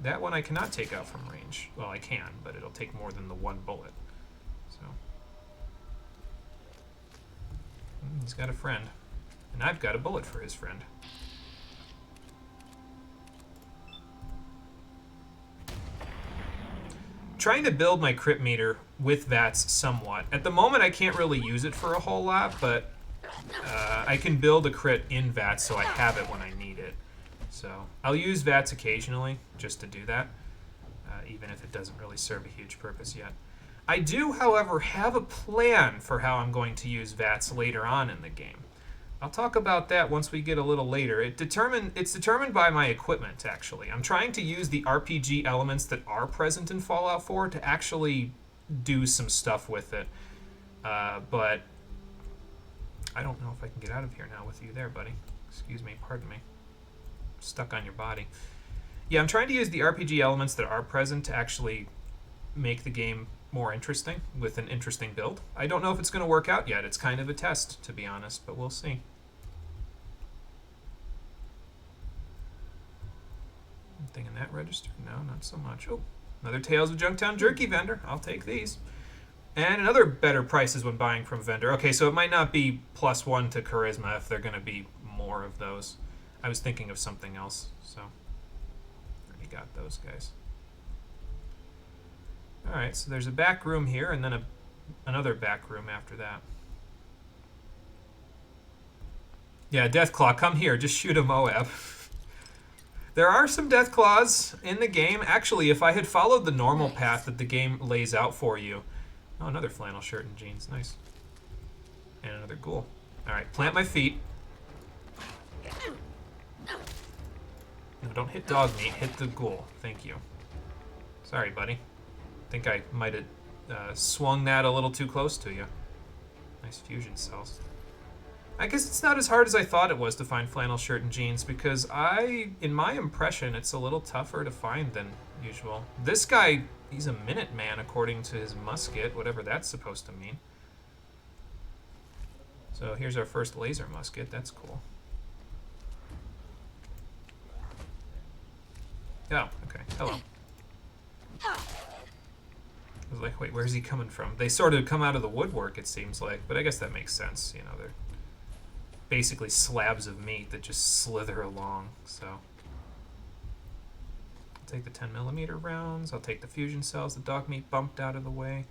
That one I cannot take out from range. Well, I can, but it'll take more than the 1 bullet. So. He's got a friend. And I've got a bullet for his friend. Trying to build my crit meter with VATS somewhat. At the moment, I can't really use it for a whole lot, but I can build a crit in VATS so I have it when I need it. So I'll use VATS occasionally just to do that, even if it doesn't really serve a huge purpose yet. I do, however, have a plan for how I'm going to use VATS later on in the game. I'll talk about that once we get a little later. It's determined by my equipment, actually. I'm trying to use the RPG elements that are present in Fallout 4 to actually do some stuff with it. But I don't know if I can get out of here now with you there, buddy. Excuse me, pardon me. Stuck on your body. Yeah, I'm trying to use the RPG elements that are present to actually make the game more interesting with an interesting build. I don't know if it's going to work out yet. It's kind of a test, to be honest, but we'll see. Anything in that register? No, not so much. Oh, another Tales of Junktown Jerky vendor. I'll take these. And another better prices when buying from vendor. Okay, so it might not be +1 to charisma if they're going to be more of those. I was thinking of something else, so already got those guys. Alright, so there's a back room here, and then another back room after that. Yeah, Deathclaw, come here. Just shoot a Moab. There are some Deathclaws in the game. Actually, if I had followed the normal path that the game lays out for you... Oh, another flannel shirt and jeans. Nice. And another ghoul. Alright, plant my feet. No, don't hit Dogmeat. Hit the ghoul. Thank you. Sorry, buddy. Think I might have swung that a little too close to you. Nice fusion cells. I guess it's not as hard as I thought it was to find flannel shirt and jeans, because in my impression, it's a little tougher to find than usual. This guy, he's a Minuteman according to his musket, whatever that's supposed to mean. So here's our first laser musket. That's cool. Oh, okay. Hello. I was like, wait, where's he coming from? They sort of come out of the woodwork, it seems like, but I guess that makes sense. You know, they're basically slabs of meat that just slither along, so. I'll take the 10mm rounds. I'll take the fusion cells. The Dogmeat bumped out of the way.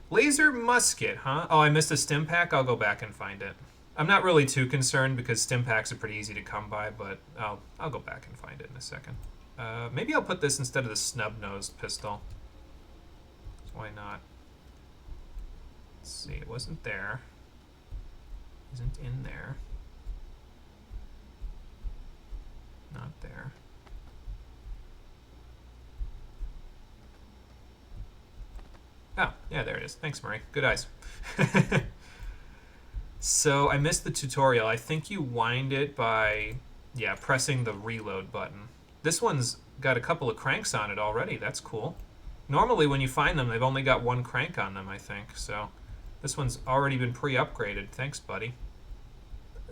Laser musket, huh? Oh, I missed a stim pack? I'll go back and find it. I'm not really too concerned because stim packs are pretty easy to come by, but I'll go back and find it in a second. Maybe I'll put this instead of the snub-nosed pistol. Why not? Let's see, it wasn't there. Isn't in there. Not there. Oh, yeah, there it is. Thanks, Marie. Good eyes. So I missed the tutorial. I think you wind it by, yeah, pressing the reload button. This one's got a couple of cranks on it already. That's cool. Normally when you find them, they've only got one crank on them, I think. So this one's already been pre-upgraded. Thanks, buddy.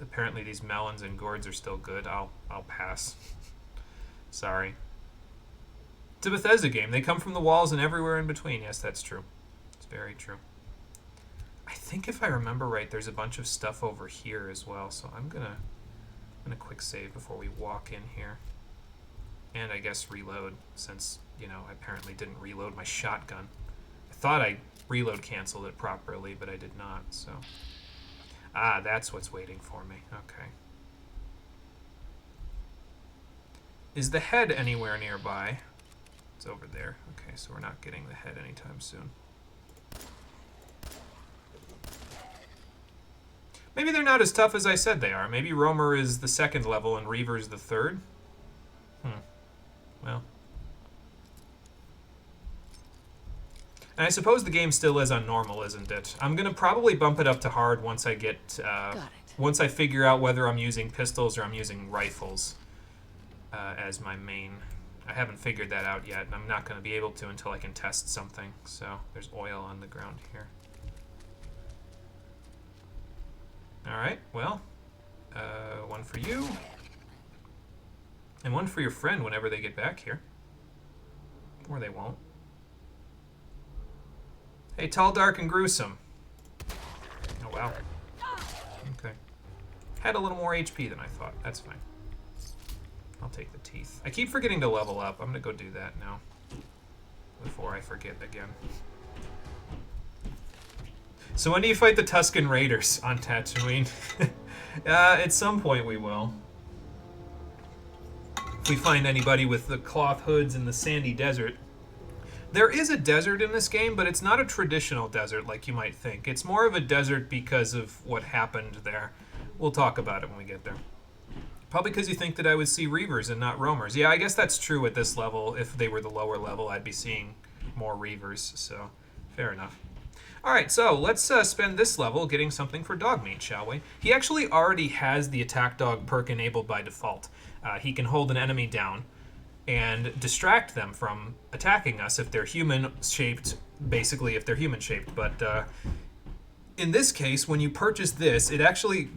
Apparently these melons and gourds are still good. I'll pass. Sorry. It's a Bethesda game. They come from the walls and everywhere in between. Yes, that's true. It's very true. I think if I remember right, there's a bunch of stuff over here as well. So I'm gonna quick save before we walk in here. And I guess reload, since, you know, I apparently didn't reload my shotgun. I thought I reload canceled it properly, but I did not, so. Ah, that's what's waiting for me. Okay. Is the head anywhere nearby? It's over there. Okay, so we're not getting the head anytime soon. Maybe they're not as tough as I said they are. Maybe Romer is the second level and Reaver's the third. Well. And I suppose the game still is on normal, isn't it? I'm going to probably bump it up to hard once I get... once I figure out whether I'm using pistols or I'm using rifles as my main. I haven't figured that out yet, and I'm not going to be able to until I can test something. So there's oil on the ground here. Alright, well, one for you. And one for your friend whenever they get back here. Or they won't. Hey, tall, dark, and gruesome. Oh, wow. Okay. Had a little more HP than I thought. That's fine. I'll take the teeth. I keep forgetting to level up. I'm going to go do that now. Before I forget again. So when do you fight the Tusken Raiders on Tatooine? At some point we will. If we find anybody with the cloth hoods in the sandy desert. There is a desert in this game, but it's not a traditional desert like you might think. It's more of a desert because of what happened there. We'll talk about it when we get there. Probably because you think that I would see Reavers and not Roamers. Yeah, I guess that's true at this level. If they were the lower level, I'd be seeing more Reavers, so fair enough. Alright, so let's spend this level getting something for Dogmeat, shall we? He actually already has the attack dog perk enabled by default. He can hold an enemy down and distract them from attacking us if they're human-shaped, basically if they're human-shaped. But in this case, when you purchase this, it actually,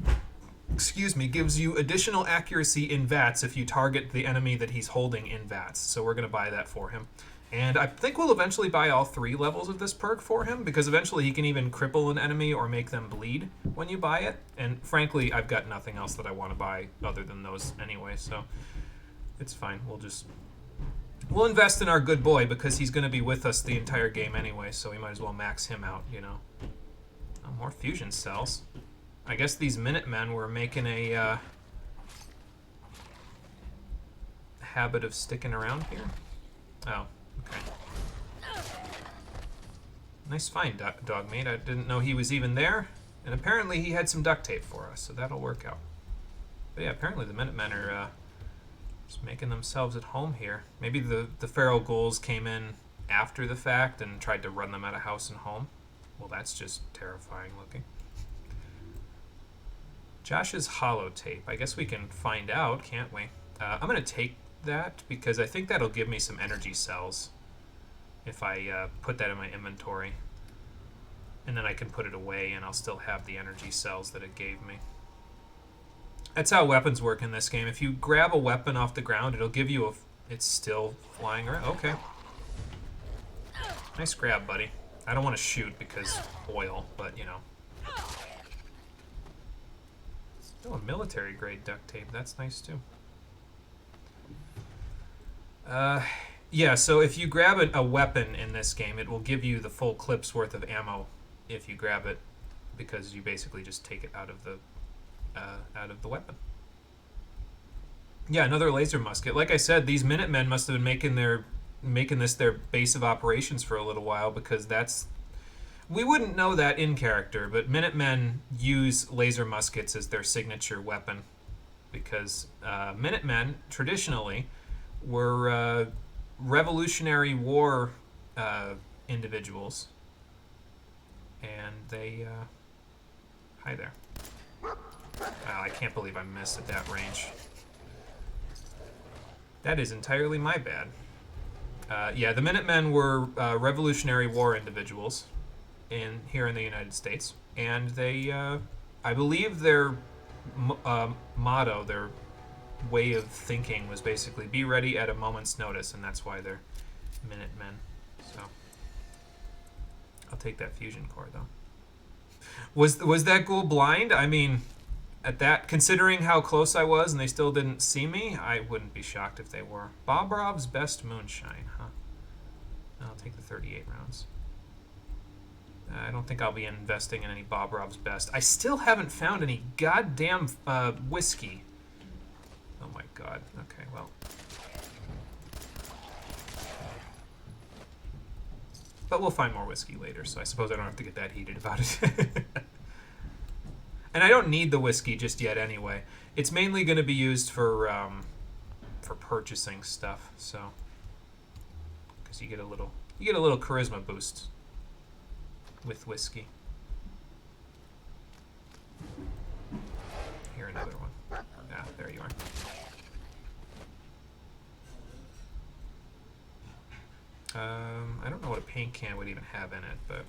gives you additional accuracy in VATS if you target the enemy that he's holding in VATS. So we're going to buy that for him. And I think we'll eventually buy all 3 levels of this perk for him, because eventually he can even cripple an enemy or make them bleed when you buy it. And frankly, I've got nothing else that I want to buy other than those anyway, so it's fine. We'll invest in our good boy, because he's going to be with us the entire game anyway, so we might as well max him out, you know. Oh, more fusion cells. I guess these Minutemen were making a habit of sticking around here. Oh. Okay. Nice find, Dogmeat. I didn't know he was even there. And apparently he had some duct tape for us, so that'll work out. But yeah, apparently the Minutemen are just making themselves at home here. Maybe the feral ghouls came in after the fact and tried to run them out of house and home. Well, that's just terrifying looking. Josh's holotape. I guess we can find out, can't we? I'm going to take that because I think that'll give me some energy cells if I put that in my inventory, and then I can put it away and I'll still have the energy cells that it gave me. That's how weapons work in this game. If you grab a weapon off the ground, it'll give you it's still flying around. Okay, nice grab, buddy. I don't want to shoot because oil, but you know. Oh, military grade duct tape. That's nice too. Yeah, so if you grab a weapon in this game, it will give you the full clip's worth of ammo if you grab it, because you basically just take it out of the weapon. Yeah, another laser musket. Like I said, these Minutemen must have been making this their base of operations for a little while, because we wouldn't know that in character, but Minutemen use laser muskets as their signature weapon, because Minutemen traditionally were Revolutionary War individuals, and they hi there. I can't believe I missed at that range. That is entirely my bad. Yeah, the Minutemen were Revolutionary War individuals here in the United States, and they, I believe their motto, their way of thinking was basically be ready at a moment's notice, and that's why they're Minutemen. So I'll take that fusion core though. Was that ghoul blind? I mean, considering how close I was and they still didn't see me, I wouldn't be shocked if they were. Bobrov's best moonshine, huh? I'll take the 38 rounds. I don't think I'll be investing in any Bobrov's best. I still haven't found any goddamn whiskey. Oh my god. Okay, well. But we'll find more whiskey later, so I suppose I don't have to get that heated about it. And I don't need the whiskey just yet anyway. It's mainly going to be used for purchasing stuff, so because you get a little charisma boost with whiskey. Here, another one. Ah, there you are. I don't know what a paint can would even have in it, but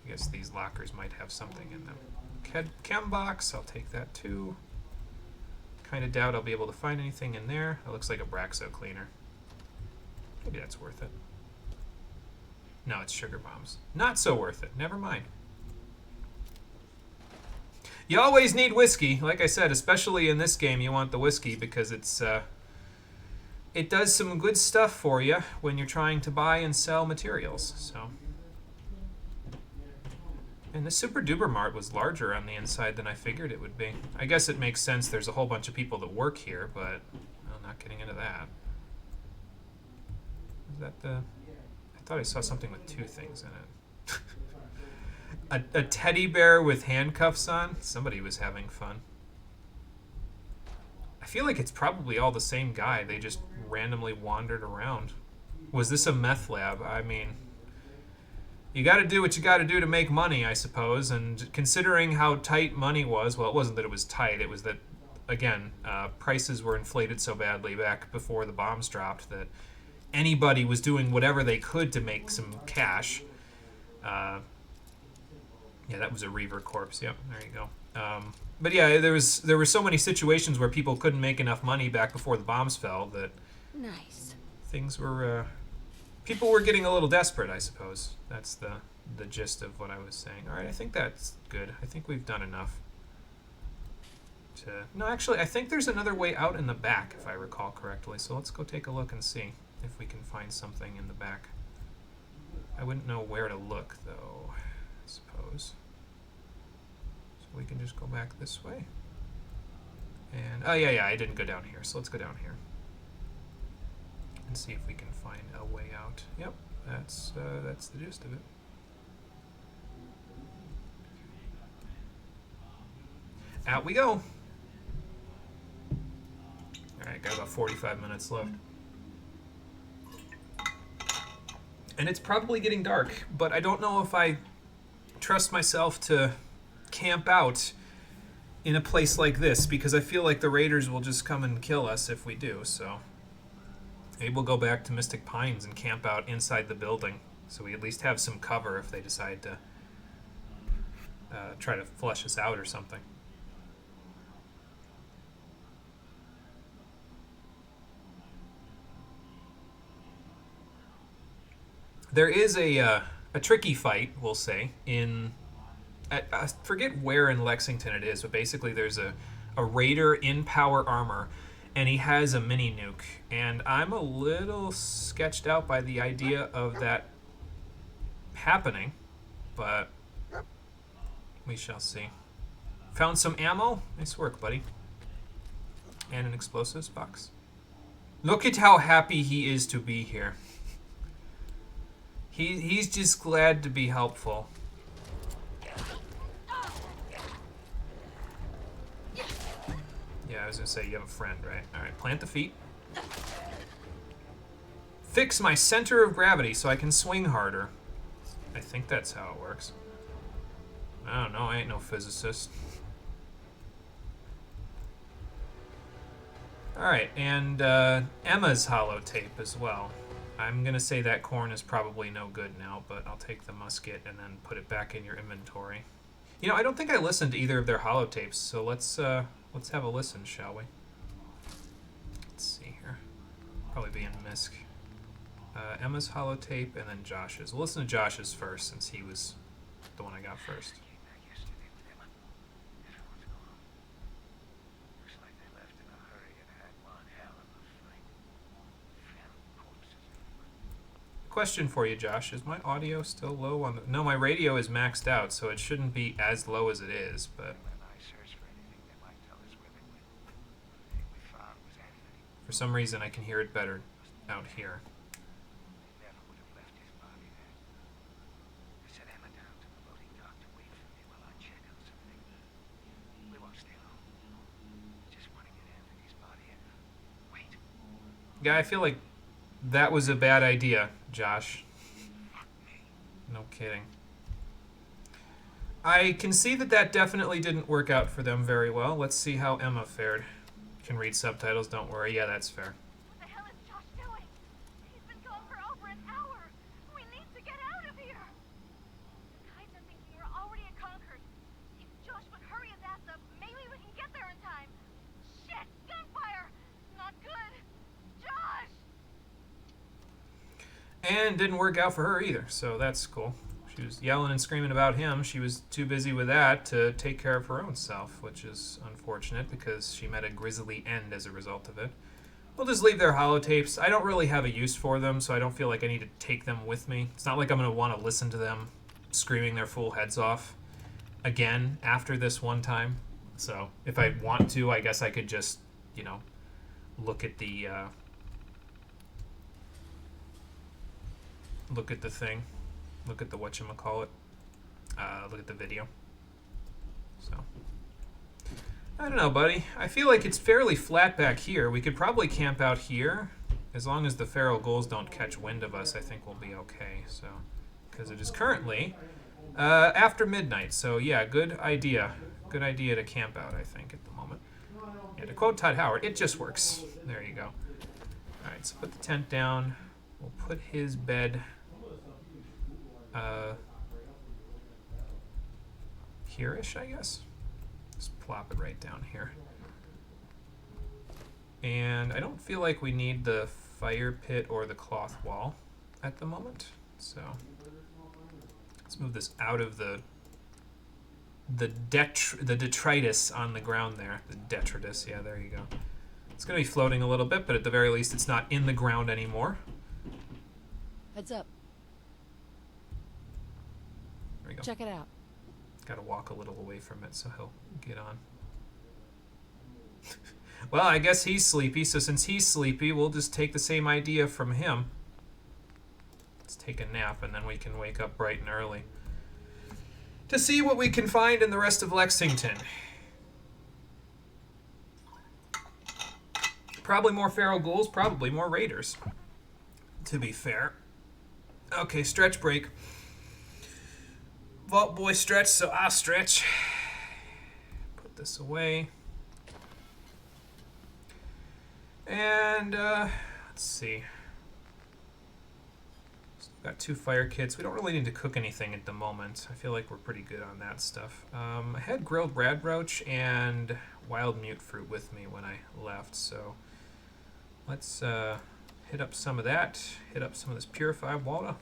I guess these lockers might have something in them. Chem box, I'll take that too. Kind of doubt I'll be able to find anything in there. It looks like a Braxo cleaner. Maybe that's worth it. No, it's sugar bombs. Not so worth it. Never mind. You always need whiskey. Like I said, especially in this game, you want the whiskey because it does some good stuff for you when you're trying to buy and sell materials. So, and the Super Duper Mart was larger on the inside than I figured it would be. I guess it makes sense. There's a whole bunch of people that work here, but I'm not getting into that. Is that the? I thought I saw something with 2 things in it. a teddy bear with handcuffs on. Somebody was having fun. I feel like it's probably all the same guy. They just randomly wandered around. Was this a meth lab? I mean, you got to do what you got to do to make money, I suppose. And considering how tight money was, well, it wasn't that it was tight. It was that, again, prices were inflated so badly back before the bombs dropped that anybody was doing whatever they could to make some cash. Yeah, that was a Reaver corpse. Yep, there you go. But yeah, there were so many situations where people couldn't make enough money back before the bombs fell that Nice. things were... people were getting a little desperate, I suppose. That's the gist of what I was saying. All right, I think that's good. I think we've done enough. No, actually, I think there's another way out in the back, if I recall correctly. So let's go take a look and see if we can find something in the back. I wouldn't know where to look, though, I suppose. So we can just go back this way. And, oh, yeah, I didn't go down here. So let's go down here and see if we can find a way out. Yep, that's the gist of it. Out we go. Alright, got about 45 minutes left. And it's probably getting dark, but I don't know if I trust myself to camp out in a place like this, because I feel like the raiders will just come and kill us if we do, so maybe we'll go back to Mystic Pines and camp out inside the building, so we at least have some cover if they decide to try to flush us out or something. There is a tricky fight, we'll say, in... I forget where in Lexington it is, but basically there's a raider in power armor, and he has a mini nuke. And I'm a little sketched out by the idea of that happening, but we shall see. Found some ammo. Nice work, buddy. And an explosives box. Look at how happy he is to be here. He's just glad to be helpful. Yeah, I was gonna say you have a friend, right? Alright, plant the feet. Fix my center of gravity so I can swing harder. I think that's how it works. I don't know, I ain't no physicist. Alright, and Emma's holotape as well. I'm gonna say that corn is probably no good now, but I'll take the musket and then put it back in your inventory. You know, I don't think I listened to either of their holotapes, so let's have a listen, shall we? Let's see here. Probably be in Misk. Emma's holotape and then Josh's. We'll listen to Josh's first, since he was the one I got first. Question for you, Josh. Is my audio still low on the... No, my radio is maxed out, so it shouldn't be as low as it is, but... For some reason, I can hear it better out here. Yeah, I feel like that was a bad idea, Josh. No kidding. I can see that definitely didn't work out for them very well. Let's see how Emma fared. Can read subtitles, don't worry. Yeah, that's fair. What the hell is Josh doing? He's been gone for over an hour. We need to get out of here. The guys are thinking we're already at Concord. If Josh would hurry his ass up, maybe we can get there in time. Shit! Gunfire! Not good! Josh! And didn't work out for her either, so that's cool. She was yelling and screaming about him. She was too busy with that to take care of her own self, which is unfortunate because she met a grisly end as a result of it. We'll just leave their holotapes. I don't really have a use for them, so I don't feel like I need to take them with me. It's not like I'm going to want to listen to them screaming their full heads off again after this one time. So if I want to, I guess I could just, you know, look at the thing. Look at the whatchamacallit. Look at the video. So, I don't know, buddy. I feel like it's fairly flat back here. We could probably camp out here. As long as the feral ghouls don't catch wind of us, I think we'll be okay. So, because it is currently after midnight. So yeah, good idea. Good idea to camp out, I think, at the moment. Yeah, to quote Todd Howard, it just works. There you go. All right, so put the tent down. We'll put his bed here-ish, I guess. Just plop it right down here. And I don't feel like we need the fire pit or the cloth wall at the moment. So let's move this out of the detritus on the ground there. The detritus, yeah, there you go. It's going to be floating a little bit, but at the very least it's not in the ground anymore. Heads up. There we go. Check it out. Got to walk a little away from it so he'll get on. Well, I guess he's sleepy, so since he's sleepy, we'll just take the same idea from him. Let's take a nap, and then we can wake up bright and early to see what we can find in the rest of Lexington. Probably more feral ghouls, probably more raiders, to be fair. Okay, stretch break. Vault boy stretch, so I'll stretch. Put this away. And, let's see. Still got 2 fire kits. We don't really need to cook anything at the moment. I feel like we're pretty good on that stuff. I had grilled radroach and wild mute fruit with me when I left, so let's hit up some of that, hit up some of this purified water,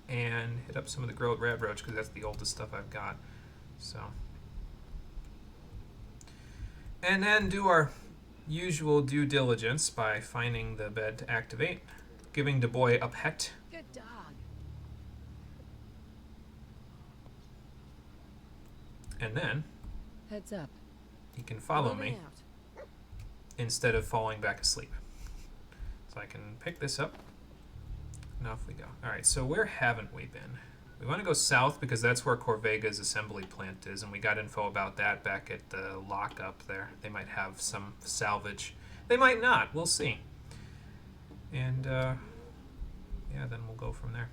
and hit up some of the grilled radroach because that's the oldest stuff I've got. So, and then do our usual due diligence by finding the bed to activate, giving the boy a pet. Good dog. And then Heads up. he can follow Moving me out. instead of falling back asleep. So I can pick this up, and off we go. Alright, so where haven't we been? We want to go south because that's where Corvega's assembly plant is, and we got info about that back at the lockup there. They might have some salvage. They might not. We'll see. And, yeah, then we'll go from there.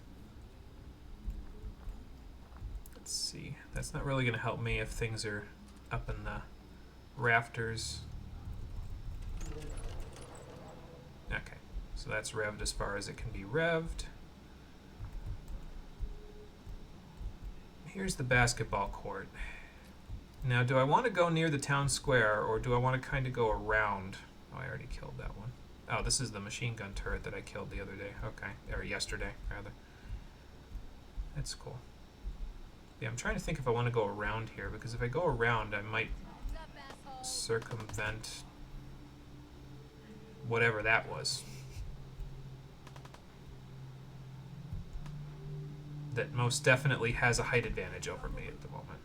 Let's see. That's not really going to help me if things are up in the rafters. Okay, so that's revved as far as it can be revved. Here's the basketball court. Now, do I want to go near the town square, or do I want to kind of go around? Oh, I already killed that one. Oh, this is the machine gun turret that I killed the other day. Okay, or yesterday, rather. That's cool. Yeah, I'm trying to think if I want to go around here, because if I go around, I might circumvent whatever that was. That most definitely has a height advantage over me at the moment.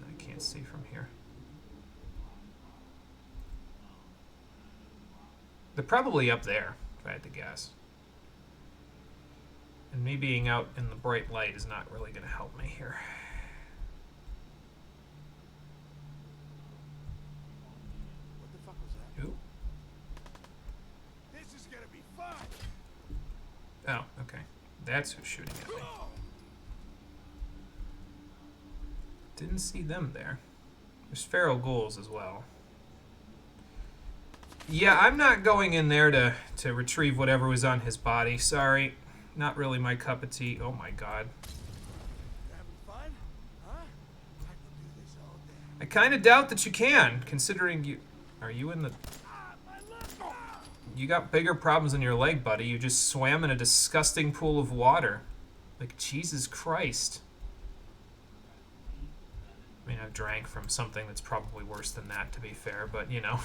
I can't see from here. They're probably up there, if I had to guess. And me being out in the bright light is not really going to help me here. What the fuck was that? Ooh. This is gonna be fun! Oh, okay. That's who's shooting at me. Didn't see them there. There's feral ghouls as well. Yeah, I'm not going in there to retrieve whatever was on his body. Sorry. Not really my cup of tea. Oh my god. Having fun? Huh? I could do this all day. I kind of doubt that you can, considering you... Are you in the... You got bigger problems than your leg, buddy. You just swam in a disgusting pool of water. Like, Jesus Christ. I mean, I've drank from something that's probably worse than that, to be fair, but, you know.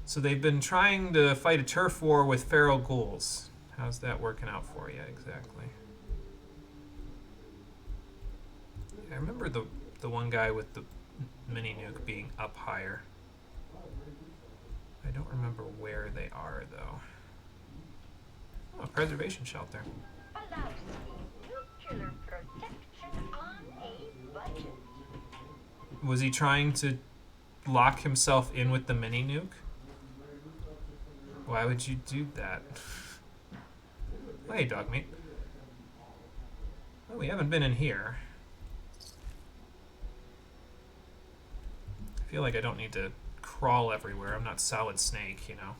So they've been trying to fight a turf war with feral ghouls. How's that working out for you, exactly? I remember the one guy with the mini nuke being up higher. I don't remember where they are, though. Oh, preservation shelter. Nuclear protection on a budget. Was he trying to lock himself in with the mini nuke? Why would you do that? Hey, Dogmeat. Well, we haven't been in here. I feel like I don't need to crawl everywhere. I'm not Solid Snake, you know.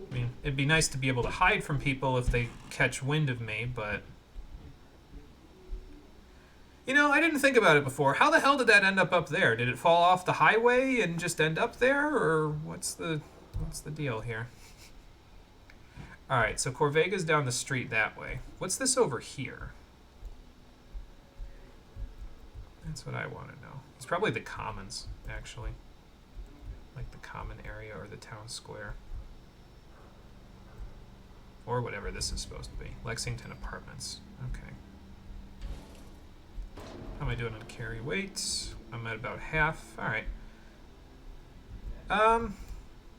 I mean, it'd be nice to be able to hide from people if they catch wind of me, but... You know, I didn't think about it before. How the hell did that end up there? Did it fall off the highway and just end up there? Or what's the deal here? Alright, so Corvega's down the street that way. What's this over here? That's what I want to know. It's probably the commons, actually. Like the common area or the town square. Or whatever this is supposed to be. Lexington Apartments. Okay. How am I doing on carry weight? I'm at about half. Alright.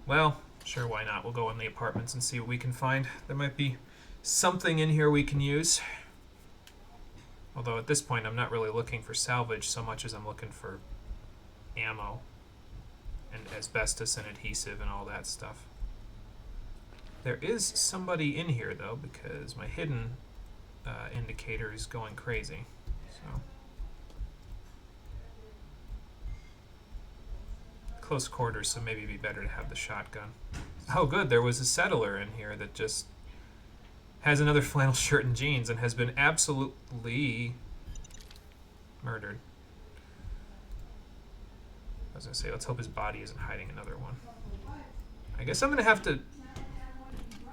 Well, sure, why not? We'll go in the apartments and see what we can find. There might be something in here we can use. Although at this point I'm not really looking for salvage so much as I'm looking for ammo and asbestos and adhesive and all that stuff. There is somebody in here though, because my hidden indicator is going crazy. So close quarters, so maybe it'd be better to have the shotgun. Oh good, there was a settler in here that just has another flannel shirt and jeans and has been absolutely murdered. I was gonna say, let's hope his body isn't hiding another one. I guess I'm gonna have to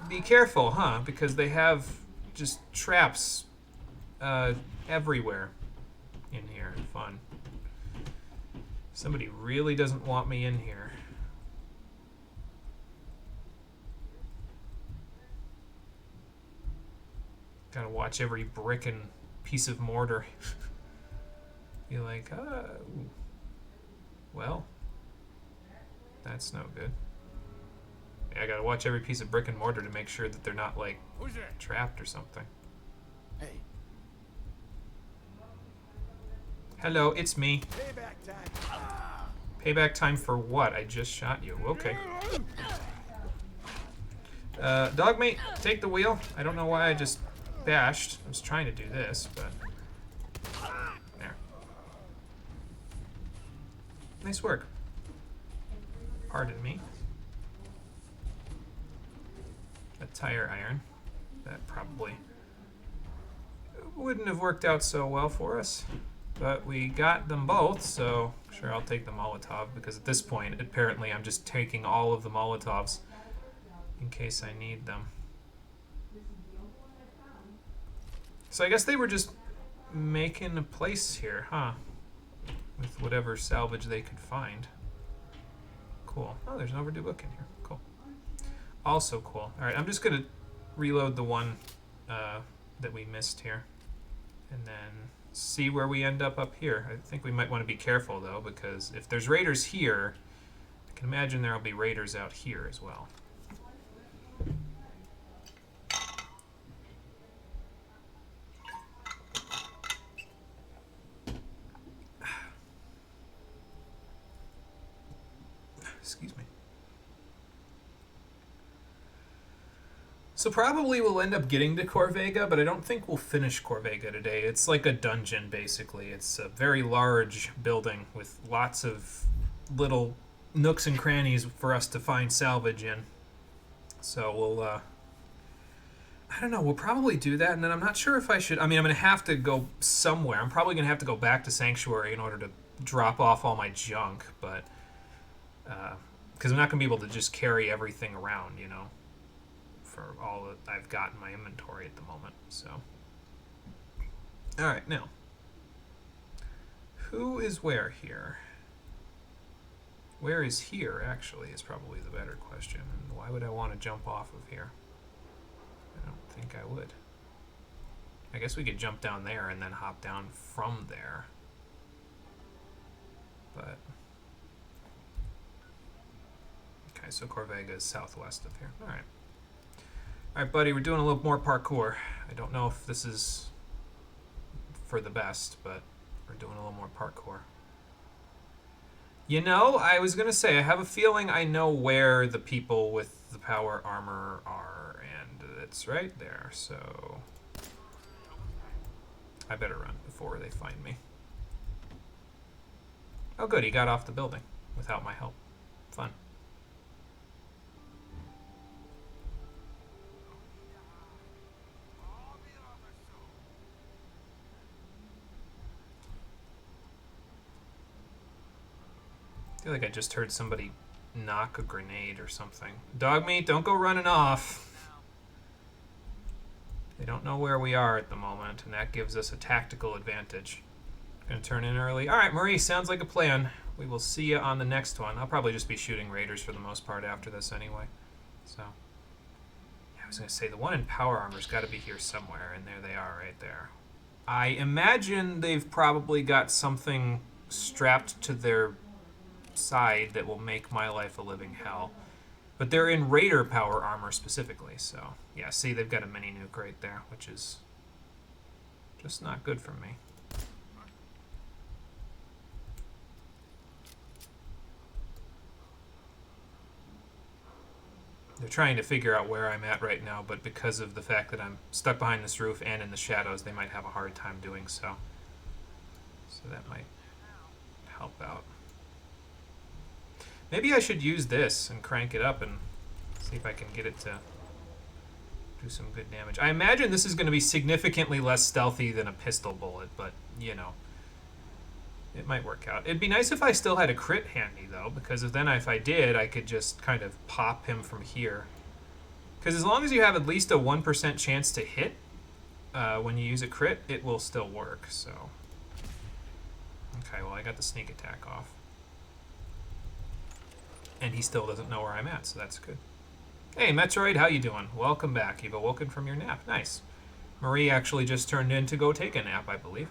be careful, huh? Because they have just traps everywhere in here. Fun. Somebody really doesn't want me in here. Gotta watch every brick and piece of mortar. Be like, well, that's no good. I gotta watch every piece of brick and mortar to make sure that they're not, like, trapped or something. Hey. Hello, it's me. Payback time. Payback time for what? I just shot you. Okay. Dogmeat, take the wheel. I don't know why I just bashed. I was trying to do this, but... There. Nice work. Pardon me. A tire iron. That probably wouldn't have worked out so well for us. But we got them both, so sure, I'll take the Molotov, because at this point, apparently I'm just taking all of the Molotovs in case I need them. So I guess they were just making a place here, huh? With whatever salvage they could find. Cool. Oh, there's an overdue book in here. Cool. Also cool. Alright, I'm just going to reload the one that we missed here. And then see where we end up here. I think we might want to be careful, though, because if there's raiders here, I can imagine there'll be raiders out here as well. Excuse me. So probably we'll end up getting to Corvega, but I don't think we'll finish Corvega today. It's like a dungeon, basically. It's a very large building with lots of little nooks and crannies for us to find salvage in. So we'll, I don't know, we'll probably do that, and then I'm not sure if I should... I mean, I'm going to have to go somewhere. I'm probably going to have to go back to Sanctuary in order to drop off all my junk, but... because I'm not going to be able to just carry everything around, you know, for all that I've got in my inventory at the moment, so. Alright, now. Who is where here? Where is here, actually, is probably the better question. And why would I want to jump off of here? I don't think I would. I guess we could jump down there and then hop down from there. But... Okay, so Corvega is southwest of here. Alright. Alright, buddy, we're doing a little more parkour. I don't know if this is for the best, but We're doing a little more parkour. You know, I was going to say, I have a feeling I know where the people with the power armor are, and it's right there, so I better run before they find me. Oh good, he got off the building without my help. Fun. I feel like I just heard somebody knock a grenade or something. Dogmeat, don't go running off. They don't know where we are at the moment, and that gives us a tactical advantage. Gonna turn in early. Alright, Marie, sounds like a plan. We will see you on the next one. I'll probably just be shooting raiders for the most part after this anyway. So, yeah, I was gonna say, the one in power armor's gotta be here somewhere, and there they are right there. I imagine they've probably got something strapped to their side that will make my life a living hell. But they're in raider power armor specifically, so yeah, see, they've got a mini nuke right there, which is just not good for me. They're trying to figure out where I'm at right now, but because of the fact that I'm stuck behind this roof and in the shadows, they might have a hard time doing so. So that might help out. Maybe I should use this and crank it up and see if I can get it to do some good damage. I imagine this is going to be significantly less stealthy than a pistol bullet, but, you know, it might work out. It'd be nice if I still had a crit handy, though, because then if I did, I could just kind of pop him from here. Because as long as you have at least a 1% chance to hit when you use a crit, it will still work, so. Okay, well, I got the sneak attack off. And he still doesn't know where I'm at, so that's good. Hey, Metroid, how you doing? Welcome back. You've awoken from your nap. Nice. Marie actually just turned in to go take a nap, I believe.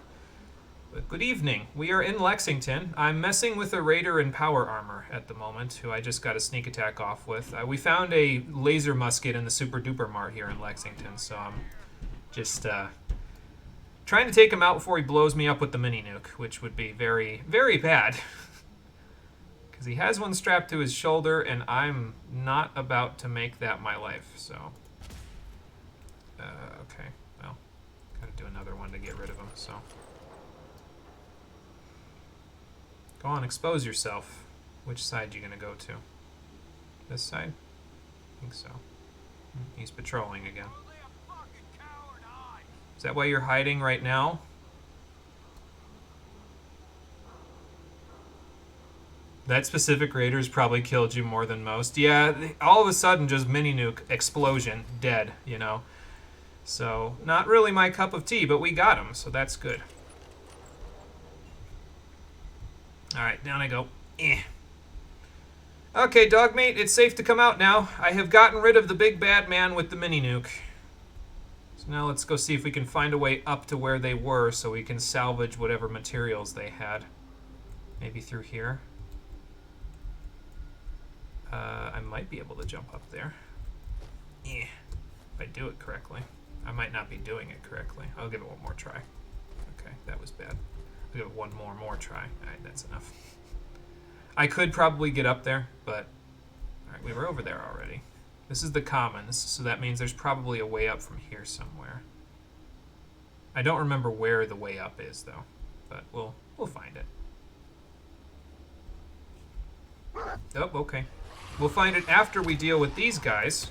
But good evening. We are in Lexington. I'm messing with a raider in power armor at the moment, who I just got a sneak attack off with. We found a laser musket in the Super Duper Mart here in Lexington, so I'm just trying to take him out before he blows me up with the mini nuke, which would be very, very bad. Because he has one strapped to his shoulder, and I'm not about to make that my life, so. Okay, well, gotta do another one to get rid of him, so. Go on, expose yourself. Which side you gonna go to? This side? I think so. He's patrolling again. Is that why you're hiding right now? That specific raider's probably killed you more than most. Yeah, all of a sudden, just mini nuke, explosion, dead, you know. So, not really my cup of tea, but we got him, so that's good. Alright, down I go. Okay, Dogmeat, it's safe to come out now. I have gotten rid of the big bad man with the mini nuke. So now let's go see if we can find a way up to where they were so we can salvage whatever materials they had. Maybe through here. I might be able to jump up there. If I do it correctly. I might not be doing it correctly. I'll give it one more try. Okay, that was bad. I'll give it one more try. Alright, that's enough. I could probably get up there, but... Alright, we were over there already. This is the commons, so that means there's probably a way up from here somewhere. I don't remember where the way up is, though. But we'll find it. Oh, okay. We'll find it after we deal with these guys.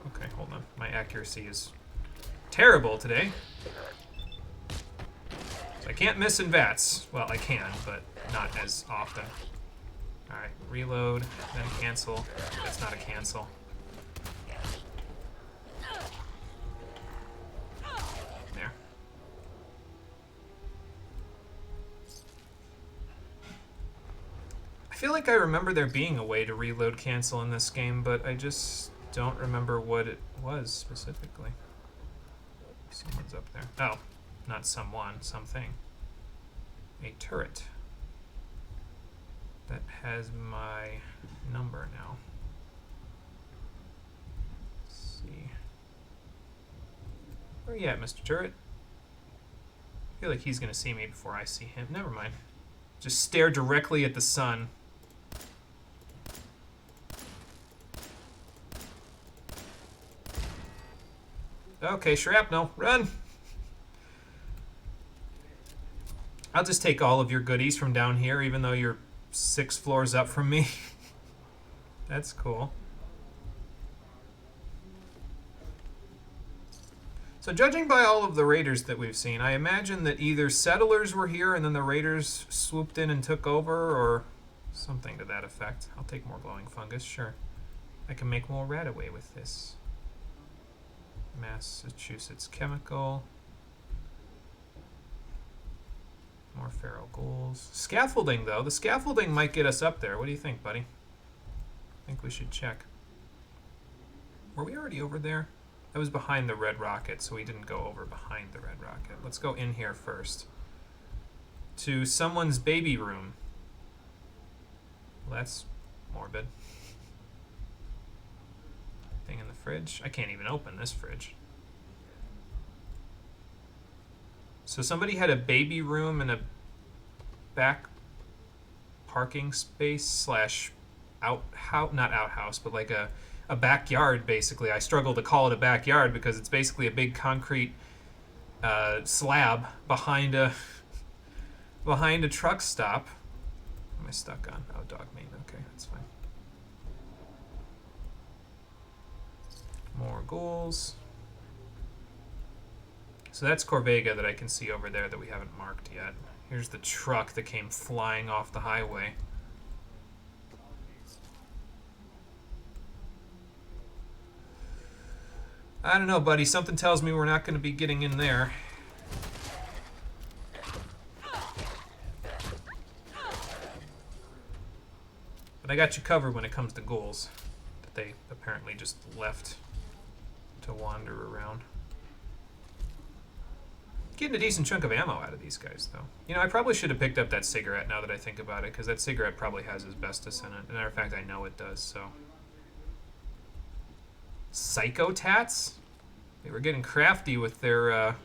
Okay, hold on. My accuracy is terrible today. So I can't miss in VATS. Well, I can, but not as often. Alright, reload, then cancel. That's not a cancel. There. I feel like I remember there being a way to reload cancel in this game, but I just don't remember what it was specifically. Someone's up there. Oh, not someone, something. A turret that has my number now. Let's see. Where you at, Mr. Turret? feel like he's going to see me before I see him. Never mind. Just stare directly at the sun. Okay, shrapnel, run! I'll just take all of your goodies from down here, even though you're 6 floors up from me. That's cool. So judging by all of the raiders that we've seen, I imagine that either settlers were here and then the raiders swooped in and took over, or something to that effect. I'll take more glowing fungus, sure. I can make more radaway with this. Massachusetts chemical. More feral ghouls. Scaffolding, though. The scaffolding might get us up there. What do you think, buddy? I think we should check. Were we already over there? That was behind the red rocket, so we didn't go over behind the red rocket. Let's go in here first. To someone's baby room. Well, that's morbid. Thing in the fridge. I can't even open this fridge. So somebody had a baby room and a back parking space slash outhouse, not outhouse, but like a backyard, basically. I struggle to call it a backyard because it's basically a big concrete slab behind a truck stop. What am I stuck on? Oh, Dogmeat. Okay, that's fine. More ghouls. So that's Corvega that I can see over there that we haven't marked yet. Here's the truck that came flying off the highway. I don't know, buddy. Something tells me we're not going to be getting in there. But I got you covered when it comes to ghouls that they apparently just left to wander around. Getting a decent chunk of ammo out of these guys, though. You know, I probably should have picked up that cigarette now that I think about it, because that cigarette probably has asbestos in it. As a matter of fact, I know it does, so. Psychotats? They were getting crafty with their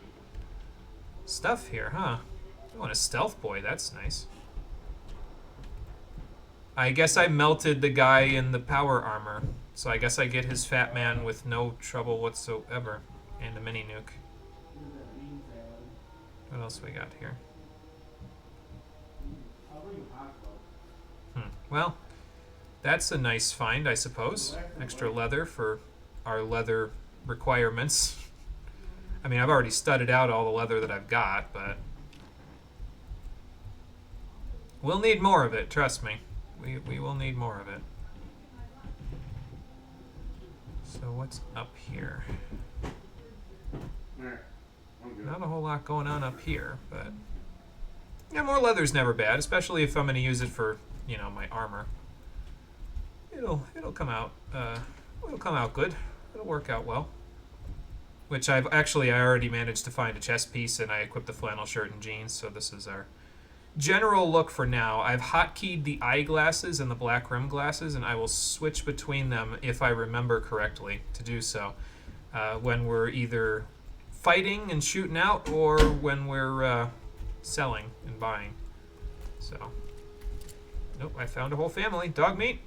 stuff here, huh? I want a stealth boy, that's nice. I guess I melted the guy in the power armor, so I guess I get his fat man with no trouble whatsoever. And a mini nuke. What else we got here? Well, that's a nice find, I suppose. Extra leather for our leather requirements. I mean, I've already studded out all the leather that I've got, but we'll need more of it, trust me. We will need more of it. So what's up here? Not a whole lot going on up here, but yeah, more leather's never bad, especially if I'm going to use it for, you know, my armor. It'll come out good. It'll work out well. Which I already managed to find a chest piece, and I equipped the flannel shirt and jeans, so this is our general look for now. I've hotkeyed the eyeglasses and the black rim glasses, and I will switch between them if I remember correctly to do so when we're either fighting and shooting out, or when we're selling and buying. So, nope, I found a whole family. Dogmeat.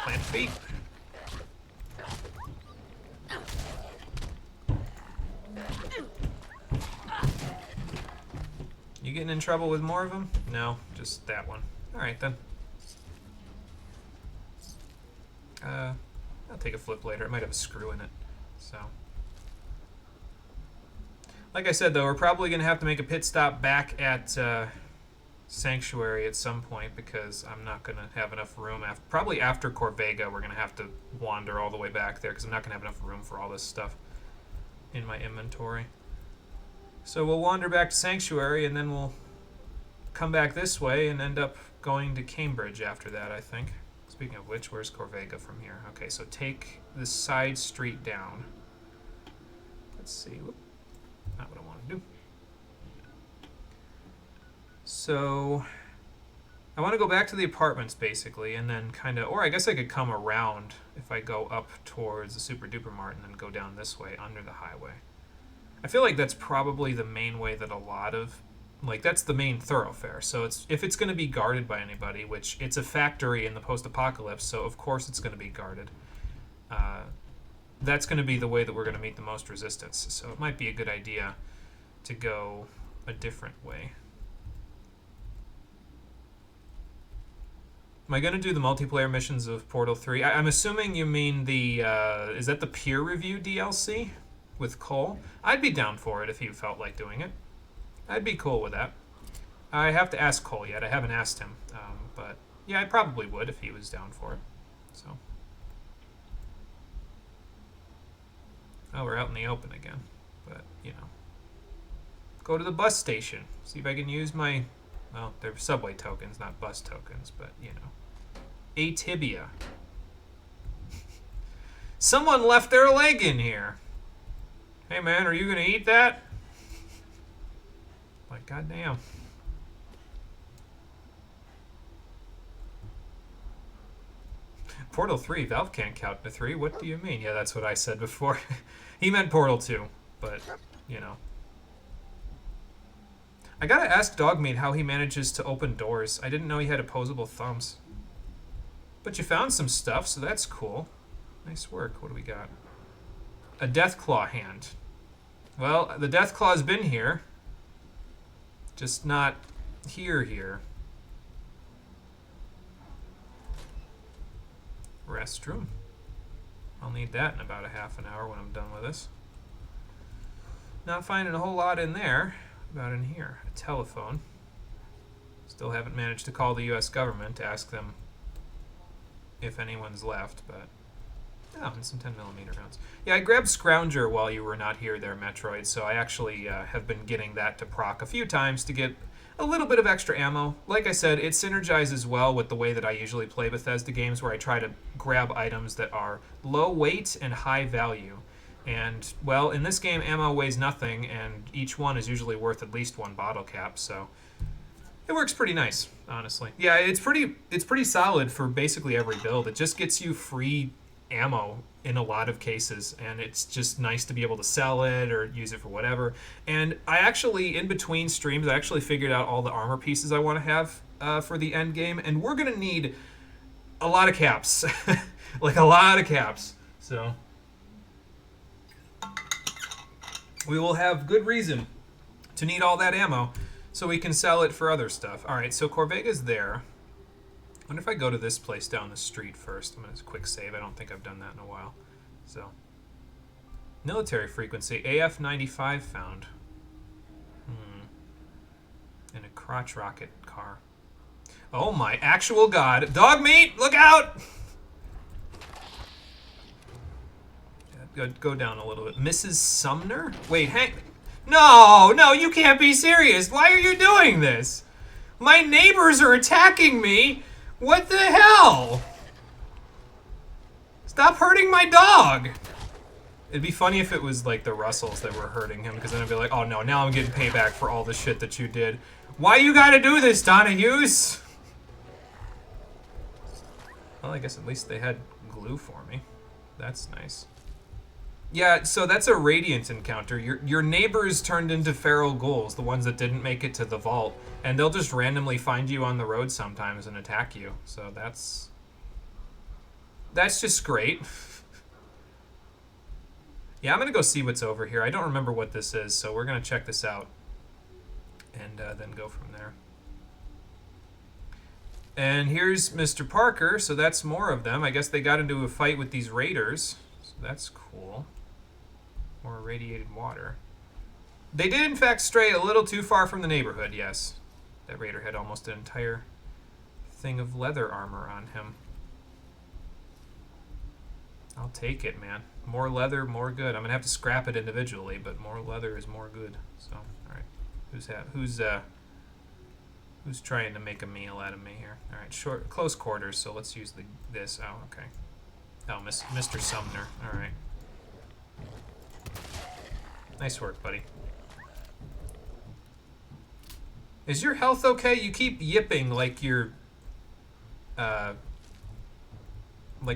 Plant feet. You getting in trouble with more of them? No, just that one. All right then. I'll take a flip later. It might have a screw in it. So, like I said, though, we're probably going to have to make a pit stop back at Sanctuary at some point, because I'm not going to have enough room. Probably after Corvega, we're going to have to wander all the way back there, because I'm not going to have enough room for all this stuff in my inventory. So we'll wander back to Sanctuary, and then we'll come back this way and end up going to Cambridge after that, I think. Speaking of which, where's Corvega from here? Okay, so take the side street down. Let's see. Whoop. Not what I want to do. So I want to go back to the apartments, basically, and then kind of, or I guess I could come around if I go up towards the Super Duper Mart and then go down this way under the highway. I feel like that's probably the main way that a lot of, like, that's the main thoroughfare. So if it's going to be guarded by anybody, which it's a factory in the post-apocalypse, so of course it's going to be guarded. That's going to be the way that we're going to meet the most resistance. So it might be a good idea to go a different way. Am I going to do the multiplayer missions of Portal 3? I'm assuming you mean the, is that the peer review DLC with Cole? I'd be down for it if you felt like doing it. I'd be cool with that. I have to ask Cole yet. I haven't asked him. But yeah, I probably would if he was down for it. So. Oh, we're out in the open again. But, you know. Go to the bus station. See if I can use my... Well, they're subway tokens, not bus tokens, but, you know. Atibia. Someone left their leg in here. Hey, man, are you going to eat that? Like, goddamn. Portal 3, Valve can't count to 3. What do you mean? Yeah, that's what I said before. He meant Portal 2, but, you know. I gotta ask Dogmeat how he manages to open doors. I didn't know he had opposable thumbs. But you found some stuff, so that's cool. Nice work. What do we got? A Deathclaw hand. Well, the Deathclaw's been here. Just not here. Restroom. I'll need that in about a half an hour when I'm done with this. Not finding a whole lot in there. About in here. A telephone. Still haven't managed to call the US government to ask them if anyone's left, but... Oh, and some 10mm rounds. Yeah, I grabbed Scrounger while you were not here there, Metroid, so I actually have been getting that to proc a few times to get a little bit of extra ammo. Like I said, it synergizes well with the way that I usually play Bethesda games, where I try to grab items that are low weight and high value. And, well, in this game, ammo weighs nothing, and each one is usually worth at least one bottle cap, so it works pretty nice, honestly. Yeah, it's pretty solid for basically every build. It just gets you free ammo in a lot of cases, and it's just nice to be able to sell it or use it for whatever. And I actually, in between streams, I actually figured out all the armor pieces I want to have for the end game, and we're going to need a lot of caps. Like, a lot of caps. So... we will have good reason to need all that ammo so we can sell it for other stuff. All right, so Corvega's there. I wonder if I go to this place down the street first. I'm going to quick save. I don't think I've done that in a while. So, military frequency. AF-95 found. In a crotch rocket car. Oh my actual god. Dogmeat, look out! Go down a little bit. Mrs. Sumner? Wait, hang... No, you can't be serious. Why are you doing this? My neighbors are attacking me. What the hell? Stop hurting my dog. It'd be funny if it was like the Russells that were hurting him, because then I'd be like, oh no, now I'm getting payback for all the shit that you did. Why you gotta do this, Donna Hughes? Well, I guess at least they had glue for me. That's nice. Yeah, so that's a Radiant encounter. Your neighbors turned into feral ghouls, the ones that didn't make it to the vault, and they'll just randomly find you on the road sometimes and attack you. So that's just great. Yeah, I'm gonna go see what's over here. I don't remember what this is, so we're gonna check this out and then go from there. And here's Mr. Parker, so that's more of them. I guess they got into a fight with these raiders, so that's cool. More irradiated water. They did, in fact, stray a little too far from the neighborhood, yes. That raider had almost an entire thing of leather armor on him. I'll take it, man. More leather, more good. I'm going to have to scrap it individually, but more leather is more good. So, alright. Who's trying to make a meal out of me here? Alright, close quarters, so let's use this. Oh, okay. Oh, Mr. Sumner. Alright. Nice work, buddy. Is your health okay? You keep yipping like you're... like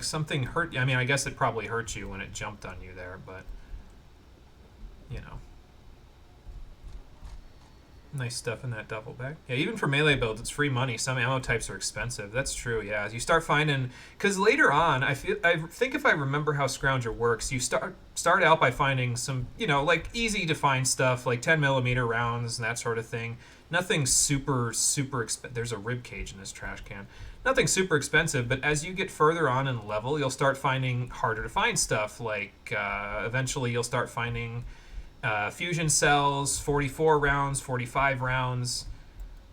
something hurt... I mean, I guess it probably hurt you when it jumped on you there, but... You know. Nice stuff in that duffel bag. Yeah, even for melee builds, it's free money. Some ammo types are expensive. That's true. Yeah, as you start finding, because later on, I think if I remember how Scrounger works, you start out by finding some, like easy to find stuff like 10mm rounds and that sort of thing. Nothing super expensive. There's a rib cage in this trash can. Nothing super expensive, but as you get further on in level, you'll start finding harder to find stuff. Like eventually, you'll start finding fusion cells, 44 rounds, 45 rounds,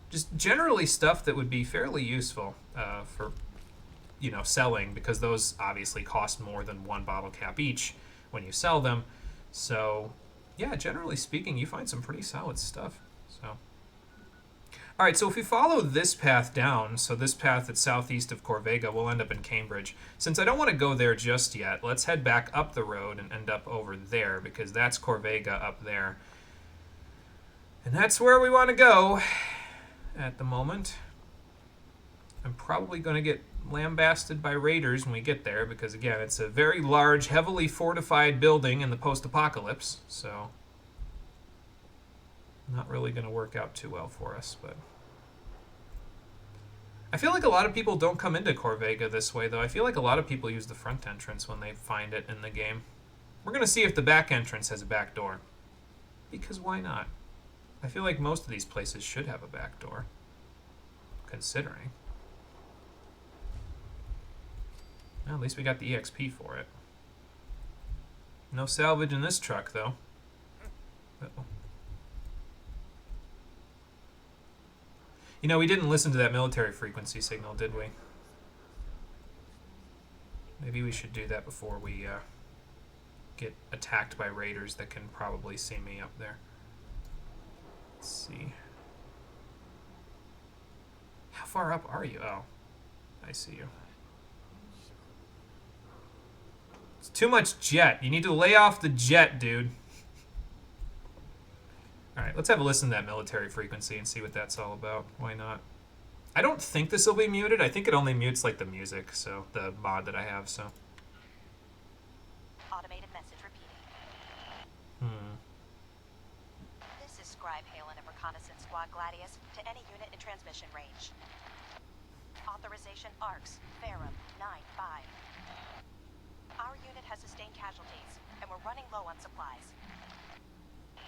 just generally stuff that would be fairly useful for, selling, because those obviously cost more than one bottle cap each when you sell them. So, yeah, generally speaking, you find some pretty solid stuff. So, all right, so if we follow this path down, so this path that's southeast of Corvega, we'll end up in Cambridge. Since I don't want to go there just yet, let's head back up the road and end up over there, because that's Corvega up there. And that's where we want to go at the moment. I'm probably going to get lambasted by raiders when we get there, because again, it's a very large, heavily fortified building in the post-apocalypse, so not really going to work out too well for us. But I feel like a lot of people don't come into Corvega this way, though. I feel like a lot of people use the front entrance when they find it in the game. We're going to see if the back entrance has a back door, because why not? I feel like most of these places should have a back door, considering. Well, at least we got the EXP for it. No salvage in this truck, though. Uh-oh. We didn't listen to that military frequency signal, did we? Maybe we should do that before we get attacked by raiders that can probably see me up there. Let's see. How far up are you? Oh, I see you. It's too much jet. You need to lay off the jet, dude. Alright, let's have a listen to that military frequency and see what that's all about. Why not? I don't think this will be muted. I think it only mutes, like, the music, so the mod that I have, so. Automated message repeating. This is Scribe Halen of Reconnaissance Squad Gladius to any unit in transmission range. Authorization ARCS, Ferrum, 9-5. Our unit has sustained casualties, and we're running low on supplies.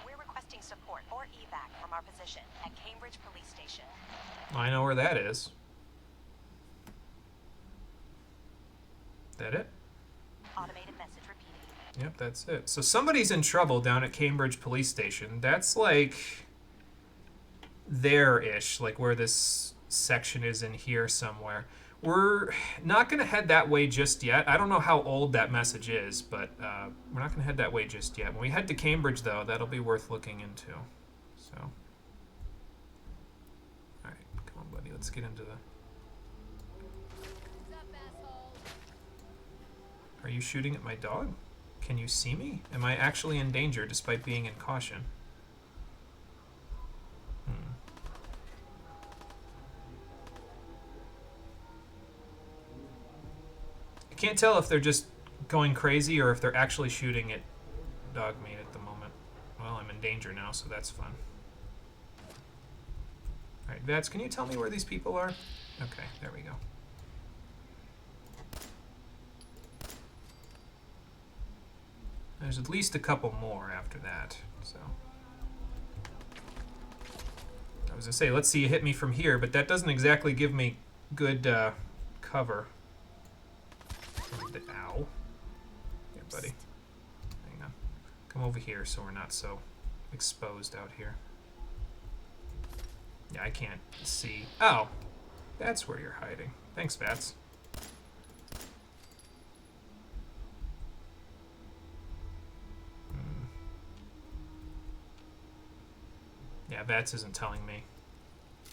We're requesting support or evac from our position at Cambridge Police Station. I know where that is. That it? Automated message repeating. Yep, that's it. So somebody's in trouble down at Cambridge Police Station. That's like there-ish, like where this section is in here somewhere. We're not going to head that way just yet. I don't know how old that message is, but we're not going to head that way just yet. When we head to Cambridge, though, that'll be worth looking into. So, all right, come on, buddy. Let's get into the... Are you shooting at my dog? Can you see me? Am I actually in danger despite being in caution? Can't tell if they're just going crazy or if they're actually shooting at Dogmeat at the moment. Well, I'm in danger now, so that's fun. Alright, Vats, can you tell me where these people are? Okay, there we go. There's at least a couple more after that, so. I was gonna say, let's see you hit me from here, but that doesn't exactly give me good cover. Ow. Here, buddy. Hang on. Come over here so we're not so exposed out here. Yeah, I can't see. Oh, that's where you're hiding. Thanks, Vats. Yeah, Vats isn't telling me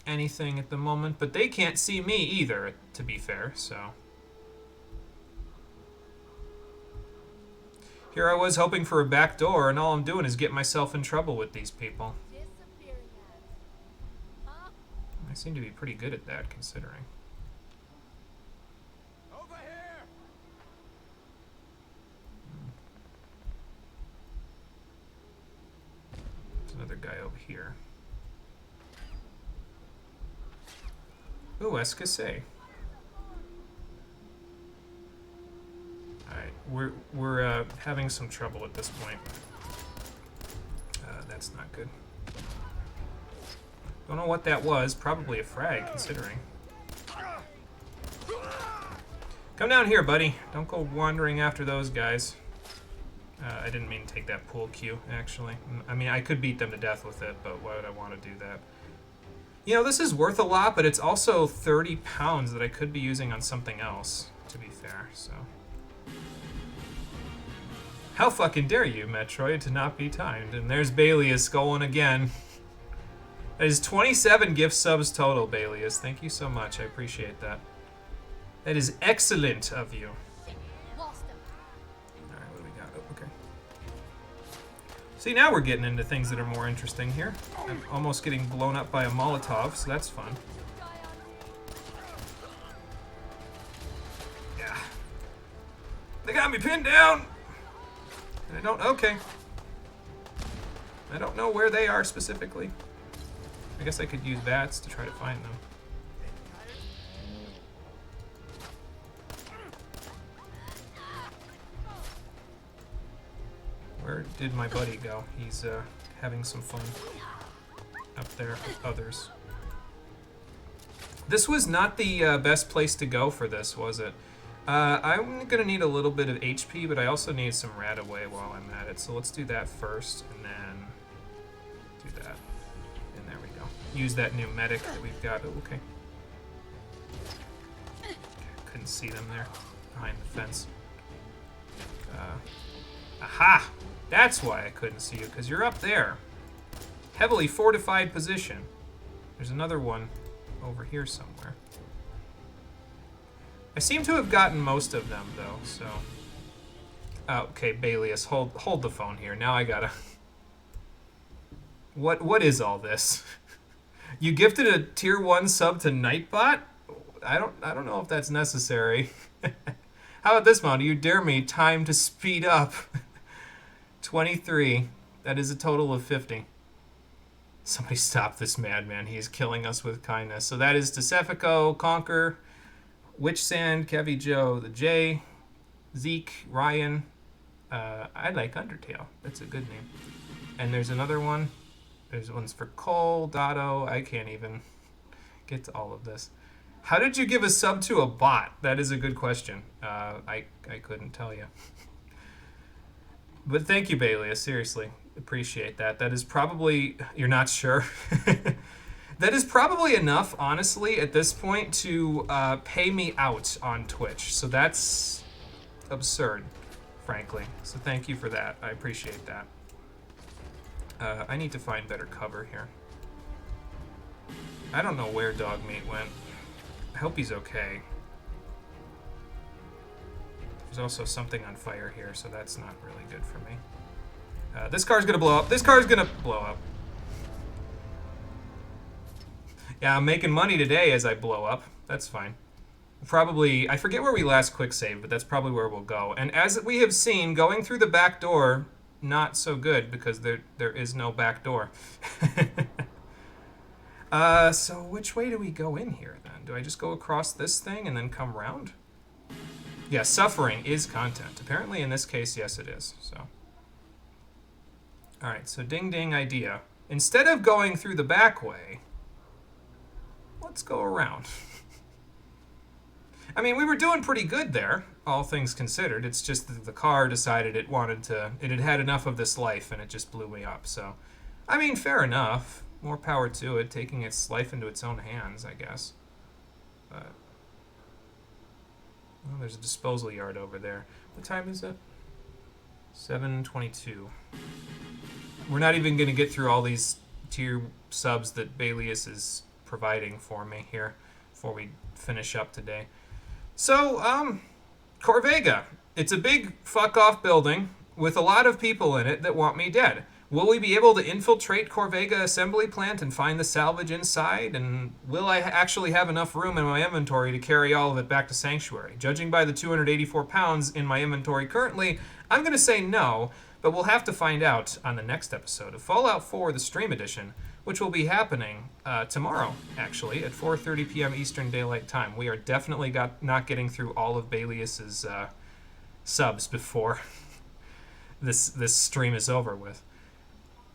anything at the moment, but they can't see me either, to be fair, so. Here I was hoping for a back door, and all I'm doing is getting myself in trouble with these people. I seem to be pretty good at that, considering. Over here. There's another guy over here. Ooh, escassé. Alright, we're having some trouble at this point. That's not good. Don't know what that was. Probably a frag, considering. Come down here, buddy. Don't go wandering after those guys. I didn't mean to take that pool cue, actually. I mean, I could beat them to death with it, but why would I want to do that? You know, this is worth a lot, but it's also 30 pounds that I could be using on something else, to be fair, so. How fucking dare you, Metroid, to not be timed? And there's Balius going again. That is 27 gift subs total, Balius. Thank you so much. I appreciate that. That is excellent of you. Alright, what do we got? Oh, okay. See, now we're getting into things that are more interesting here. I'm almost getting blown up by a Molotov, so that's fun. Yeah. They got me pinned down! I don't... Okay. I don't know where they are specifically. I guess I could use bats to try to find them. Where did my buddy go? He's having some fun up there with others. This was not the best place to go for this, was it? I'm gonna need a little bit of HP, but I also need some Radaway while I'm at it. So let's do that first, and then do that. And there we go. Use that new medic that we've got. Oh, okay. Couldn't see them there behind the fence. Aha! That's why I couldn't see you, because you're up there. Heavily fortified position. There's another one over here somewhere. I seem to have gotten most of them, though, so... Oh, okay, Balius, hold the phone here. Now I gotta... What is all this? You gifted a tier 1 sub to Nightbot? I don't know if that's necessary. How about this one? Do you dare me? Time to speed up. 23. That is a total of 50. Somebody stop this madman. He is killing us with kindness. So that is Tsefico, Conquer, Witch Sand, Kevy Joe, the J, Zeke, Ryan. I like Undertale. That's a good name. And there's another one. There's ones for Cole, Dotto. I can't even get to all of this. How did you give a sub to a bot? That is a good question. I couldn't tell you. But thank you, Balius. Seriously. Appreciate that. That is probably... You're not sure? That is probably enough, honestly, at this point, to pay me out on Twitch. So that's absurd, frankly. So thank you for that. I appreciate that. I need to find better cover here. I don't know where Dogmeat went. I hope he's okay. There's also something on fire here, so that's not really good for me. This car's gonna blow up. This car's gonna blow up. Yeah, I'm making money today as I blow up. That's fine. Probably, I forget where we last quick saved, but that's probably where we'll go. And as we have seen, going through the back door, not so good, because there is no back door. So which way do we go in here, then? Do I just go across this thing and then come around? Yeah, suffering is content. Apparently, in this case, yes, it is. So, all right, so ding ding idea. Instead of going through the back way, let's go around. I mean, we were doing pretty good there, all things considered. It's just that the car decided it had had enough of this life, and it just blew me up. So, I mean, fair enough. More power to it, taking its life into its own hands, I guess. But, well, there's a disposal yard over there. What time is it? 7:22. We're not even going to get through all these tier subs that Balius is providing for me here before we finish up today. So, Corvega. It's a big fuck-off building with a lot of people in it that want me dead. Will we be able to infiltrate Corvega assembly plant and find the salvage inside? And will I actually have enough room in my inventory to carry all of it back to Sanctuary? Judging by the 284 pounds in my inventory currently, I'm going to say no, but we'll have to find out on the next episode of Fallout 4, the Stream Edition, which will be happening tomorrow, actually, at 4:30 p.m. Eastern Daylight Time. We are definitely not getting through all of Bailius's subs before this stream is over with.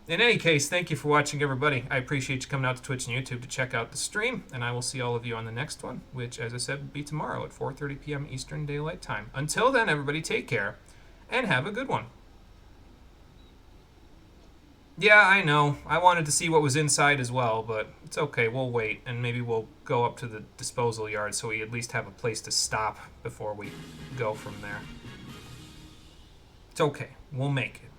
In any case, thank you for watching, everybody. I appreciate you coming out to Twitch and YouTube to check out the stream, and I will see all of you on the next one, which, as I said, will be tomorrow at 4:30 p.m. Eastern Daylight Time. Until then, everybody, take care, and have a good one. Yeah, I know. I wanted to see what was inside as well, but it's okay. We'll wait, and maybe we'll go up to the disposal yard so we at least have a place to stop before we go from there. It's okay. We'll make it.